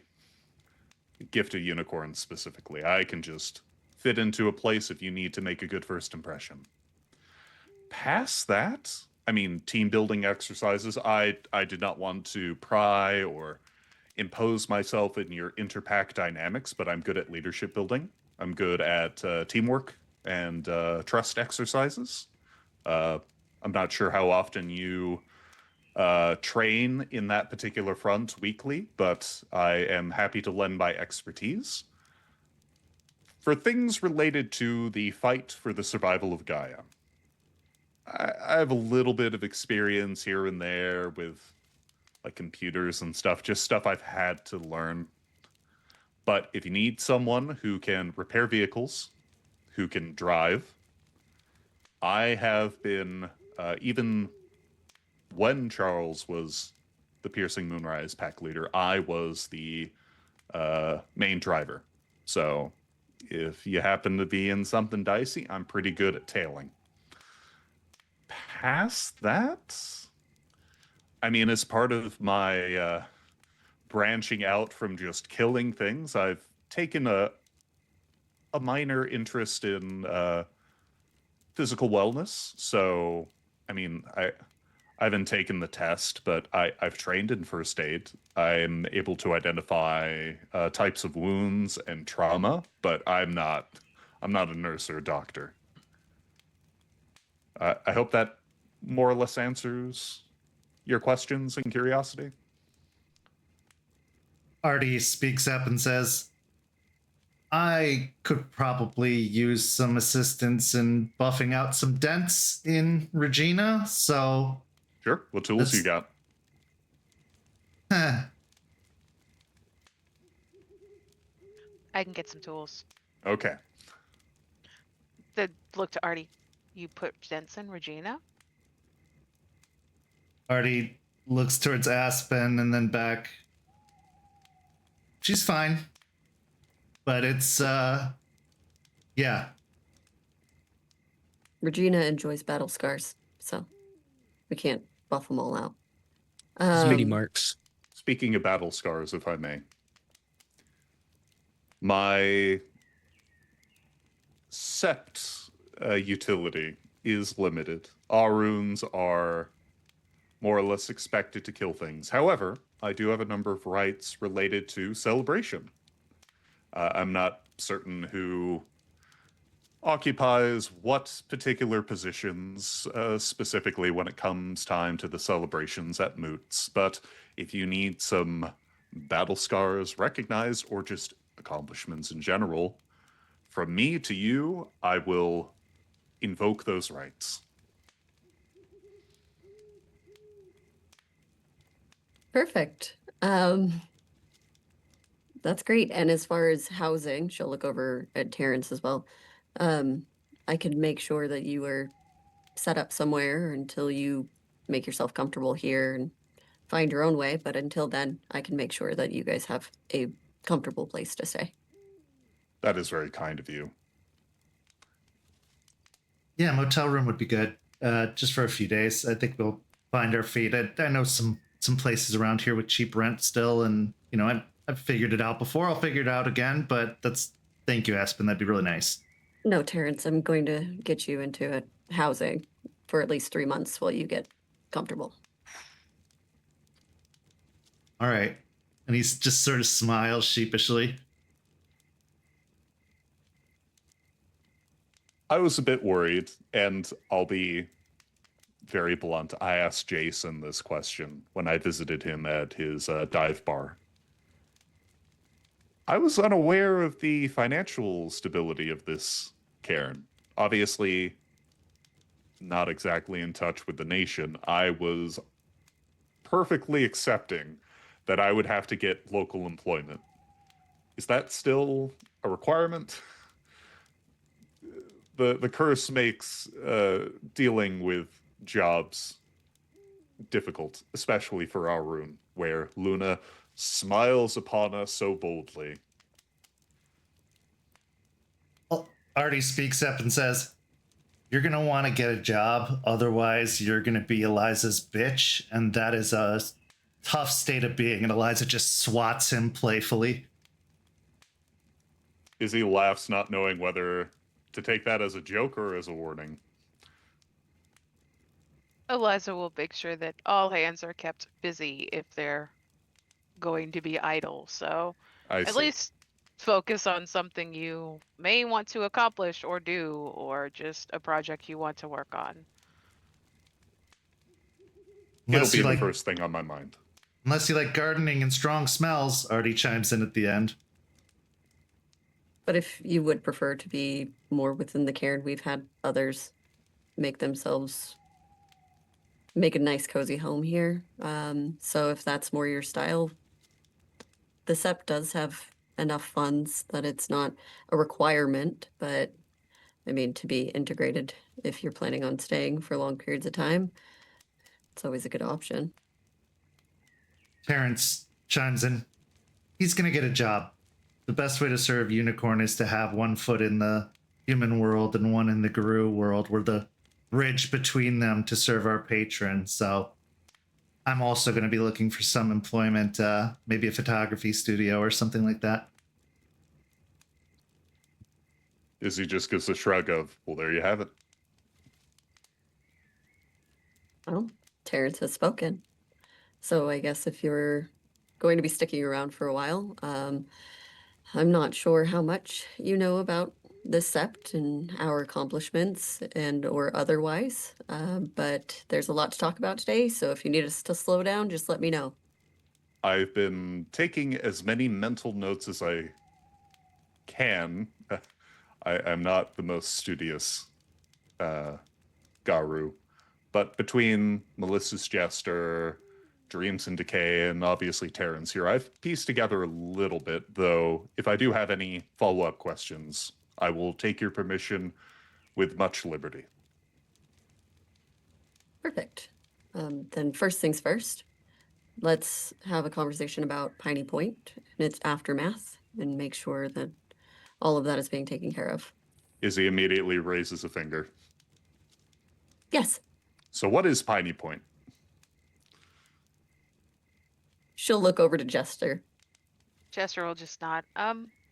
Gifted unicorns specifically. I can just fit into a place if you need to make a good first impression. Past that, I mean, team building exercises, I did not want to pry or impose myself in your interpack dynamics, but I'm good at leadership building. I'm good at teamwork and trust exercises. I'm not sure how often you train in that particular front weekly, but I am happy to lend my expertise. For things related to the fight for the survival of Gaia, I have a little bit of experience here and there with like computers and stuff, just stuff I've had to learn. But if you need someone who can repair vehicles, who can drive, I have been, even when Charles was the Piercing Moonrise pack leader, I was the main driver. So if you happen to be in something dicey, I'm pretty good at tailing. Past that, I mean, as part of my branching out from just killing things, I've taken a minor interest in physical wellness. So, I mean, I haven't taken the test, but I've trained in first aid. I'm able to identify types of wounds and trauma, but I'm not a nurse or a doctor. I hope that more or less answers your questions and curiosity. Artie speaks up and says, I could probably use some assistance in buffing out some dents in Regina, so... Sure. What tools you got? Huh. I can get some tools. Okay. Look to Artie. You put dents in Regina? Artie looks towards Aspen and then back. She's fine. But it's, yeah. Regina enjoys battle scars, so we can't buff them all out. Smitty marks. Speaking of battle scars, if I may. My Sept utility is limited. Our runes are more or less expected to kill things. However, I do have a number of rights related to celebration. I'm not certain who occupies what particular positions specifically when it comes time to the celebrations at Moots, but if you need some battle scars recognized or just accomplishments in general, from me to you, I will invoke those rights. Perfect. That's great. And as far as housing, she'll look over at Terrence as well. I can make sure that you are set up somewhere until you make yourself comfortable here and find your own way. But until then, I can make sure that you guys have a comfortable place to stay. That is very kind of you. Yeah, motel room would be good. Just for a few days. I think we'll find our feet. I know some places around here with cheap rent still, and you know, I've figured it out before. I'll figure it out again, but thank you, Aspen. That'd be really nice. No, Terrence, I'm going to get you into a housing for at least 3 months while you get comfortable. All right. And he's just sort of smiles sheepishly. I was a bit worried, and I'll be very blunt. I asked Jason this question when I visited him at his dive bar. I was unaware of the financial stability of this cairn. Obviously, not exactly in touch with the nation. I was perfectly accepting that I would have to get local employment. Is that still a requirement? The curse makes dealing with jobs difficult, especially for our rune, where Luna smiles upon us so boldly. Well, Artie speaks up and says, you're going to want to get a job, otherwise you're going to be Eliza's bitch, and that is a tough state of being, and Eliza just swats him playfully. Izzy laughs, not knowing whether to take that as a joke or as a warning. Eliza will make sure that all hands are kept busy if they're going to be idle. So I at see. least focus on something you may want to accomplish or do, or just a project you want to work on. It'll Unless be you the like, first thing on my mind. unless you like gardening and strong smells, Artie chimes in at the end. But if you would prefer to be more within the cairn, we've had others make a nice cozy home here. So if that's more your style, the Sept does have enough funds that it's not a requirement, but I mean, to be integrated if you're planning on staying for long periods of time, it's always a good option. Terrence chimes in. He's going to get a job. The best way to serve Unicorn is to have one foot in the human world and one in the Guru world. We're the bridge between them to serve our patrons. So I'm also going to be looking for some employment, maybe a photography studio or something like that. Izzy just gives a shrug of, well, there you have it. Well, Terrence has spoken. So I guess if you're going to be sticking around for a while, I'm not sure how much you know about the Sept and our accomplishments and or otherwise, but there's a lot to talk about today. So if you need us to slow down, just let me know. I've been taking as many mental notes as I can. I'm not the most studious Garu, but between Melissa's Jester, Dreams in Decay, and obviously Terrence here, I've pieced together a little bit, though if I do have any follow-up questions, I will take your permission with much liberty. Perfect. Then first things first, let's have a conversation about Piney Point and its aftermath and make sure that all of that is being taken care of. Izzy immediately raises a finger. Yes, So what is Piney Point? she'll look over to Jester. Jester will just nod.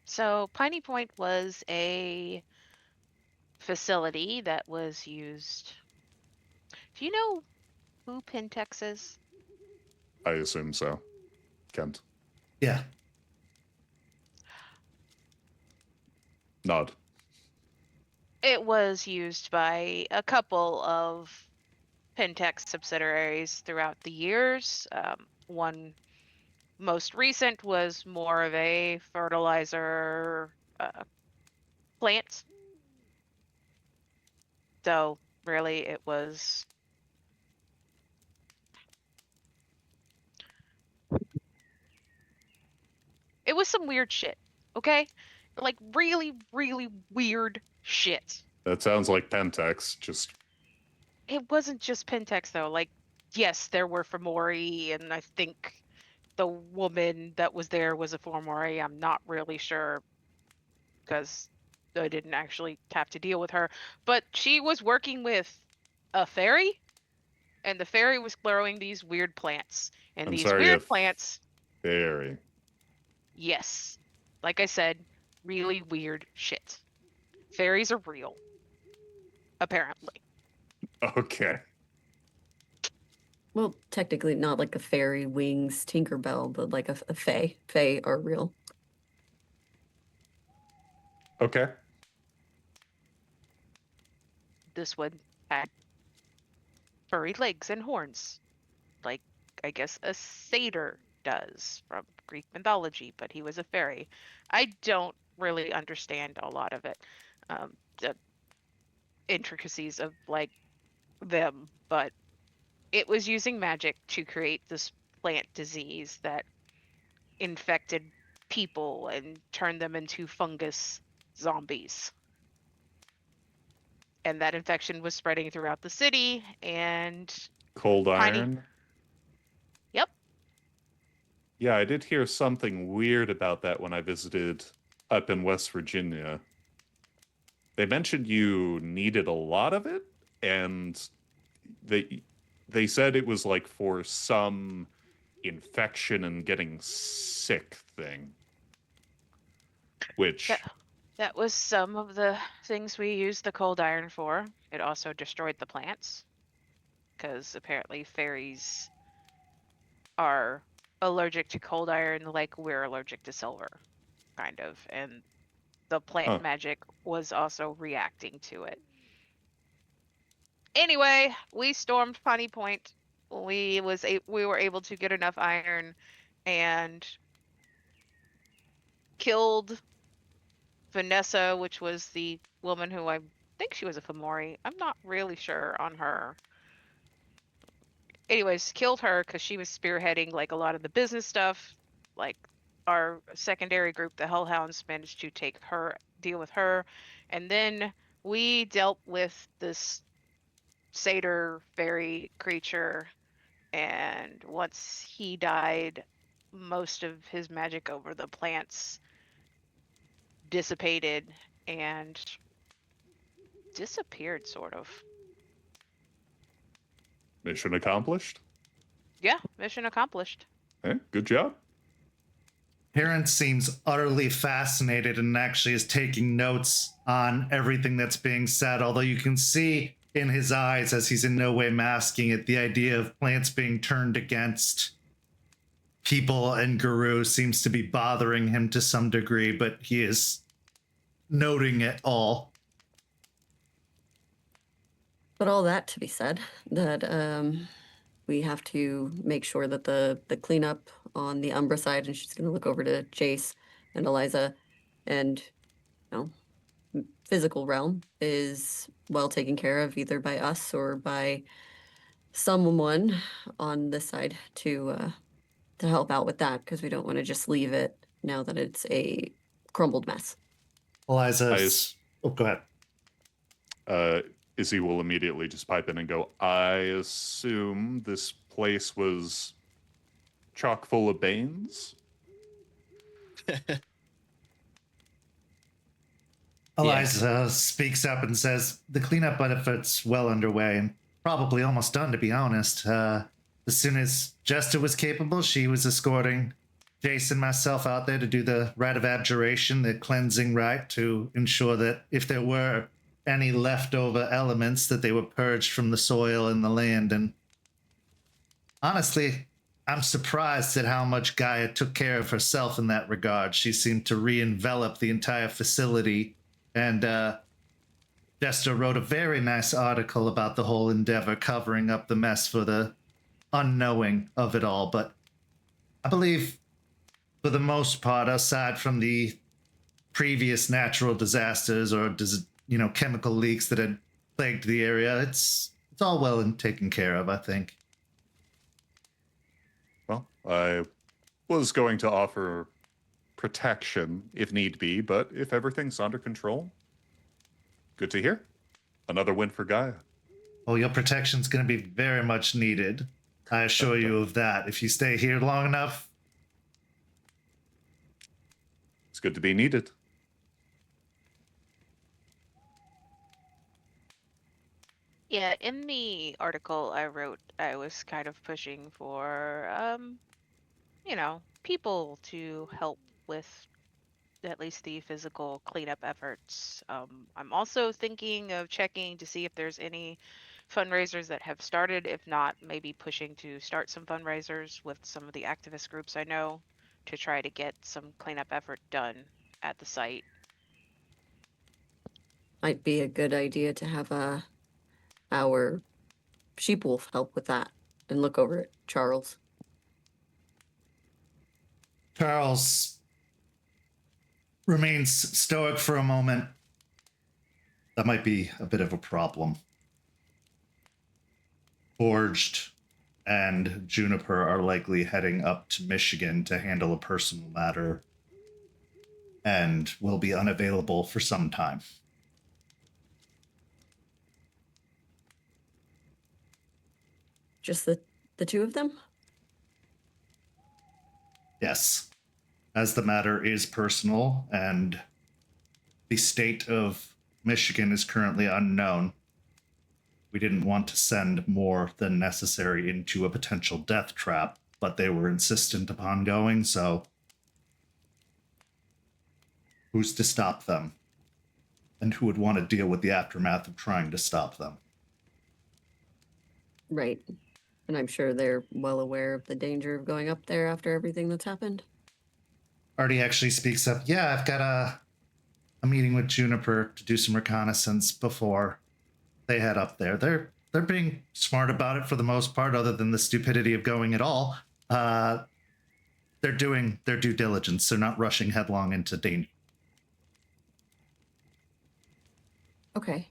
So Piney Point was a facility that was used. Do you know who Pentex is? I assume so. Kent. Yeah. Nod. It was used by a couple of Pentex subsidiaries throughout the years. One most recent was more of a fertilizer plant. So really it was some weird shit, okay? Like really, really weird shit. That sounds like Pentex, just It wasn't just Pentex though. Like, yes, there were Fomori, and I think the woman that was there was a Fomori. I'm not really sure because I didn't actually have to deal with her. But she was working with a fairy, and the fairy was growing these weird plants. And I'm these sorry, weird if- plants, very. yes, like I said, really weird shit. Fairies are real, apparently. Okay. Well, technically not like a fairy wings Tinkerbell, but like a fae. Fae are real. Okay. This one had furry legs and horns, like I guess a satyr does from Greek mythology, but he was a fairy. I don't really understand a lot of it, the intricacies of like them, but it was using magic to create this plant disease that infected people and turned them into fungus zombies. And that infection was spreading throughout the city, and Cold Piney- iron. yep, Yeah, I did hear something weird about that when I visited up in West Virginia. They mentioned you needed a lot of it, and they said it was like for some infection and getting sick thing. Which that was some of the things we used the cold iron for. It also destroyed the plants, because apparently fairies are allergic to cold iron like we're allergic to silver, kind of. And the plant magic was also reacting to it. Anyway, we stormed Piney Point. We were able to get enough iron and killed Vanessa, which was the woman who I think she was a Fomori. I'm not really sure on her. Anyways, killed her because she was spearheading like a lot of the business stuff. Like our secondary group, the Hellhounds, managed to deal with her, and then we dealt with this satyr fairy creature. And once he died, most of his magic over the plants dissipated and disappeared, sort of. Mission accomplished. Yeah, mission accomplished. Hey, good job. Terrence seems utterly fascinated and actually is taking notes on everything that's being said, although you can see in his eyes, as he's in no way masking it, the idea of plants being turned against people and Guru seems to be bothering him to some degree, but he is noting it all. But all that to be said, that we have to make sure that the cleanup on the Umbra side, and she's going to look over to Jace and Eliza, and physical realm is well taken care of either by us or by someone on this side to help out with that, because we don't want to just leave it now that it's a crumbled mess. Eliza, go ahead. Izzy will immediately just pipe in and go, I assume this place was chock full of Banes? Eliza speaks up and says, the cleanup effort's well underway and probably almost done, to be honest. As soon as Jester was capable, she was escorting Jace and myself out there to do the rite of abjuration, the cleansing rite, to ensure that if there were any leftover elements, that they were purged from the soil and the land. And honestly, I'm surprised at how much Gaia took care of herself in that regard. She seemed to re-envelop the entire facility, and Jester wrote a very nice article about the whole endeavor, covering up the mess for the unknowing of it all. But I believe, for the most part, aside from the previous natural disasters or chemical leaks that had plagued the area, it's all well and taken care of, I think. Well, I was going to offer protection if need be, but if everything's under control, good to hear. Another win for Gaia. Well, your protection's going to be very much needed. I assure you of that. If you stay here long enough. It's good to be needed. Yeah, in the article I wrote, I was kind of pushing for, people to help with at least the physical cleanup efforts. I'm also thinking of checking to see if there's any fundraisers that have started. If not, maybe pushing to start some fundraisers with some of the activist groups I know to try to get some cleanup effort done at the site. Might be a good idea to have our sheepwolf help with that and look over at Charles. Charles remains stoic for a moment. That might be a bit of a problem. Forged and Juniper are likely heading up to Michigan to handle a personal matter and will be unavailable for some time. Just the two of them? Yes. As the matter is personal and the state of Michigan is currently unknown, we didn't want to send more than necessary into a potential death trap, but they were insistent upon going, so who's to stop them? And who would want to deal with the aftermath of trying to stop them? Right. And I'm sure they're well aware of the danger of going up there after everything that's happened. Artie actually speaks up. Yeah, I've got a meeting with Juniper to do some reconnaissance before they head up there. They're being smart about it for the most part, other than the stupidity of going at all. They're doing their due diligence. They're not rushing headlong into danger. Okay.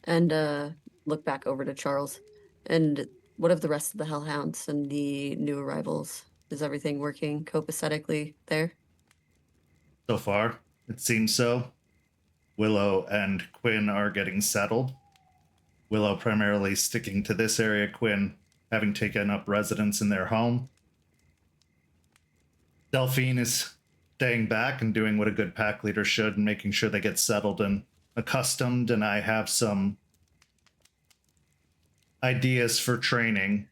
And look back over to Charles. And what of the rest of the Hellhounds and the new arrivals? Is everything working copacetically there? So far, it seems so. Willow and Quinn are getting settled. Willow primarily sticking to this area, Quinn having taken up residence in their home. Delphine is staying back and doing what a good pack leader should and making sure they get settled and accustomed, and I have some ideas for training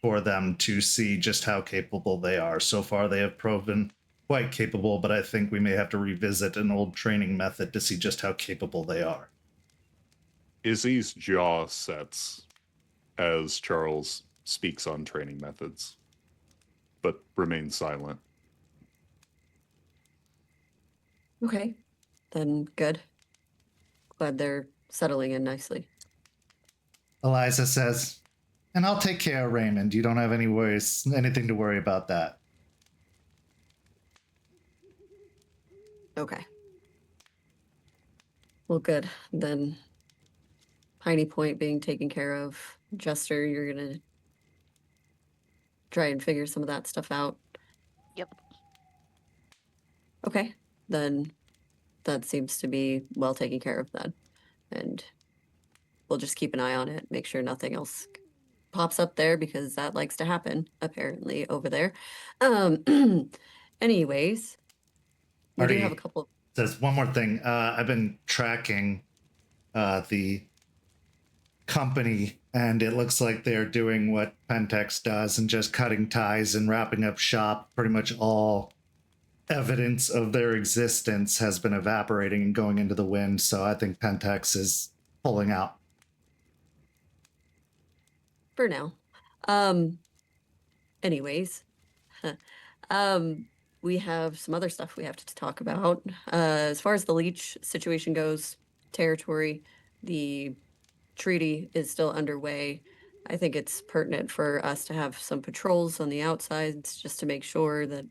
for them to see just how capable they are. So far, they have proven quite capable, but I think we may have to revisit an old training method to see just how capable they are. Izzy's jaw sets as Charles speaks on training methods, but remains silent. Okay. Then good. Glad they're settling in nicely. Eliza says, and I'll take care of Raymond. You don't have anything to worry about that. Okay. Well, good. Then Piney Point being taken care of. Jester, you're going to try and figure some of that stuff out. Yep. Okay. Then that seems to be well taken care of then. And we'll just keep an eye on it, make sure nothing else pops up there because that likes to happen apparently over there. Anyways, we do have a Artie couple. says one more thing. I've been tracking the company, and it looks like they're doing what Pentex does and just cutting ties and wrapping up shop. Pretty much all evidence of their existence has been evaporating and going into the wind, so I think Pentex is pulling out. For now. Anyways, we have some other stuff we have to talk about. As far as the leech situation goes, territory, the treaty is still underway. I think it's pertinent for us to have some patrols on the outsides just to make sure that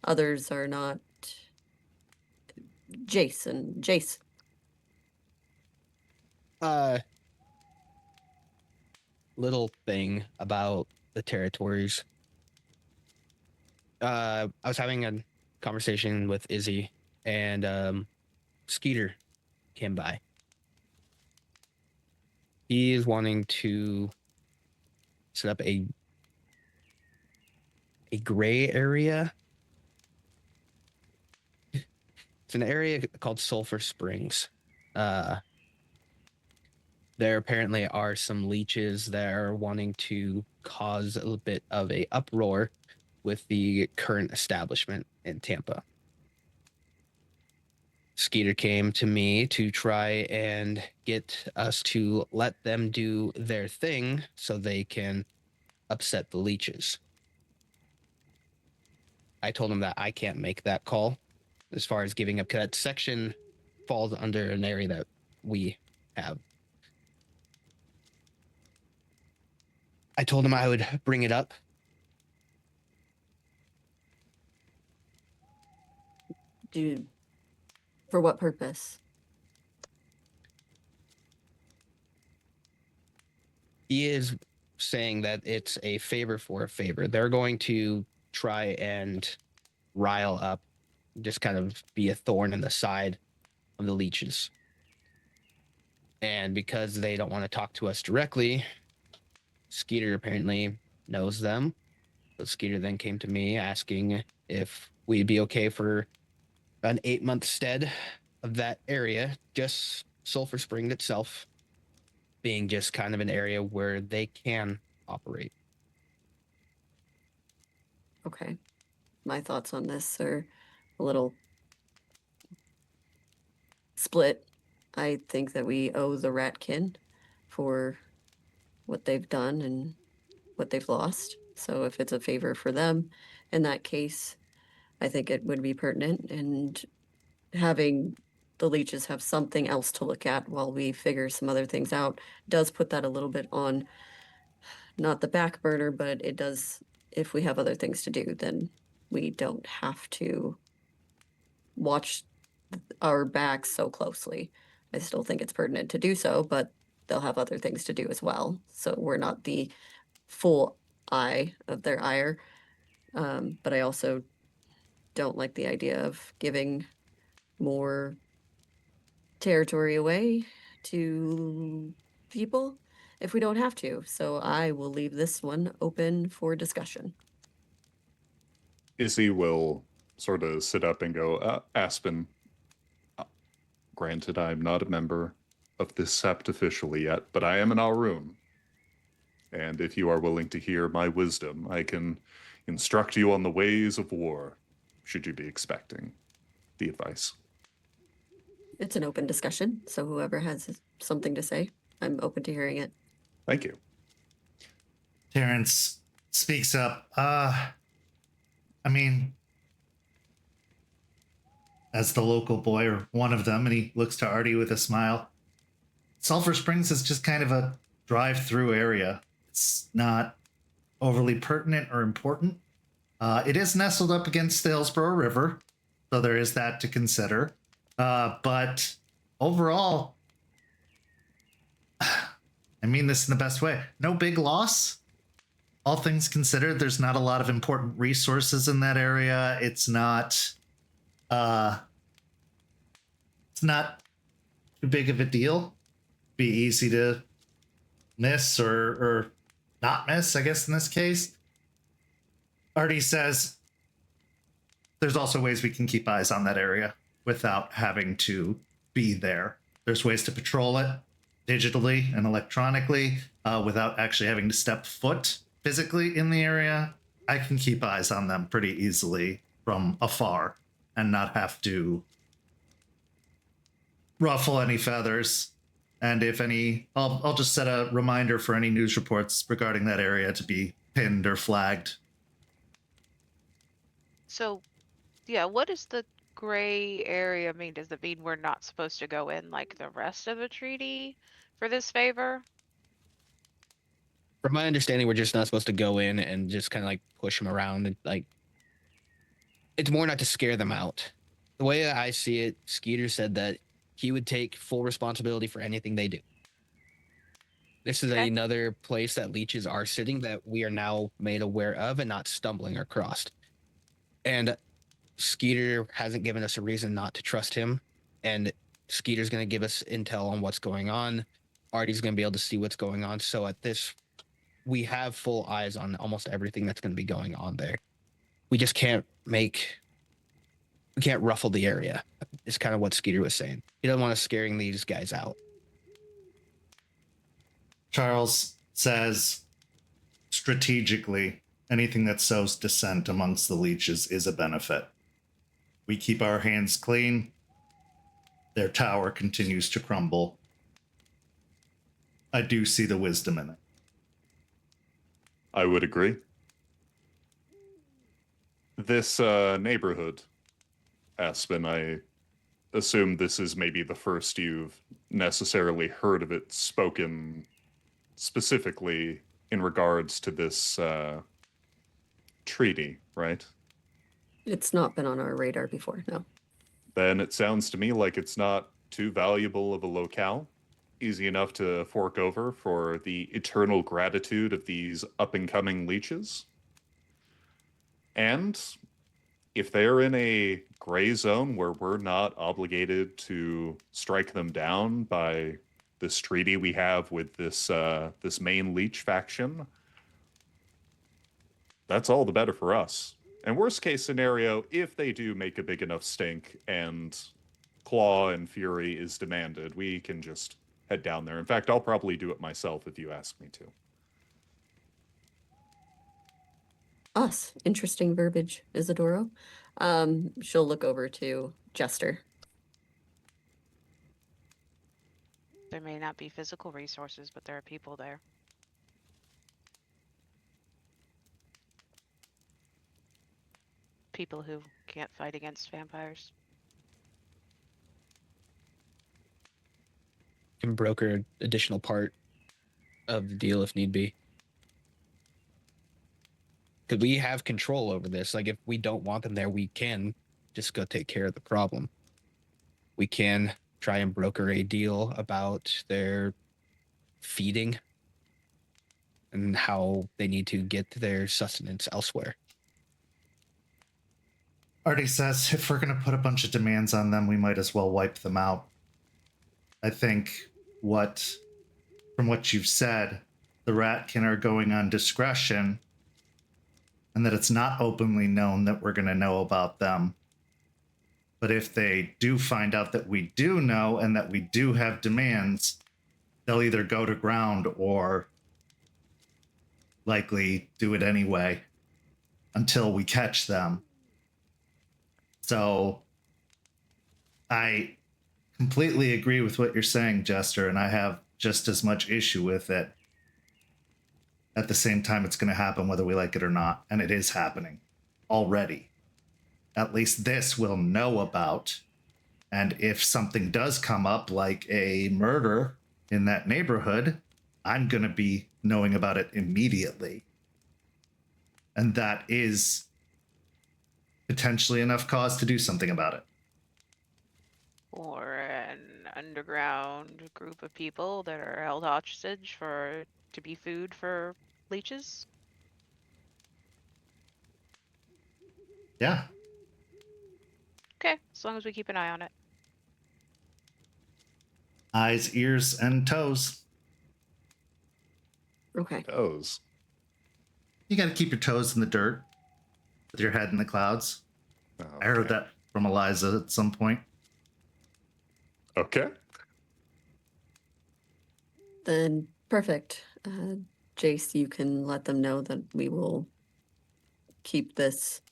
others are not Jace. Little thing about the territories. I was having a conversation with Izzy, and Skeeter came by. He is wanting to set up a gray area. It's an area called Sulphur Springs. There apparently are some leeches that are wanting to cause a little bit of a uproar with the current establishment in Tampa. Skeeter came to me to try and get us to let them do their thing so they can upset the leeches. I told him that I can't make that call as far as giving up, because that section falls under an area that we have. I told him I would bring it up. Dude, for what purpose? He is saying that it's a favor for a favor. They're going to try and rile up, just kind of be a thorn in the side of the leeches. And because they don't want to talk to us directly, Skeeter apparently knows them. So Skeeter then came to me asking if we'd be okay for an 8-month stead of that area, just Sulphur Spring itself being just kind of an area where they can operate. Okay. My thoughts on this are a little split. I think that we owe the Ratkin for what they've done, and what they've lost. So if it's a favor for them, in that case, I think it would be pertinent, and having the leeches have something else to look at while we figure some other things out does put that a little bit on, not the back burner, but it does, if we have other things to do, then we don't have to watch our backs so closely. I still think it's pertinent to do so, but they'll have other things to do as well. So we're not the full eye of their ire. But I also don't like the idea of giving more territory away to people if we don't have to. So I will leave this one open for discussion. Izzy will sort of sit up and go, Aspen, granted, I'm not a member of this Sept officially yet, but I am an Arun. And if you are willing to hear my wisdom, I can instruct you on the ways of war, should you be expecting the advice. It's an open discussion, so whoever has something to say, I'm open to hearing it. Thank you. Terrence speaks up. I mean, as the local boy, or one of them, and he looks to Artie with a smile. Sulphur Springs is just kind of a drive-through area. It's not overly pertinent or important. It is nestled up against the Hillsborough River, so there is that to consider. But overall, I mean this in the best way. No big loss. All things considered, there's not a lot of important resources in that area. It's not too big of a deal. Be easy to miss or not miss, I guess, in this case. Artie says there's also ways we can keep eyes on that area without having to be there. There's ways to patrol it digitally and electronically without actually having to step foot physically in the area. I can keep eyes on them pretty easily from afar and not have to ruffle any feathers. And if any, I'll just set a reminder for any news reports regarding that area to be pinned or flagged. So, yeah, what does the gray area mean? Does it mean we're not supposed to go in like the rest of the treaty for this favor? From my understanding, we're just not supposed to go in and just kind of like push them around. And, like, it's more not to scare them out. The way I see it, Skeeter said that he would take full responsibility for anything they do. This is Okay. another place that leeches are sitting that we are now made aware of and not stumbling across. And Skeeter hasn't given us a reason not to trust him. And Skeeter's going to give us intel on what's going on. Artie's going to be able to see what's going on. So at this, we have full eyes on almost everything that's going to be going on there. We just can't ruffle the area. Is kind of what Skeeter was saying. He doesn't want us scaring these guys out. Charles says, strategically, anything that sows dissent amongst the leeches is a benefit. We keep our hands clean. Their tower continues to crumble. I do see the wisdom in it. I would agree. This neighborhood, Aspen, I assume this is maybe the first you've necessarily heard of it spoken specifically in regards to this treaty, right? It's not been on our radar before, no. Then it sounds to me like it's not too valuable of a locale. Easy enough to fork over for the eternal gratitude of these up-and-coming leeches. And if they're in a gray zone where we're not obligated to strike them down by this treaty we have with this this main leech faction, that's all the better for us. And worst case scenario, if they do make a big enough stink and claw and fury is demanded, we can just head down there. In fact, I'll probably do it myself if you ask me to. Us. Interesting verbiage, Isidoro. She'll look over to Jester. There may not be physical resources, but there are people there. people who can't fight against vampires. Can broker additional part of the deal if need be. Because we have control over this. Like, if we don't want them there, we can just go take care of the problem. We can try and broker a deal about their feeding and how they need to get their sustenance elsewhere. Artie says if we're going to put a bunch of demands on them, we might as well wipe them out. I think from what you've said, the Ratkin are going on discretion, and that it's not openly known that we're going to know about them. But if they do find out that we do know and that we do have demands, they'll either go to ground or likely do it anyway until we catch them. So I completely agree with what you're saying, Jester, and I have just as much issue with it. At the same time, it's going to happen whether we like it or not, and it is happening already. At least this we'll know about, and if something does come up, like a murder in that neighborhood, I'm going to be knowing about it immediately. And that is potentially enough cause to do something about it. Or an underground group of people that are held hostage to be food for leeches. Yeah. Okay, as long as we keep an eye on it. Eyes, ears, and toes. Okay. Toes. You got to keep your toes in the dirt with your head in the clouds. Okay. I heard that from Eliza at some point. Okay. Then perfect. Jace, you can let them know that we will keep this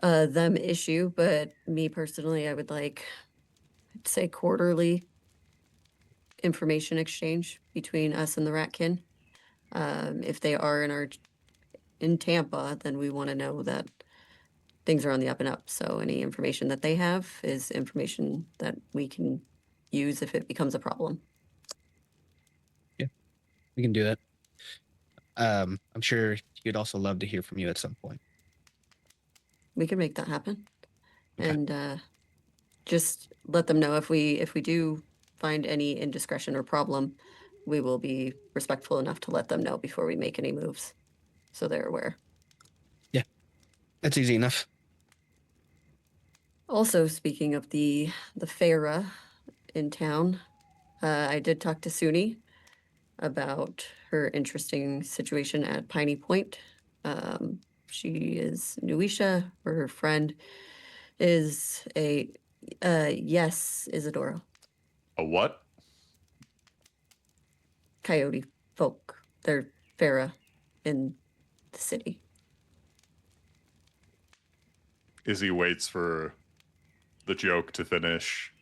them issue, but me personally, I would like, I'd say quarterly information exchange between us and the Ratkin. If they are in Tampa, then we want to know that things are on the up and up. So any information that they have is information that we can use if it becomes a problem. Yeah, we can do that. I'm sure he'd also love to hear from you at some point. We can make that happen. Okay. And just let them know if we do find any indiscretion or problem, we will be respectful enough to let them know before we make any moves, so they're aware. Yeah, that's easy enough. Also, speaking of the Farah in town, I did talk to Suni about her interesting situation at Piney Point. She is Nuisha, or her friend is a yes, Isidoro. A what? Coyote folk. They're Farah in the city. Izzy waits for the joke to finish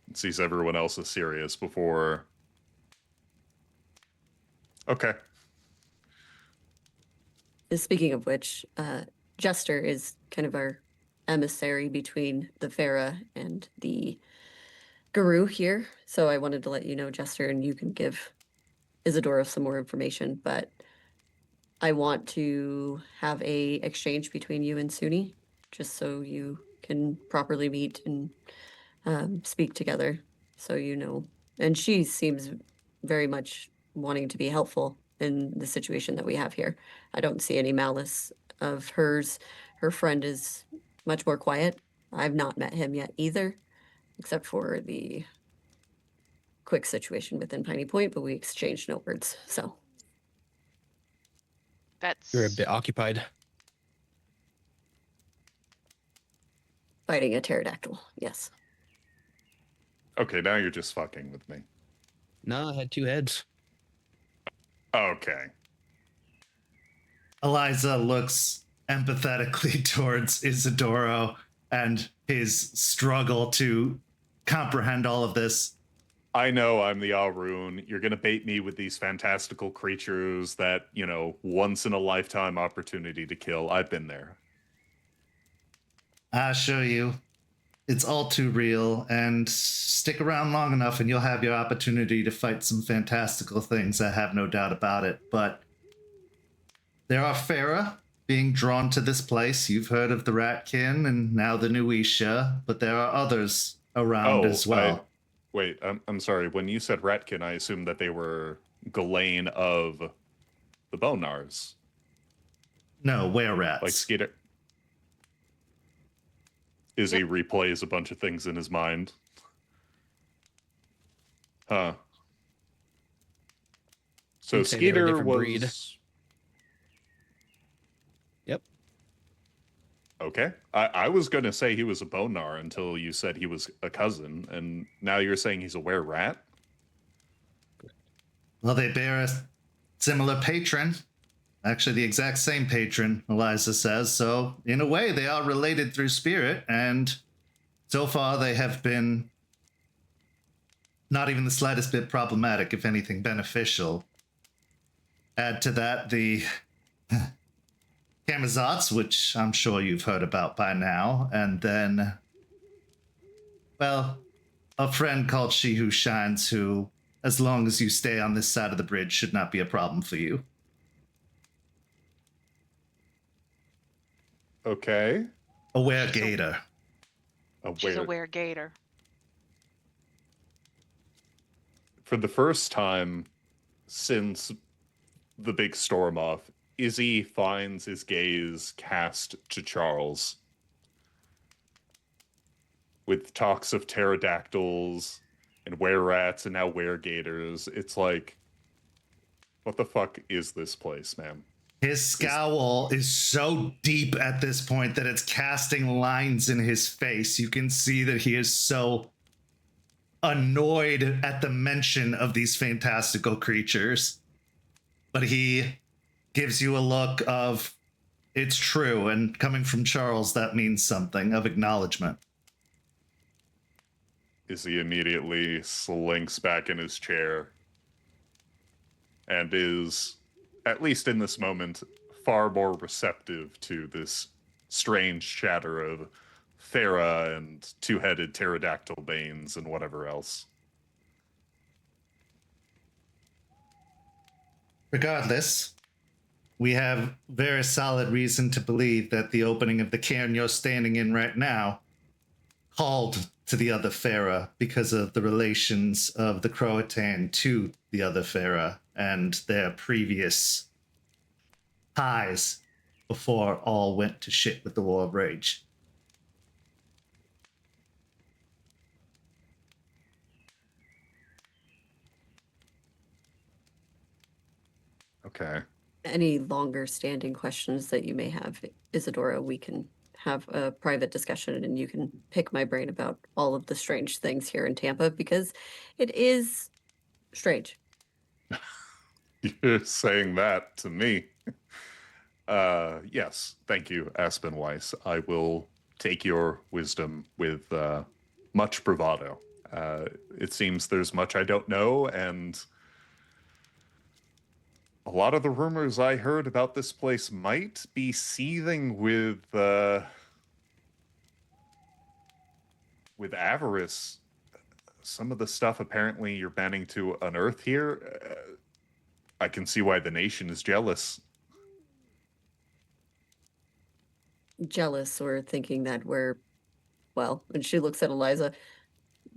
and sees everyone else is serious before. Okay. Speaking of which, Jester is kind of our emissary between the Farah and the Guru here. So I wanted to let you know, Jester, and you can give Isidoro some more information, but I want to have a exchange between you and Suni, just so you can properly meet and speak together, so you know. And she seems very much wanting to be helpful in the situation that we have here. I don't see any malice of hers. Her friend is much more quiet. I've not met him yet either, except for the quick situation within Piney Point, but we exchanged no words, so. That's You're a bit occupied. Fighting a pterodactyl, yes. Okay, now you're just fucking with me. No, I had two heads. Okay. Eliza looks empathetically towards Isidoro and his struggle to comprehend all of this. I know I'm the Arun. You're going to bait me with these fantastical creatures that, once in a lifetime opportunity to kill. I've been there. I assure you, it's all too real, and stick around long enough and you'll have your opportunity to fight some fantastical things, I have no doubt about it. But there are Farah being drawn to this place. You've heard of the Ratkin and now the new Isha, but there are others around as well. Wait, I'm sorry. When you said Ratkin, I assumed that they were Ghislaine of the Bonars. No, were-rats. Like Skeeter. Izzy replays a bunch of things in his mind. Huh. So You'd say they were a Skeeter different was... breed. Yep. Okay. I was going to say he was a Bonar until you said he was a cousin, and now you're saying he's a were-rat? Well, they bear a similar patron. Actually, the exact same patron, Eliza says. So, in a way, they are related through spirit, and so far they have been not even the slightest bit problematic, if anything, beneficial. Add to that the Kamazats, which I'm sure you've heard about by now, and then, well, a friend called She Who Shines, who, as long as you stay on this side of the bridge, should not be a problem for you. Okay. A were-gator. She's a were-gator. For the first time since the big storm off, Izzy finds his gaze cast to Charles. With talks of pterodactyls and were-rats and now were-gators, it's like, what the fuck is this place, man? His scowl is so deep at this point that it's casting lines in his face. You can see that he is so annoyed at the mention of these fantastical creatures. But he gives you a look of, it's true, and coming from Charles, that means something, of acknowledgement. Izzy immediately slinks back in his chair and is, at least in this moment, far more receptive to this strange chatter of Farah and two-headed pterodactyl banes and whatever else. Regardless, we have very solid reason to believe that the opening of the cairn you're standing in right now called to the other Farah because of the relations of the Croatan to the other Farah and their previous ties before all went to shit with the War of Rage. Okay. Any longer standing questions that you may have, Isidoro, we can have a private discussion and you can pick my brain about all of the strange things here in Tampa because it is strange. You're saying that to me. Yes, thank you, Aspen Weiss. I will take your wisdom with much bravado. It seems there's much I don't know, and a lot of the rumors I heard about this place might be seething with avarice. Some of the stuff apparently you're banning to unearth here, I can see why the nation is jealous. Jealous or thinking that we're, well, and she looks at Eliza,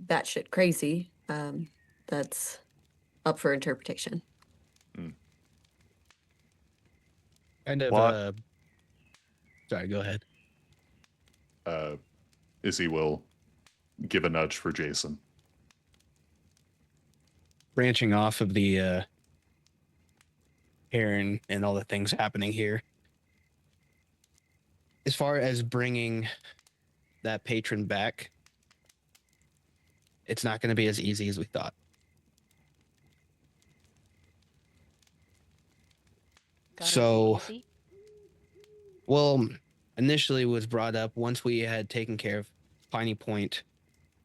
batshit crazy. That's up for interpretation. Kind of, sorry, go ahead. Izzy will give a nudge for Jason. Branching off of the Aaron and all the things happening here. As far as bringing that patron back, it's not going to be as easy as we thought. So, well, initially was brought up once we had taken care of Piney Point,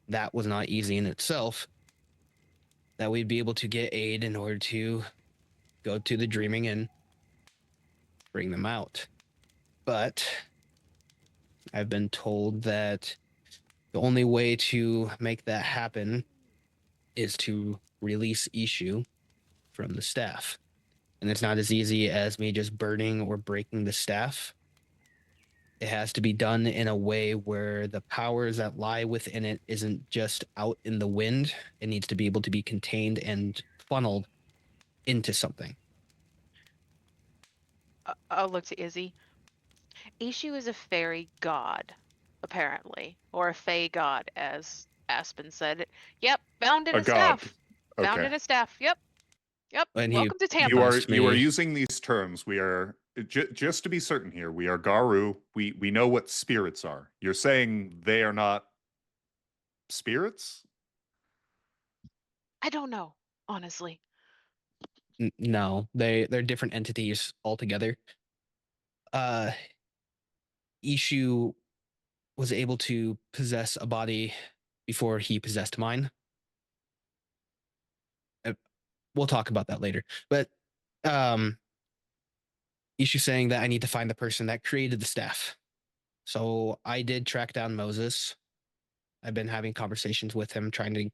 that was not easy in itself, that we'd be able to get aid in order to go to the Dreaming and bring them out. But I've been told that the only way to make that happen is to release Ishu from the staff. And it's not as easy as me just burning or breaking the staff. It has to be done in a way where the powers that lie within it isn't just out in the wind. It needs to be able to be contained and funneled into something. I'll look to Izzy. Ishu is a fairy god, apparently, or a fey god, as Aspen said. Yep, bound in A a god. staff. Bound Okay. in a staff. Yep. Yep. And he Welcome to You Tampa. are promised you are me- using these terms. We are just to be certain here. We are Garu. We know what spirits are. You're saying they are not spirits? I don't know, honestly. No, they're different entities altogether. Ishu was able to possess a body before he possessed mine. We'll talk about that later. But Ishu saying that I need to find the person that created the staff. So I did track down Moses. I've been having conversations with him, trying to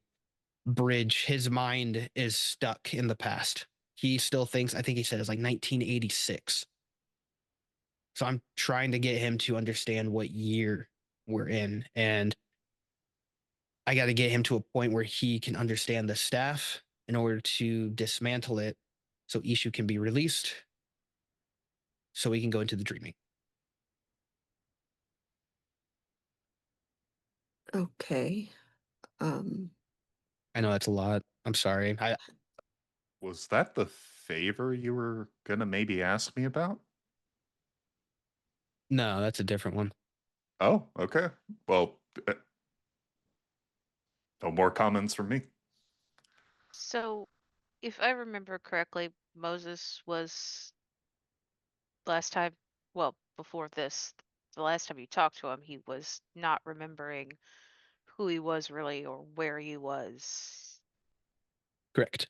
bridge. His mind is stuck in the past. He still thinks, I think he said it's like 1986. So I'm trying to get him to understand what year we're in. And I got to get him to a point where he can understand the staff in order to dismantle it so Ishu can be released so we can go into the dreaming. Okay. I know that's a lot. I'm sorry. Was that the favor you were gonna maybe ask me about? No, that's a different one. Oh, okay. Well, no more comments from me. So, if I remember correctly, Moses was last time, well, before this, the last time you talked to him, he was not remembering who he was really or where he was. Correct.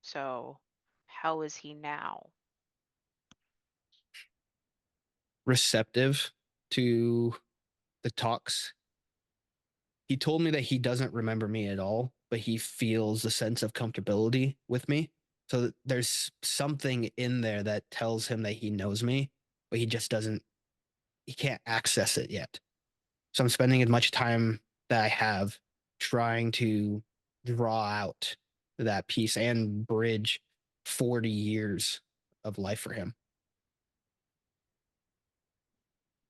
So, how is he now? Receptive to the talks. He told me that he doesn't remember me at all, but he feels a sense of comfortability with me. So there's something in there that tells him that he knows me, but he just doesn't, he can't access it yet. So I'm spending as much time that I have trying to draw out that piece and bridge 40 years of life for him.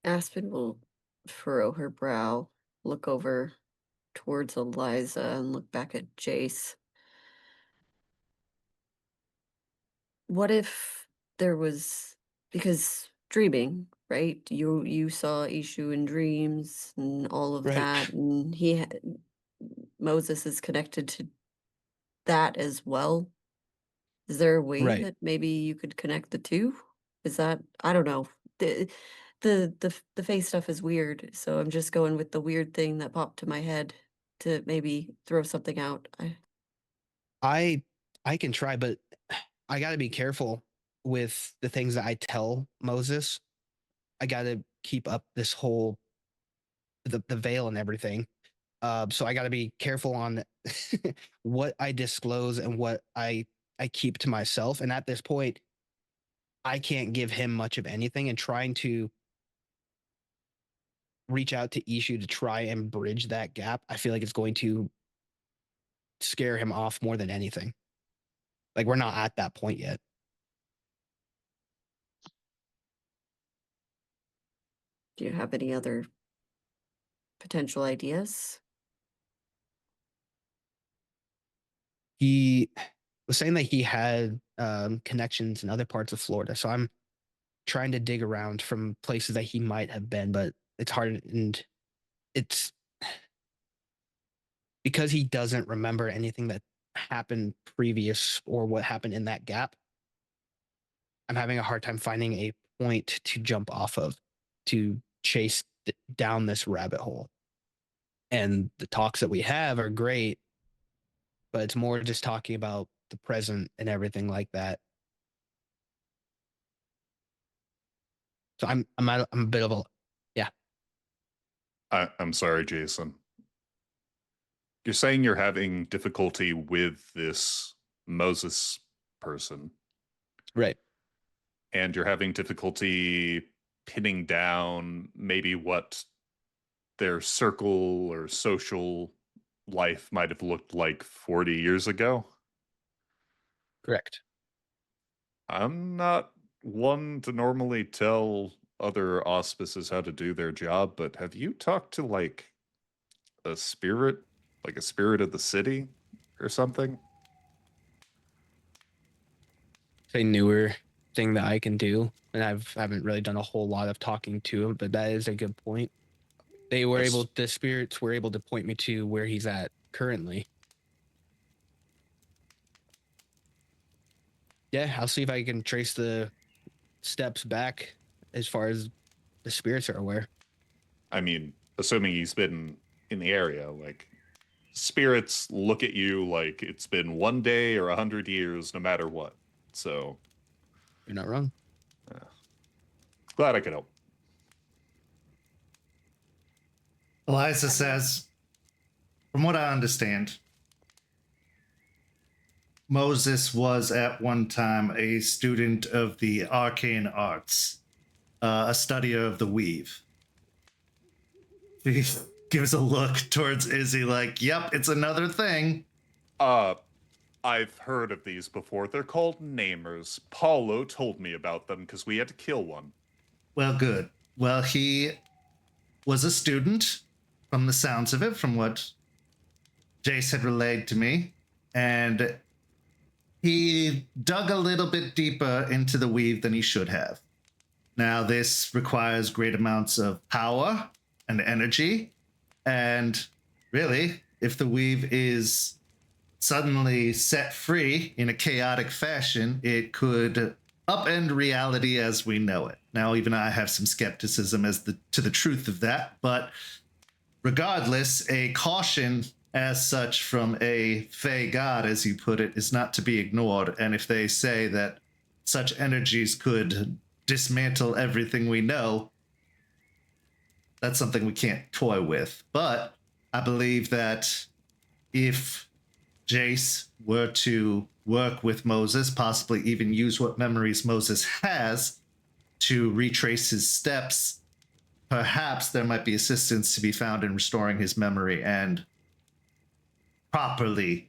Aspen will furrow her brow, look over towards Eliza, and look back at Jace. What if there was, because dreaming, right? You saw Ishu in dreams and all of Right. that, and Moses is connected to that as well. Is there a way Right. that maybe you could connect the two? Is that, I don't know. The face stuff is weird, so I'm just going with the weird thing that popped to my head to maybe throw something out. I can try, but I got to be careful with the things that I tell Moses. I got to keep up this whole the veil and everything. So I got to be careful on what I disclose and what I keep to myself. And at this point, I can't give him much of anything. And trying to reach out to Ishu to try and bridge that gap, I feel like it's going to scare him off more than anything. Like we're not at that point yet. Do you have any other potential ideas? He was saying that he had connections in other parts of Florida. So I'm trying to dig around from places that he might have been, but it's hard. And it's because he doesn't remember anything that happened previous or what happened in that gap. I'm having a hard time finding a point to jump off of to chase down this rabbit hole. And the talks that we have are great, but it's more just talking about the present and everything like that. So I'm a bit of a I'm sorry, Jason. You're saying you're having difficulty with this Moses person, right. and you're having difficulty pinning down maybe what their circle or social life might have looked like 40 years ago? Correct. I'm not one to normally tell other auspices how to do their job, but have you talked to like a spirit, like a spirit of the city or something? It's a newer thing that I can do, and haven't really done a whole lot of talking to him, but that is a good point. The spirits were able to point me to where he's at currently. Yeah, I'll see if I can trace the steps back as far as the spirits are aware. I mean, assuming he's been in the area, like spirits look at you like it's been 1 day or 100 years, no matter what. So You're not wrong. glad I could help. Eliza says, from what I understand, Moses was at one time a student of the arcane arts, a studier of the weave. He gives a look towards Izzy like, yep, it's another thing. I've heard of these before. They're called namers. Paulo told me about them because we had to kill one. Well, good. Well, he was a student, from the sounds of it, from what Jace had relayed to me, and he dug a little bit deeper into the weave than he should have. Now, this requires great amounts of power and energy, and really, if the weave is suddenly set free in a chaotic fashion, it could upend reality as we know it. Now, even I have some skepticism as to the truth of that, but regardless, a caution as such from a fey god, as you put it, is not to be ignored. And if they say that such energies could dismantle everything we know, that's something we can't toy with. But I believe that if Jace were to work with Moses, possibly even use what memories Moses has to retrace his steps, perhaps there might be assistance to be found in restoring his memory and properly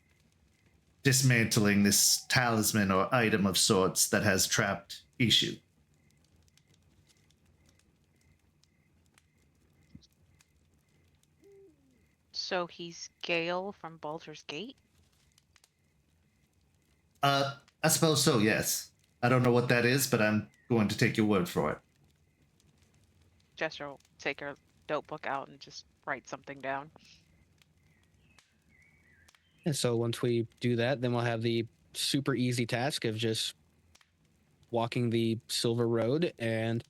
dismantling this talisman or item of sorts that has trapped Ishu. So he's Gale from Baldur's Gate? I suppose so, yes. I don't know what that is, but I'm going to take your word for it. Jester will take her notebook out and just write something down. And so once we do that, then we'll have the super easy task of just walking the Silver Road and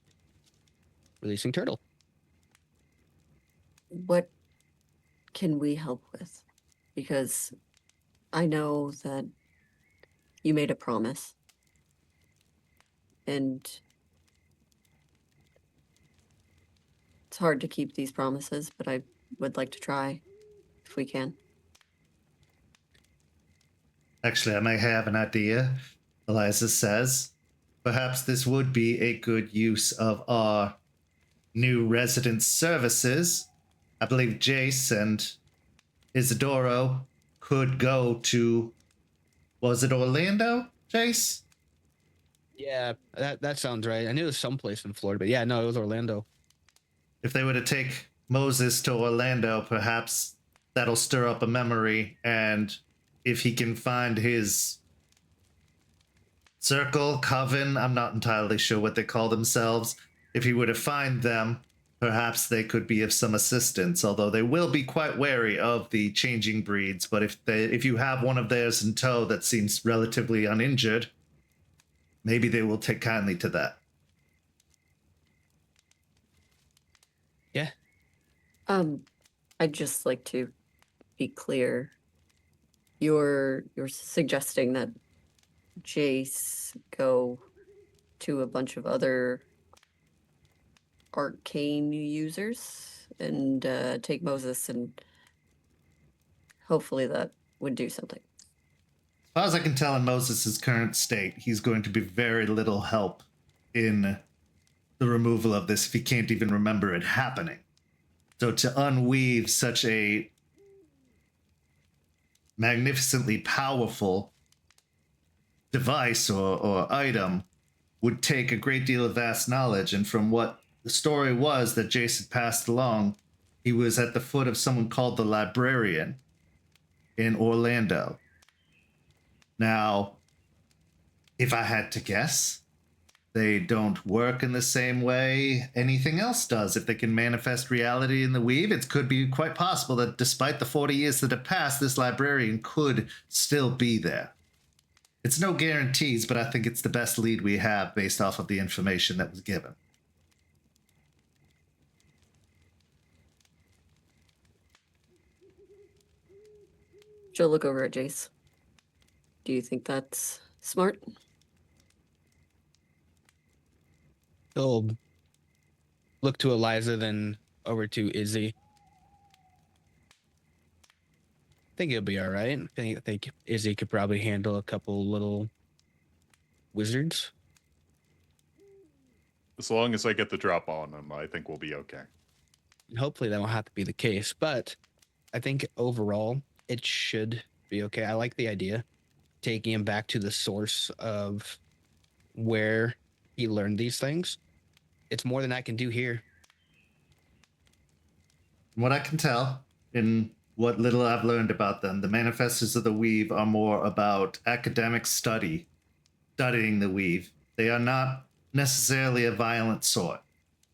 releasing Turtle. What can we help with? Because I know that you made a promise. And it's hard to keep these promises, but I would like to try if we can. Actually, I may have an idea, Eliza says. Perhaps this would be a good use of our new resident services. I believe Jace and Isidoro could go to, was it Orlando, Jace? Yeah, that sounds right. I knew it was someplace in Florida, but yeah, no, it was Orlando. If they were to take Moses to Orlando, perhaps that'll stir up a memory, and if he can find his circle, coven, I'm not entirely sure what they call themselves, if he were to find them, perhaps they could be of some assistance, although they will be quite wary of the changing breeds. But if you have one of theirs in tow that seems relatively uninjured, maybe they will take kindly to that. Yeah. I'd just like to be clear. You're suggesting that Jace go to a bunch of other arcane users and take Moses, and hopefully that would do something. As far as I can tell in Moses' current state, he's going to be very little help in the removal of this if he can't even remember it happening. So to unweave such a magnificently powerful device or item would take a great deal of vast knowledge. And from what the story was that Jace had passed along, he was at the foot of someone called the Librarian in Orlando. Now, if I had to guess, they don't work in the same way anything else does. If they can manifest reality in the weave, it could be quite possible that despite the 40 years that have passed, this librarian could still be there. It's no guarantees, but I think it's the best lead we have based off of the information that was given. She'll look over at Jace. Do you think that's smart? He'll look to Eliza, then over to Izzy. I think he'll be all right. I think Izzy could probably handle a couple little wizards. As long as I get the drop on him, I think we'll be okay. And hopefully that won't have to be the case, but I think overall it should be okay. I like the idea, taking him back to the source of where he learned these things. It's more than I can do here. From what I can tell, in what little I've learned about them, the Manifestors of the Weave are more about academic studying the Weave. They are not necessarily a violent sort,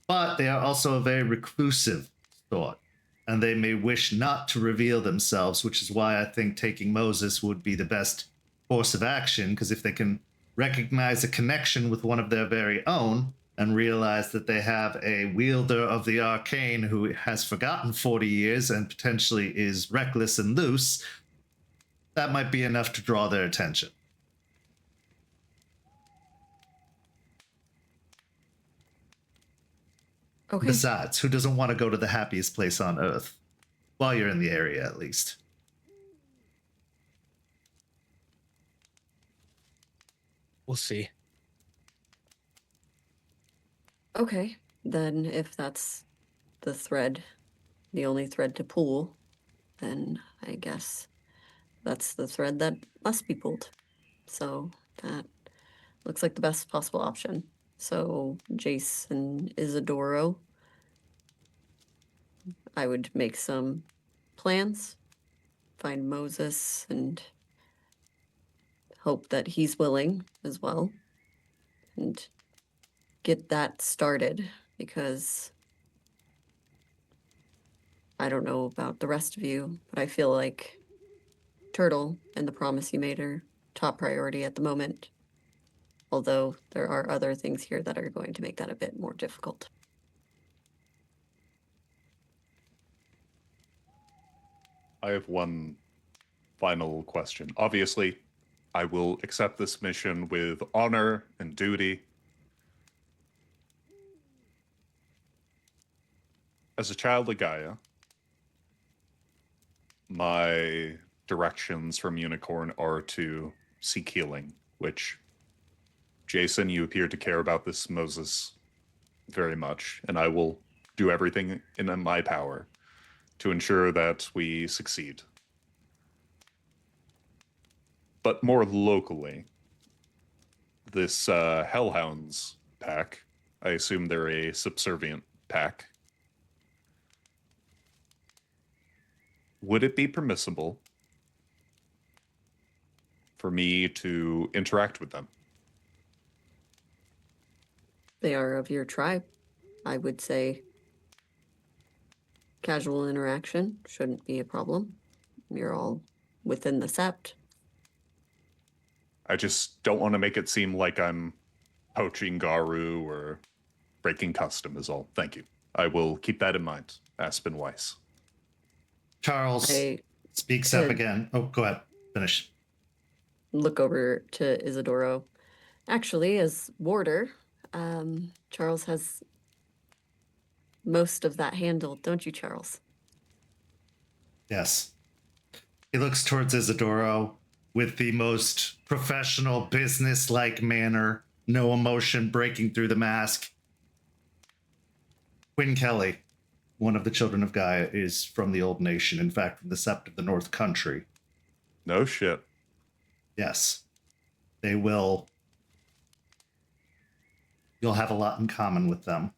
but they are also a very reclusive sort, and they may wish not to reveal themselves, which is why I think taking Moses would be the best course of action, because if they can recognize a connection with one of their very own and realize that they have a wielder of the arcane who has forgotten 40 years and potentially is reckless and loose, that might be enough to draw their attention. Okay. Besides, who doesn't want to go to the happiest place on Earth? While you're in the area, at least. We'll see. Okay, then if that's the thread, the only thread to pull, then I guess that's the thread that must be pulled. So that looks like the best possible option. So Jace and Isidoro, I would make some plans, find Moses, and hope that he's willing as well, and get that started, because I don't know about the rest of you, but I feel like Turtle and the promise you made are top priority at the moment. Although there are other things here that are going to make that a bit more difficult. I have one final question. Obviously, I will accept this mission with honor and duty. As a child of Gaia, my directions from Unicorn are to seek healing, which, Jason, you appear to care about this Moses very much, and I will do everything in my power to ensure that we succeed. But more locally, this Hellhounds pack, I assume they're a subservient pack. Would it be permissible for me to interact with them? They are of your tribe. I would say casual interaction shouldn't be a problem. You're all within the Sept. I just don't want to make it seem like I'm poaching Garu or breaking custom is all. Thank you. I will keep that in mind. Aspen Weiss. Charles I speaks up could again. Oh, go ahead. Finish. look over to Isidoro. Actually, as warder, Charles has most of that handled, don't you, Charles? Yes. He looks towards Isidoro with the most professional, business-like manner, no emotion breaking through the mask. Quinn Kelly, one of the children of Gaia, is from the Old Nation, in fact, from the Sept of the North Country. No shit. Yes. They will. You'll have a lot in common with them.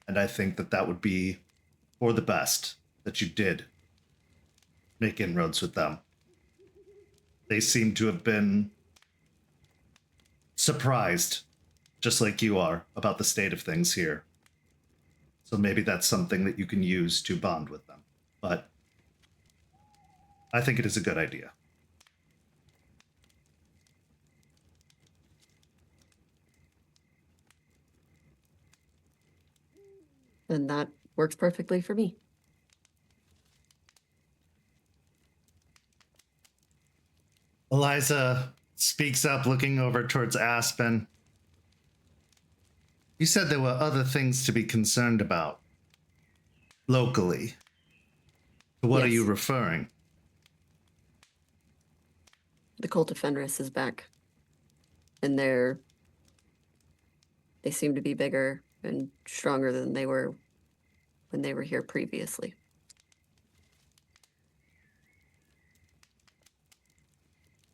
And I think that that would be for the best that you did make inroads with them. They seem to have been surprised, just like you are, about the state of things here. So maybe that's something that you can use to bond with them. But I think it is a good idea. And that works perfectly for me. Eliza speaks up, looking over towards Aspen. You said there were other things to be concerned about locally. To what are Yes. you referring? The Cult of Fenris is back. And they seem to be bigger and stronger than they were when they were here previously.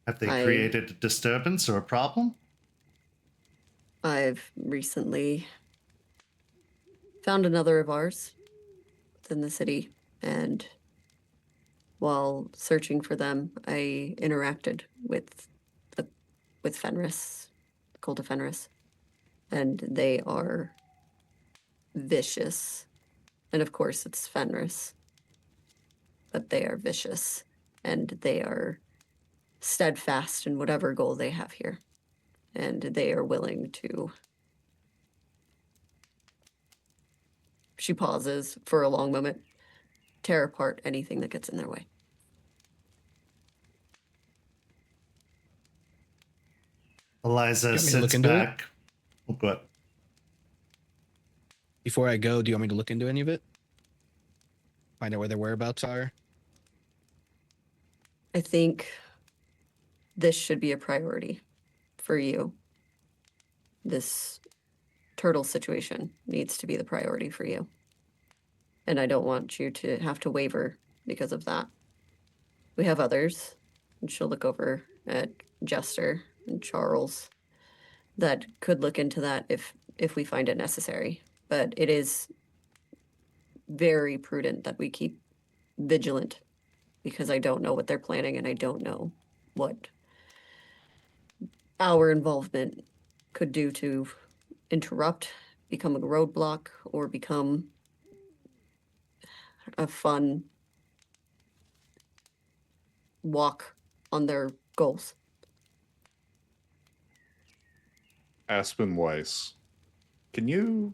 Have they created a disturbance or a problem? I've recently found another of ours within the city, and while searching for them, I interacted with Fenris, Cult of Fenris, and they are vicious. And of course, it's Fenris, but they are vicious, and they are steadfast in whatever goal they have here, and they are willing to. She pauses for a long moment, tear apart anything that gets in their way. Eliza sits back. Oh, go ahead. Before I go, do you want me to look into any of it? Find out where their whereabouts are? I think this should be a priority for you. This turtle situation needs to be the priority for you. And I don't want you to have to waver because of that. We have others, and she'll look over at Jester and Charles, that could look into that if we find it necessary. But it is very prudent that we keep vigilant, because I don't know what they're planning, and I don't know what our involvement could do to interrupt, become a roadblock, or become a fun walk on their goals. Aspen Weiss, can you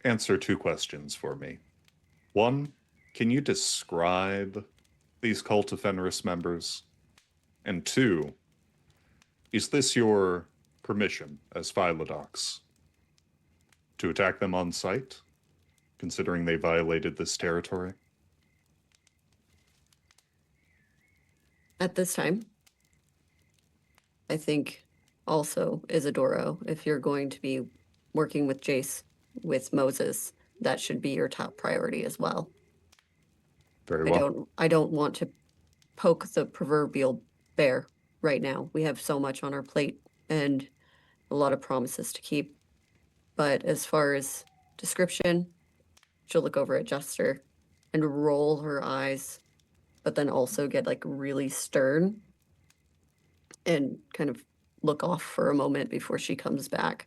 answer two questions for me? One, can you describe these Cult of Fenris members? And two, is this your permission as Phylodox to attack them on sight, considering they violated this territory? At this time, I think also, Isidoro, if you're going to be working with Jace, with Moses, that should be your top priority as well. Very well. I don't want to poke the proverbial bear right now. We have so much on our plate and a lot of promises to keep. But as far as description, she'll look over at Jester and roll her eyes, but then also get like really stern and kind of look off for a moment before she comes back.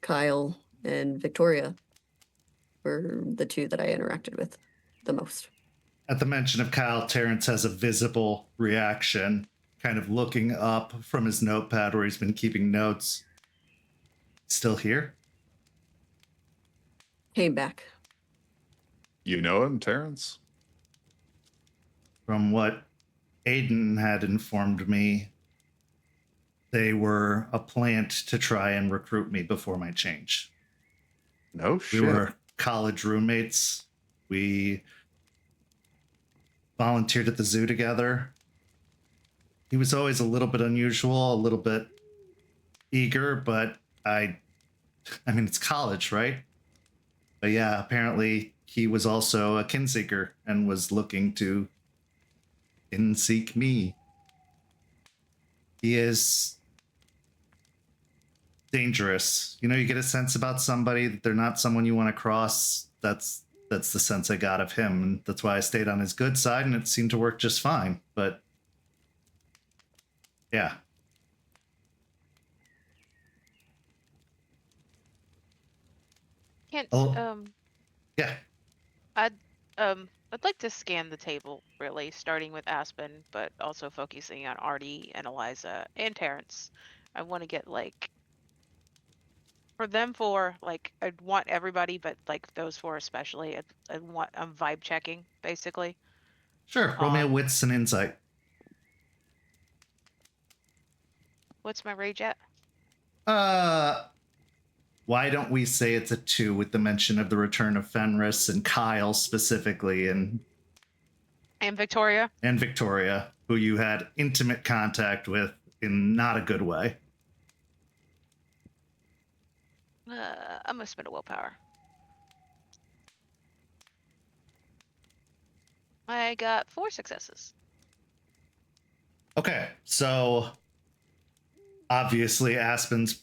Kyle and Victoria were the two that I interacted with the most. At the mention of Kyle, Terrence has a visible reaction, kind of looking up from his notepad where he's been keeping notes. Still here? Came back. You know him, Terrence? From what Aiden had informed me, they were a plant to try and recruit me before my change. No We shit. were college roommates. We volunteered at the zoo together. He was always a little bit unusual, a little bit eager, but I mean, it's college, right? But yeah, apparently he was also a kinseeker and was looking to kinseek me. He is dangerous. You know, you get a sense about somebody that they're not someone you want to cross. That's the sense I got of him, and that's why I stayed on his good side, and it seemed to work just fine. But yeah, Can't oh yeah, I'd like to scan the table, really, starting with Aspen, but also focusing on Artie and Eliza and Terrence. I want to get like for them four, like I'd want everybody, but like those four especially. I'm vibe checking basically. sure. Roll me a On wits and insight. what's my rage at? Why don't we say it's a 2 with the mention of the return of Fenris and Kyle specifically, and Victoria. Victoria, who you had intimate contact with in not a good way. I'm gonna spend a willpower. I got 4 successes. Okay, so obviously Aspen's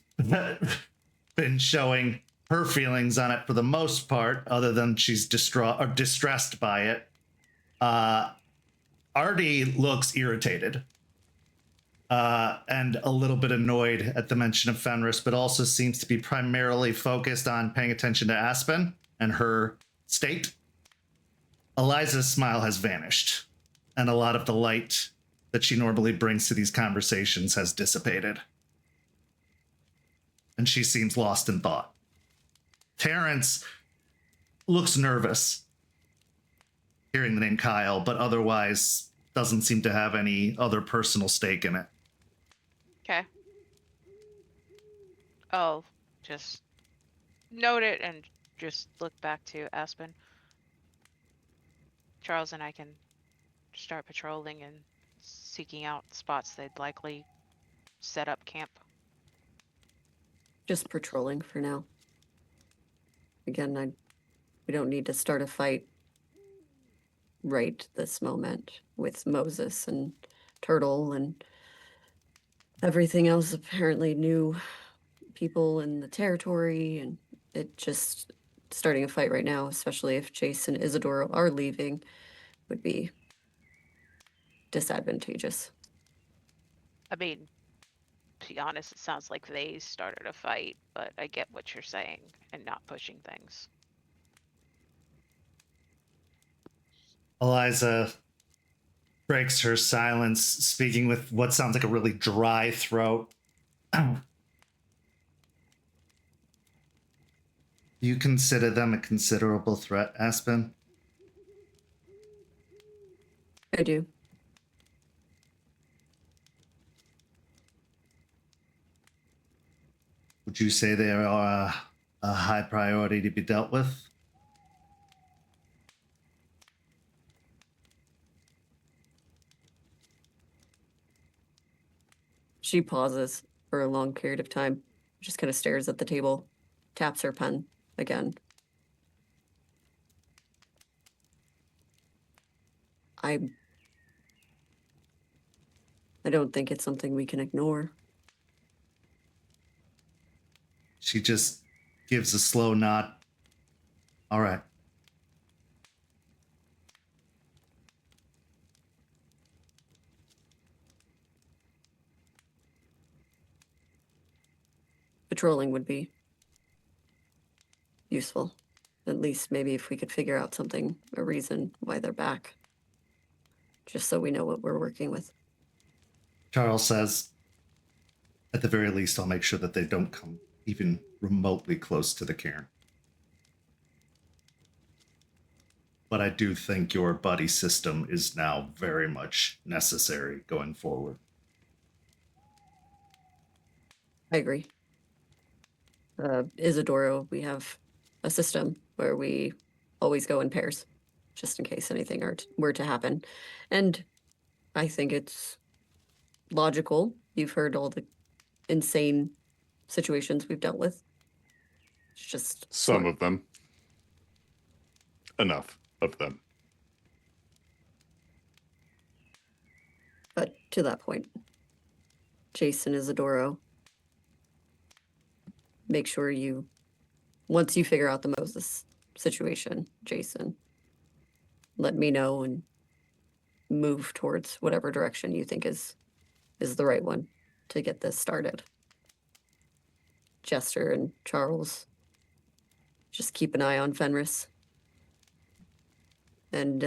been showing her feelings on it for the most part, other than she's distraught or distressed by it. Artie looks irritated and a little bit annoyed at the mention of Fenris, but also seems to be primarily focused on paying attention to Aspen and her state. Eliza's smile has vanished, and a lot of the light that she normally brings to these conversations has dissipated. And she seems lost in thought. Terrence looks nervous hearing the name Kyle, but otherwise doesn't seem to have any other personal stake in it. Okay. I'll just note it and just look back to Aspen. Charles and I can start patrolling and seeking out spots they'd likely set up camp. Just patrolling for now. Again, we don't need to start a fight right this moment with Moses and Turtle and everything else. Apparently new people in the territory, and it just starting a fight right now, especially if Jace and Isidoro are leaving, would be disadvantageous. I mean, to be honest, it sounds like they started a fight, but I get what you're saying and not pushing things. Eliza breaks her silence, speaking with what sounds like a really dry throat. You consider them a considerable threat, Aspen? I do. Would you say they are a high priority to be dealt with? She pauses for a long period of time, just kind of stares at the table, taps her pen again. I don't think it's something we can ignore. She just gives a slow nod. All right. Patrolling would be useful. At least maybe if we could figure out something, a reason why they're back. Just so we know what we're working with. Charles says, at the very least, I'll make sure that they don't come even remotely close to the cairn. But I do think your buddy system is now very much necessary going forward. I agree. Isidoro, we have a system where we always go in pairs, just in case anything were to happen. And I think it's logical. You've heard all the insane situations we've dealt with. It's just Some smart. of them. Enough of them. But to that point, Jace and Isidoro, make sure once you figure out the Moses situation, Jason, let me know and move towards whatever direction you think is the right one to get this started. Jester and Charles, just keep an eye on Fenris. And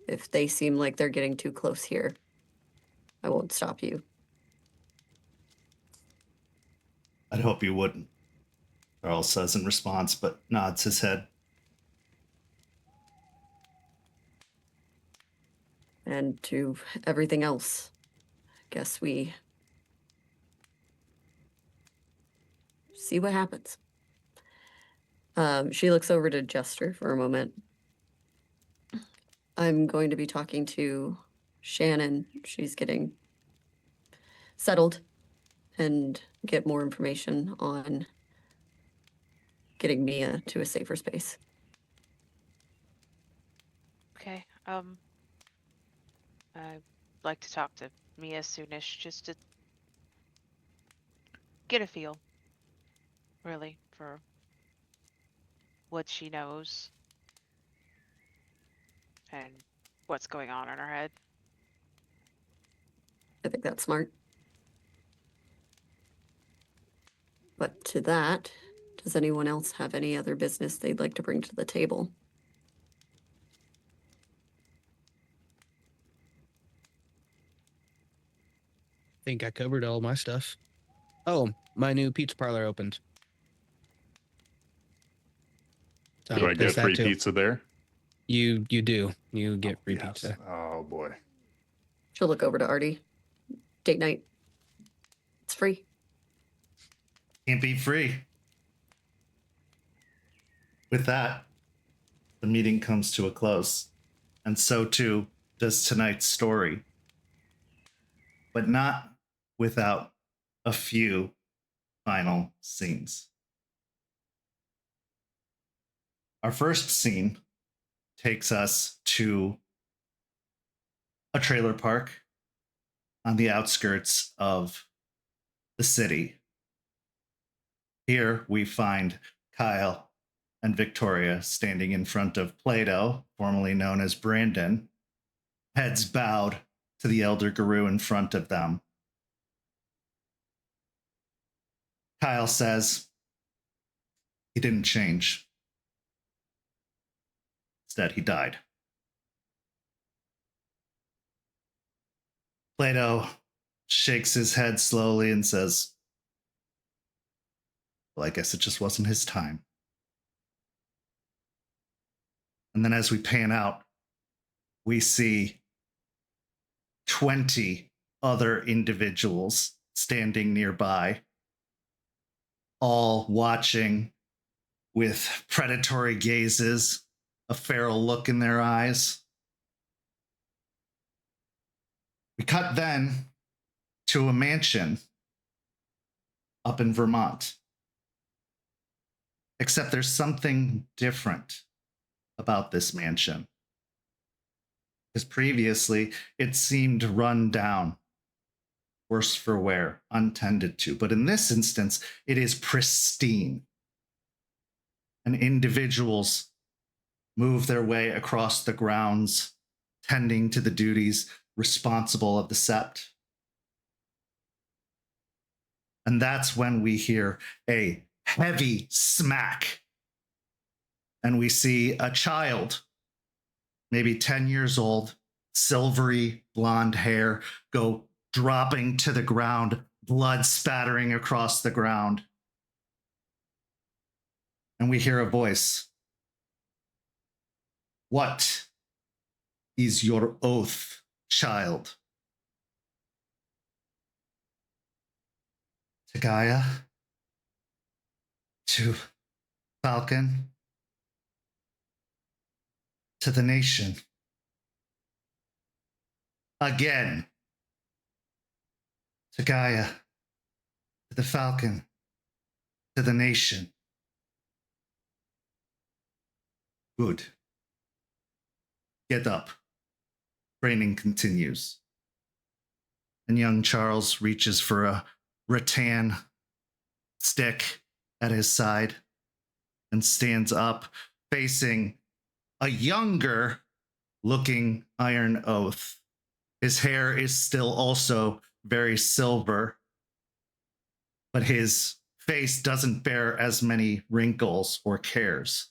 if they seem like they're getting too close here, I won't stop you. I'd hope you wouldn't, Charles says in response, but nods his head. And to everything else, guess we see what happens. She looks over to Jester for a moment. I'm going to be talking to Shannon. She's getting settled and get more information on getting Mia to a safer space. Okay. I'd like to talk to Mia soonish just to get a feel, really, for what she knows and what's going on in her head. I think that's smart. But to that, does anyone else have any other business they'd like to bring to the table? Think I covered all my stuff. Oh, my new pizza parlor opened. So Do I get there's that free too. pizza there? You do. You get free Yes. pizza. Oh boy. She'll look over to Artie. Date night. It's free. Can't be free. With that, the meeting comes to a close, and so too does tonight's story. But not without a few final scenes. Our first scene takes us to a trailer park on the outskirts of the city. Here we find Kyle and Victoria standing in front of Plato, formerly known as Brandon, heads bowed to the elder guru in front of them. Kyle says he didn't change. Instead, he died. Plato shakes his head slowly and says, well, I guess it just wasn't his time. And then as we pan out, we see 20 other individuals standing nearby, all watching with predatory gazes, a feral look in their eyes. We cut then to a mansion up in Vermont. Except there's something different about this mansion. Because previously it seemed run down, worse for wear, untended to. But in this instance, it is pristine. And individuals move their way across the grounds, tending to the duties responsible of the Sept. And that's when we hear a heavy smack. And we see a child, maybe 10 years old, silvery blonde hair, go dropping to the ground, blood spattering across the ground. And we hear a voice. What is your oath, child? To Gaia? To Falcon? to the nation. Again. To Gaia, to the falcon, to the nation. Good. Get up. Training continues. And young Charles reaches for a rattan stick at his side and stands up, facing a younger looking Iron Oath. His hair is still also very silver, but his face doesn't bear as many wrinkles or cares.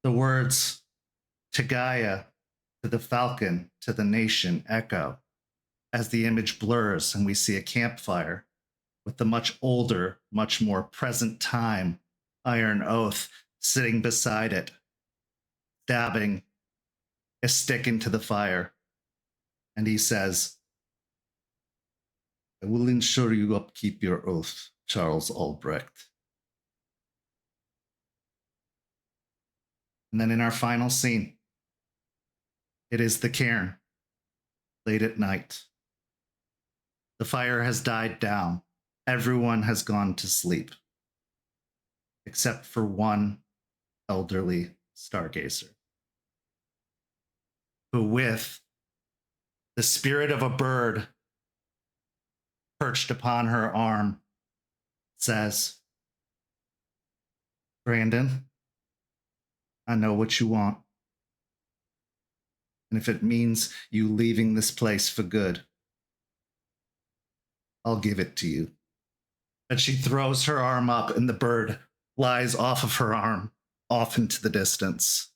The words to Gaia, to the falcon, to the nation echo as the image blurs and we see a campfire with the much older, much more present time Iron Oath sitting beside it, stabbing a stick into the fire. And he says, I will ensure you upkeep your oath, Charles Albrecht. And then in our final scene, it is the cairn, late at night. The fire has died down. Everyone has gone to sleep, except for one elderly stargazer, who with the spirit of a bird perched upon her arm says, Brandon, I know what you want. And if it means you leaving this place for good, I'll give it to you. And she throws her arm up and the bird flies off of her arm, off into the distance.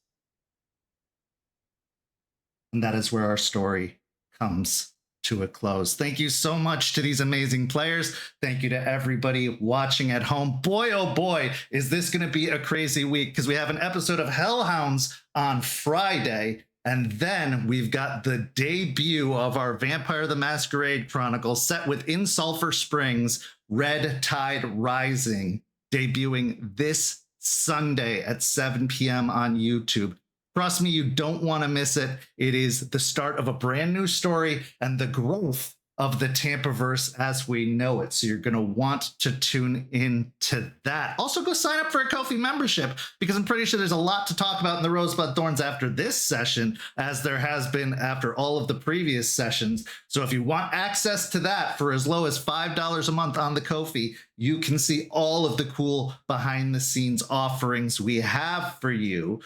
And that is where our story comes to a close. Thank you so much to these amazing players. Thank you to everybody watching at home. Boy, oh boy, is this going to be a crazy week because we have an episode of Hellhounds on Friday. And then we've got the debut of our Vampire the Masquerade Chronicles set within Sulphur Springs, Red Tide Rising, debuting this Sunday at 7 p.m. on YouTube. Trust me, you don't want to miss it. It is the start of a brand new story and the growth of the Tampaverse as we know it. So you're going to want to tune in to that. Also, go sign up for a Ko-fi membership because I'm pretty sure there's a lot to talk about in the Rosebud Thorns after this session, as there has been after all of the previous sessions. So if you want access to that for as low as $5 a month on the Ko-fi, you can see all of the cool behind the scenes offerings we have for you.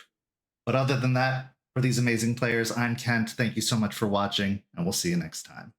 But other than that, for these amazing players, I'm Kent. Thank you so much for watching, and we'll see you next time.